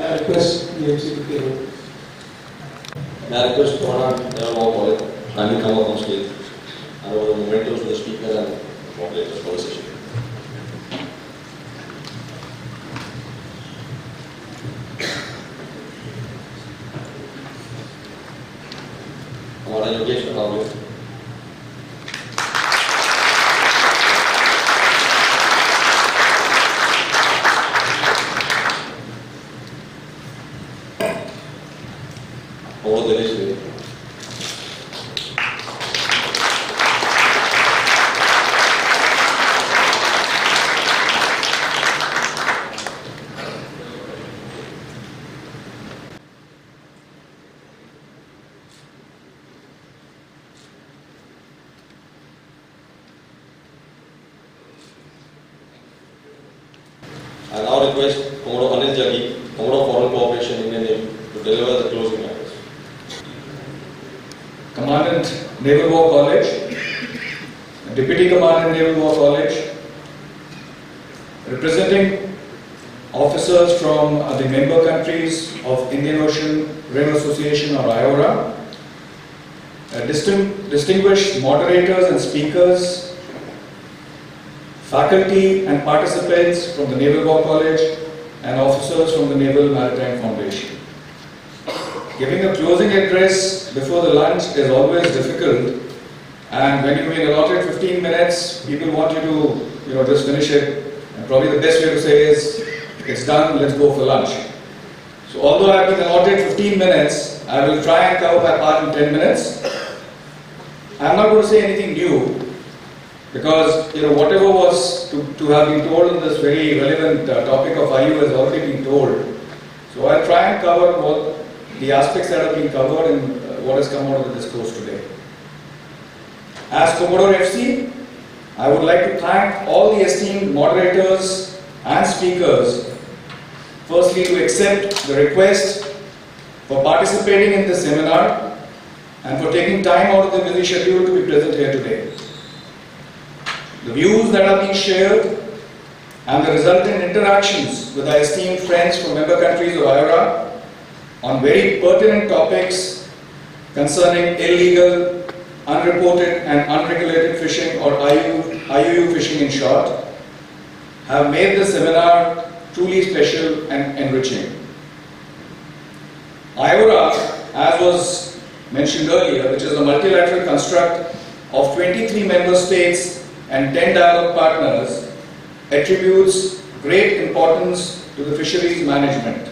I request the MC to take over. May I request Commander IORA kindly come up on stage and over the momentum to the speaker and moderators for the session. हमारा योगेश बताओगे और Dinesh ji I now request Commodore Anil Jaggi, Commodore Foreign Cooperation Indian Navy, to deliver the closing address. Commandant Naval War College, Deputy Commandant Naval War College, representing officers from the member countries of Indian Ocean Rim Association or IORA, distinguished moderators and speakers, faculty and participants from the Naval War College, and officers from the Naval Maritime Foundation. Giving a closing address before the lunch is always difficult, and when you've been allotted 15 minutes, people want you to just finish it, and probably the best way to say is, it's done, let's go for lunch. So although I've been allotted 15 minutes, I will try and cover my part in 10 minutes. I'm not going to say anything new. Because whatever was to have been told on this very relevant topic of IU has already been told. So I'll try and cover what the aspects that have been covered and what has come out of the discourse today. As Commodore FC, I would like to thank all the esteemed moderators and speakers, firstly to accept the request for participating in this seminar and for taking time out of the busy schedule to be present here today. The views that are being shared and the resultant interactions with our esteemed friends from member countries of IORA on very pertinent topics concerning illegal, unreported and unregulated fishing, or IUU fishing in short, have made this seminar truly special and enriching. IORA, as was mentioned earlier, which is a multilateral construct of 23 member states and 10 dialogue partners, attributes great importance to the fisheries management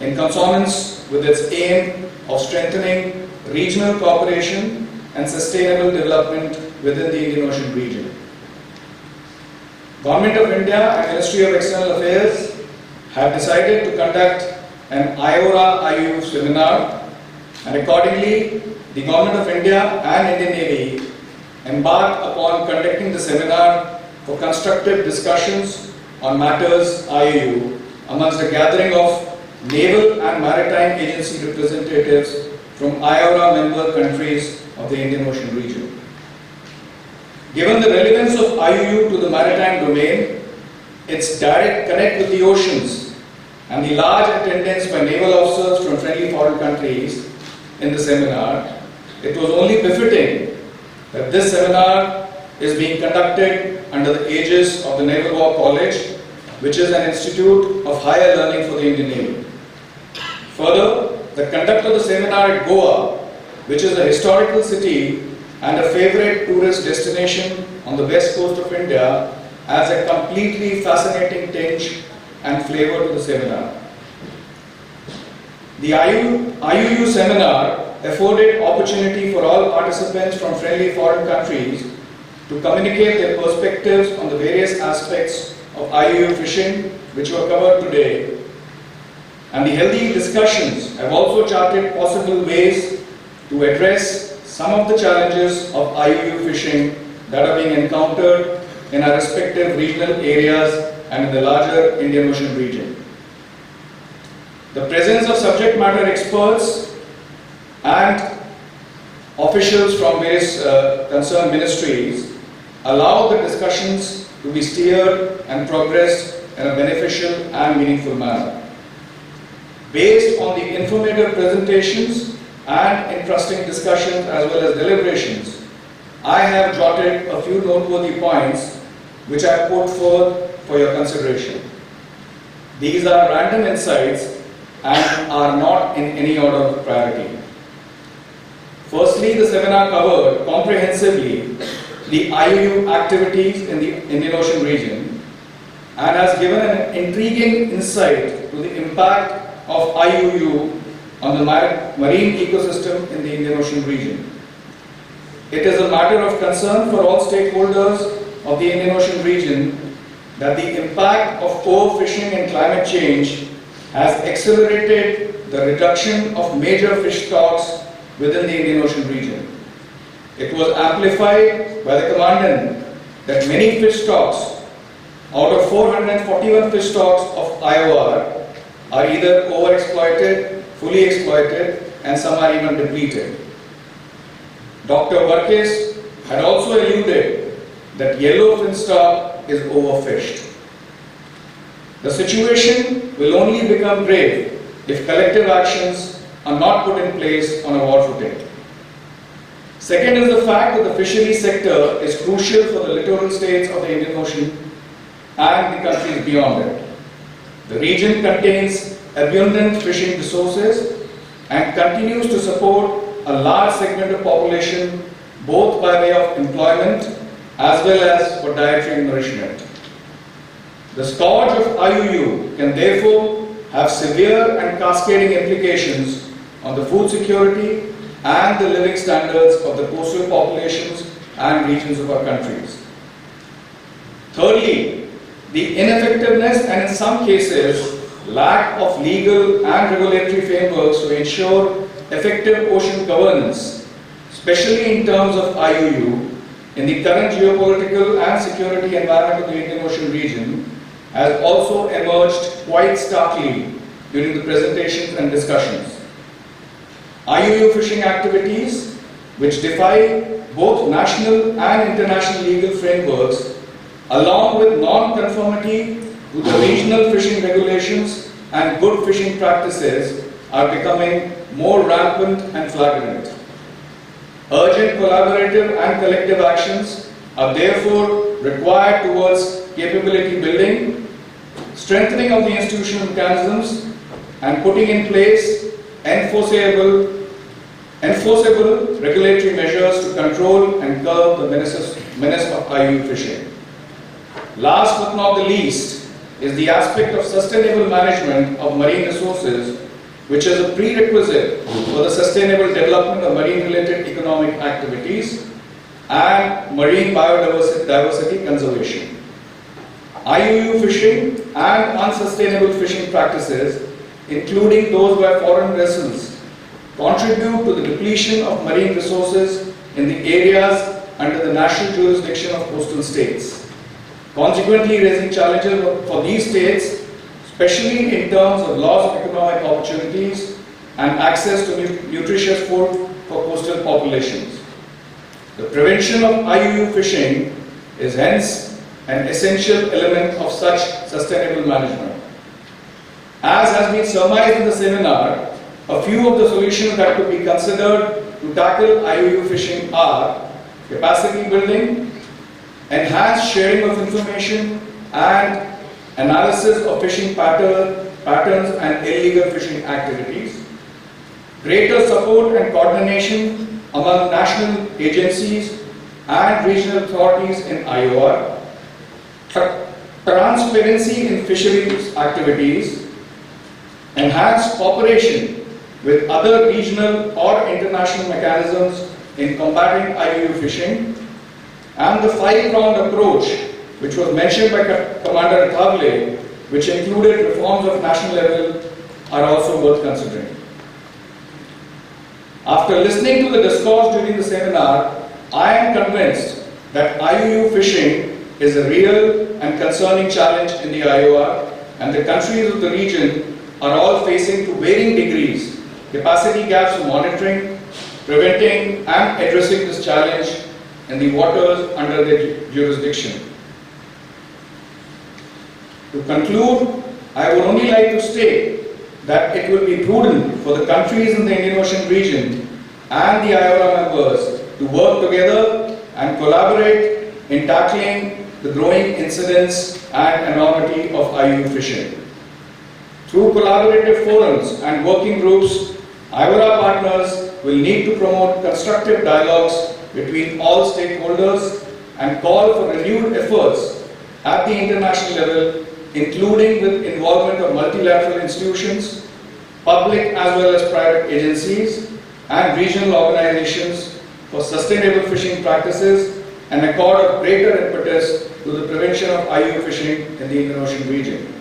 in consonance with its aim of strengthening regional cooperation and sustainable development within the Indian Ocean region. Government of India and Ministry of External Affairs have decided to conduct an IORA-IUU seminar, and accordingly the Government of India and Indian Navy embarked upon conducting the seminar for constructive discussions on matters IUU amongst a gathering of naval and maritime agency representatives from IORA member countries of the Indian Ocean region. Given the relevance of IUU to the maritime domain, its direct connect with the oceans, and the large attendance by naval officers from friendly foreign countries in the seminar, it was only befitting that this seminar is being conducted under the aegis of the Naval War College, which is an institute of higher learning for the Indian Navy. Further, the conduct of the seminar at Goa, which is a historical city and a favorite tourist destination on the west coast of India, adds a completely fascinating tinge and flavor to the seminar. The IUU seminar afforded opportunity for all participants from friendly foreign countries to communicate their perspectives on the various aspects of IUU fishing which were covered today. And the healthy discussions have also charted possible ways to address some of the challenges of IUU fishing that are being encountered in our respective regional areas and in the larger Indian Ocean region. The presence of subject matter experts and officials from various concerned ministries allow the discussions to be steered and progressed in a beneficial and meaningful manner. Based on the informative presentations and interesting discussions as well as deliberations, I have jotted a few noteworthy points which I put forth for your consideration. These are random insights and are not in any order of priority. Firstly, the seminar covered comprehensively the IUU activities in the Indian Ocean region and has given an intriguing insight to the impact of IUU on the marine ecosystem in the Indian Ocean region. It is a matter of concern for all stakeholders of the Indian Ocean region that the impact of overfishing and climate change has accelerated the reduction of major fish stocks within the Indian Ocean region. It was amplified by the commandant that many fish stocks, out of 441 fish stocks of IOR, are either overexploited, fully exploited, and some are even depleted. Dr. Varkes had also alluded that yellowfin stock is overfished. The situation will only become grave if collective actions are not put in place on a war footing. Second is the fact that the fisheries sector is crucial for the littoral states of the Indian Ocean and the countries beyond it. The region contains abundant fishing resources and continues to support a large segment of population both by way of employment as well as for dietary nourishment. The scourge of IUU can therefore have severe and cascading implications on the food security and the living standards of the coastal populations and regions of our countries. Thirdly, the ineffectiveness and in some cases lack of legal and regulatory frameworks to ensure effective ocean governance, especially in terms of IUU, in the current geopolitical and security environment of the Indian Ocean region, has also emerged quite starkly during the presentations and discussions. IUU fishing activities, which defy both national and international legal frameworks, along with non-conformity to the regional fishing regulations and good fishing practices, are becoming more rampant and flagrant. Urgent collaborative and collective actions are therefore required towards capability building, strengthening of the institutional mechanisms, and putting in place enforceable regulatory measures to control and curb the menace of IUU fishing. Last but not the least is the aspect of sustainable management of marine resources, which is a prerequisite for the sustainable development of marine-related economic activities and marine biodiversity conservation. IUU fishing and unsustainable fishing practices, including those by foreign vessels, contribute to the depletion of marine resources in the areas under the national jurisdiction of coastal states, consequently raising challenges for these states, especially in terms of loss of economic opportunities and access to nutritious food for coastal populations. The prevention of IUU fishing is hence an essential element of such sustainable management. As has been surmised in the seminar, a few of the solutions that could be considered to tackle IUU fishing are capacity building, enhanced sharing of information, and analysis of fishing patterns and illegal fishing activities, greater support and coordination among national agencies and regional authorities in IORA, transparency in fisheries activities, enhanced cooperation with other regional or international mechanisms in combating IUU fishing, and the five-pronged approach which was mentioned by Commander Thavle, which included reforms of national level, are also worth considering. After listening to the discourse during the seminar, I am convinced that IUU fishing is a real and concerning challenge in the IOR, and the countries of the region are all facing to varying degrees capacity gaps in monitoring, preventing and addressing this challenge in the waters under their jurisdiction. To conclude, I would only like to state that it will be prudent for the countries in the Indian Ocean region and the IORA members to work together and collaborate in tackling the growing incidence and enormity of IUU fishing. Through collaborative forums and working groups, IORA partners will need to promote constructive dialogues between all stakeholders and call for renewed efforts at the international level, including with involvement of multilateral institutions, public as well as private agencies and regional organizations for sustainable fishing practices and accord a greater impetus to the prevention of IUU fishing in the Indian Ocean region.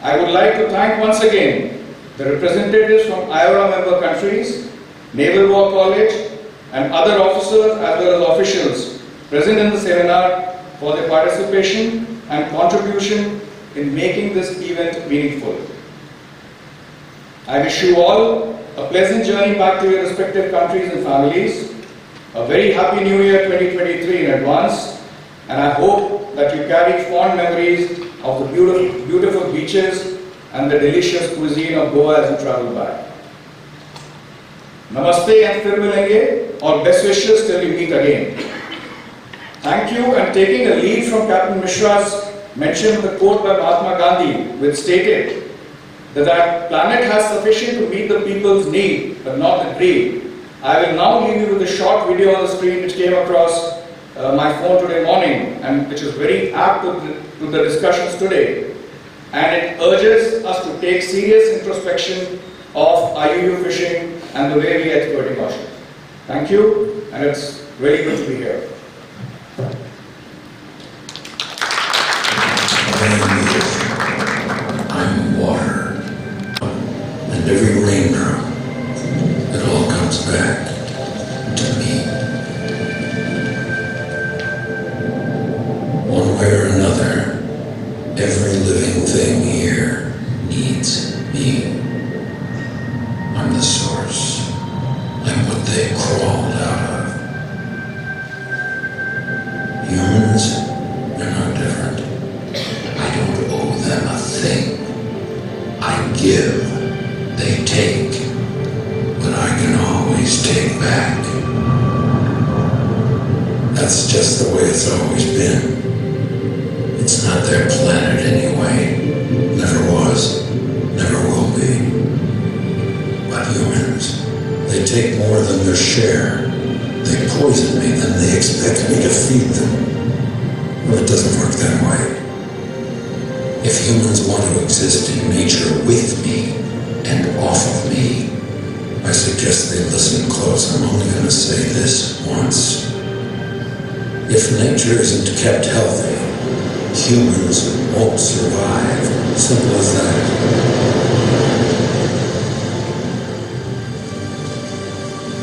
I would like to thank once again the representatives from IORA member countries, Naval War College, and other officers as well as officials present in the seminar for their participation and contribution in making this event meaningful. I wish you all a pleasant journey back to your respective countries and families, a very happy New Year 2023 in advance, and I hope that you carry fond memories of the beautiful beaches and the delicious cuisine of Goa as you travel back. Namaste and fir milenge, or best wishes till we meet again. Thank you, and taking a lead from Captain Mishra's mention of the quote by Mahatma Gandhi, which stated that the planet has sufficient to meet the people's need, but not the greed. I will now leave you with a short video on the screen which came across my phone today morning, and which is very apt to the discussions today. And it urges us to take serious introspection of IUU fishing and the way we are exploiting oceans. Thank you. and it's very good to be here. I'm water, and every raindrop, it all comes back to me. One way or another, every living thing here needs me. I'm the source. I'm what they crawled out of. Humans, they're no different. I don't owe them a thing. I give, they take, but I can always take back. That's just the way it's always been. It's not their planet anyway. Never was, never will be. But humans, they take more than their share. They poison me, then they expect me to feed them. Well, it doesn't work that way. If humans want to exist in nature with me and off of me, I suggest they listen close. I'm only going to say this once. If nature isn't kept healthy, humans won't survive. Simple as that.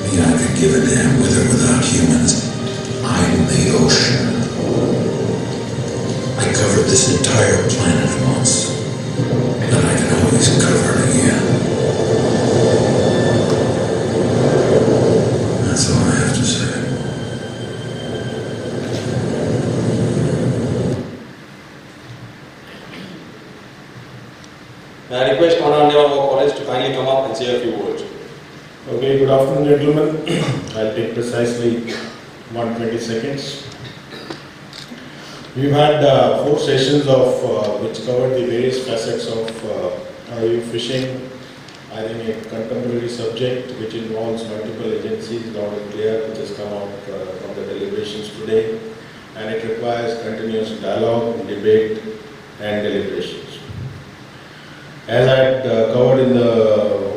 Me, I could give a damn with or without humans. I'm the ocean. I covered this entire planet once, and I can always cover it again. That's all I have to say. May I request Honorable Member of College to kindly come up and say a few words. Okay, good afternoon, gentlemen. I'll take precisely 120 seconds. We've had 4 sessions of which covered the various facets of IUU fishing. I think a contemporary subject which involves multiple agencies, loud and clear, which has come out from the deliberations today, and it requires continuous dialogue, debate, and deliberations. As I had covered in the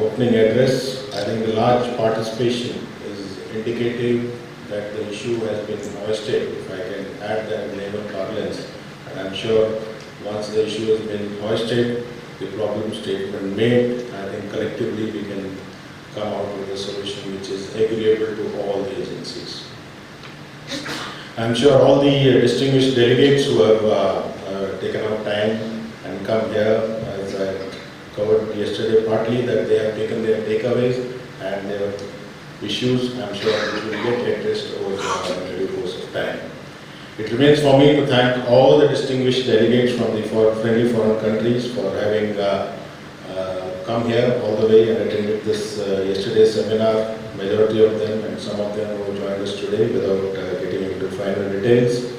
opening address, I think the large participation is indicative that the issue has been hoisted, if I can add that in layman parlance. And I'm sure once the issue has been hoisted, the problem statement made, I think collectively we can come out with a solution which is agreeable to all the agencies. I'm sure all the distinguished delegates who have taken out time and come here, as I covered yesterday partly, that they have taken their takeaways and their issues, I'm sure which will get addressed over the due course of time. It remains for me to thank all the distinguished delegates from the friendly foreign countries for having come here all the way and attended this yesterday's seminar, majority of them and some of them who joined us today without getting into finer details.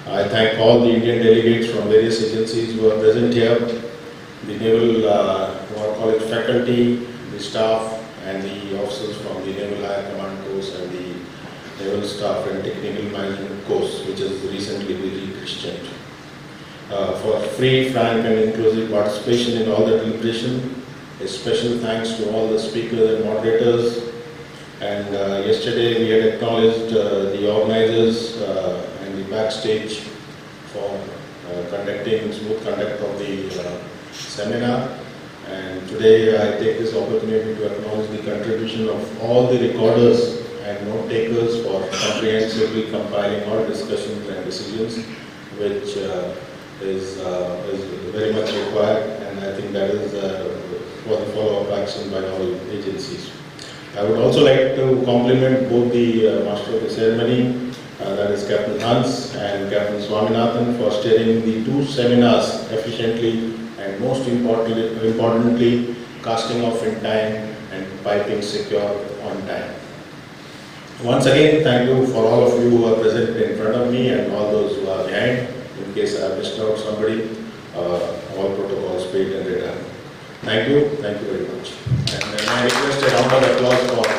I thank all the Indian delegates from various agencies who are present here, the Naval War College faculty, the staff, and the officers from the Naval Higher Command Course and the Naval Staff and Technical Management Course, which has recently been rechristened. For free, frank, and inclusive participation in all the deliberation. A special thanks to all the speakers and moderators. And yesterday we had acknowledged the organizers and the backstage for conducting smooth conduct of the seminar. And today I take this opportunity to acknowledge the contribution of all the recorders and note takers for comprehensively compiling all discussions and decisions, which is very much required, and I think that is for the follow-up action by all agencies. I would also like to compliment both the Master of the Ceremony, that is Captain Hans and Captain Swaminathan, for steering the 2 seminars efficiently and most importantly, casting off in time and piping secure on time. Once again, thank you for all of you who are present in front of me and all those who are behind. In case I have missed out somebody, all protocols paid and returned. Thank you very much. And I request a round of applause for the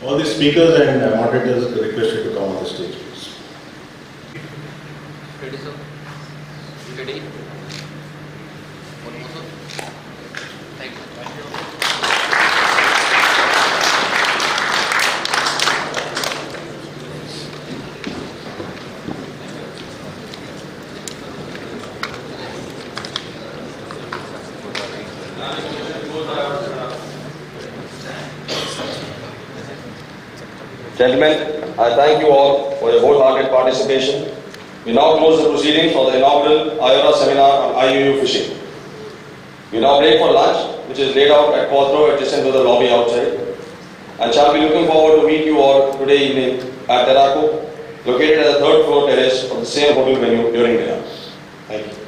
all the speakers and moderators are requested to come on the stage, please. Ready, sir? Ready? One more. Thank you. Gentlemen, I thank you all for your wholehearted participation. We now close the proceedings for the inaugural IORA seminar on IUU fishing. We now break for lunch, which is laid out at Quattro adjacent to the lobby outside, and shall be looking forward to meet you all today evening at Terraco, located at the third floor terrace of the same hotel venue during dinner. Thank you.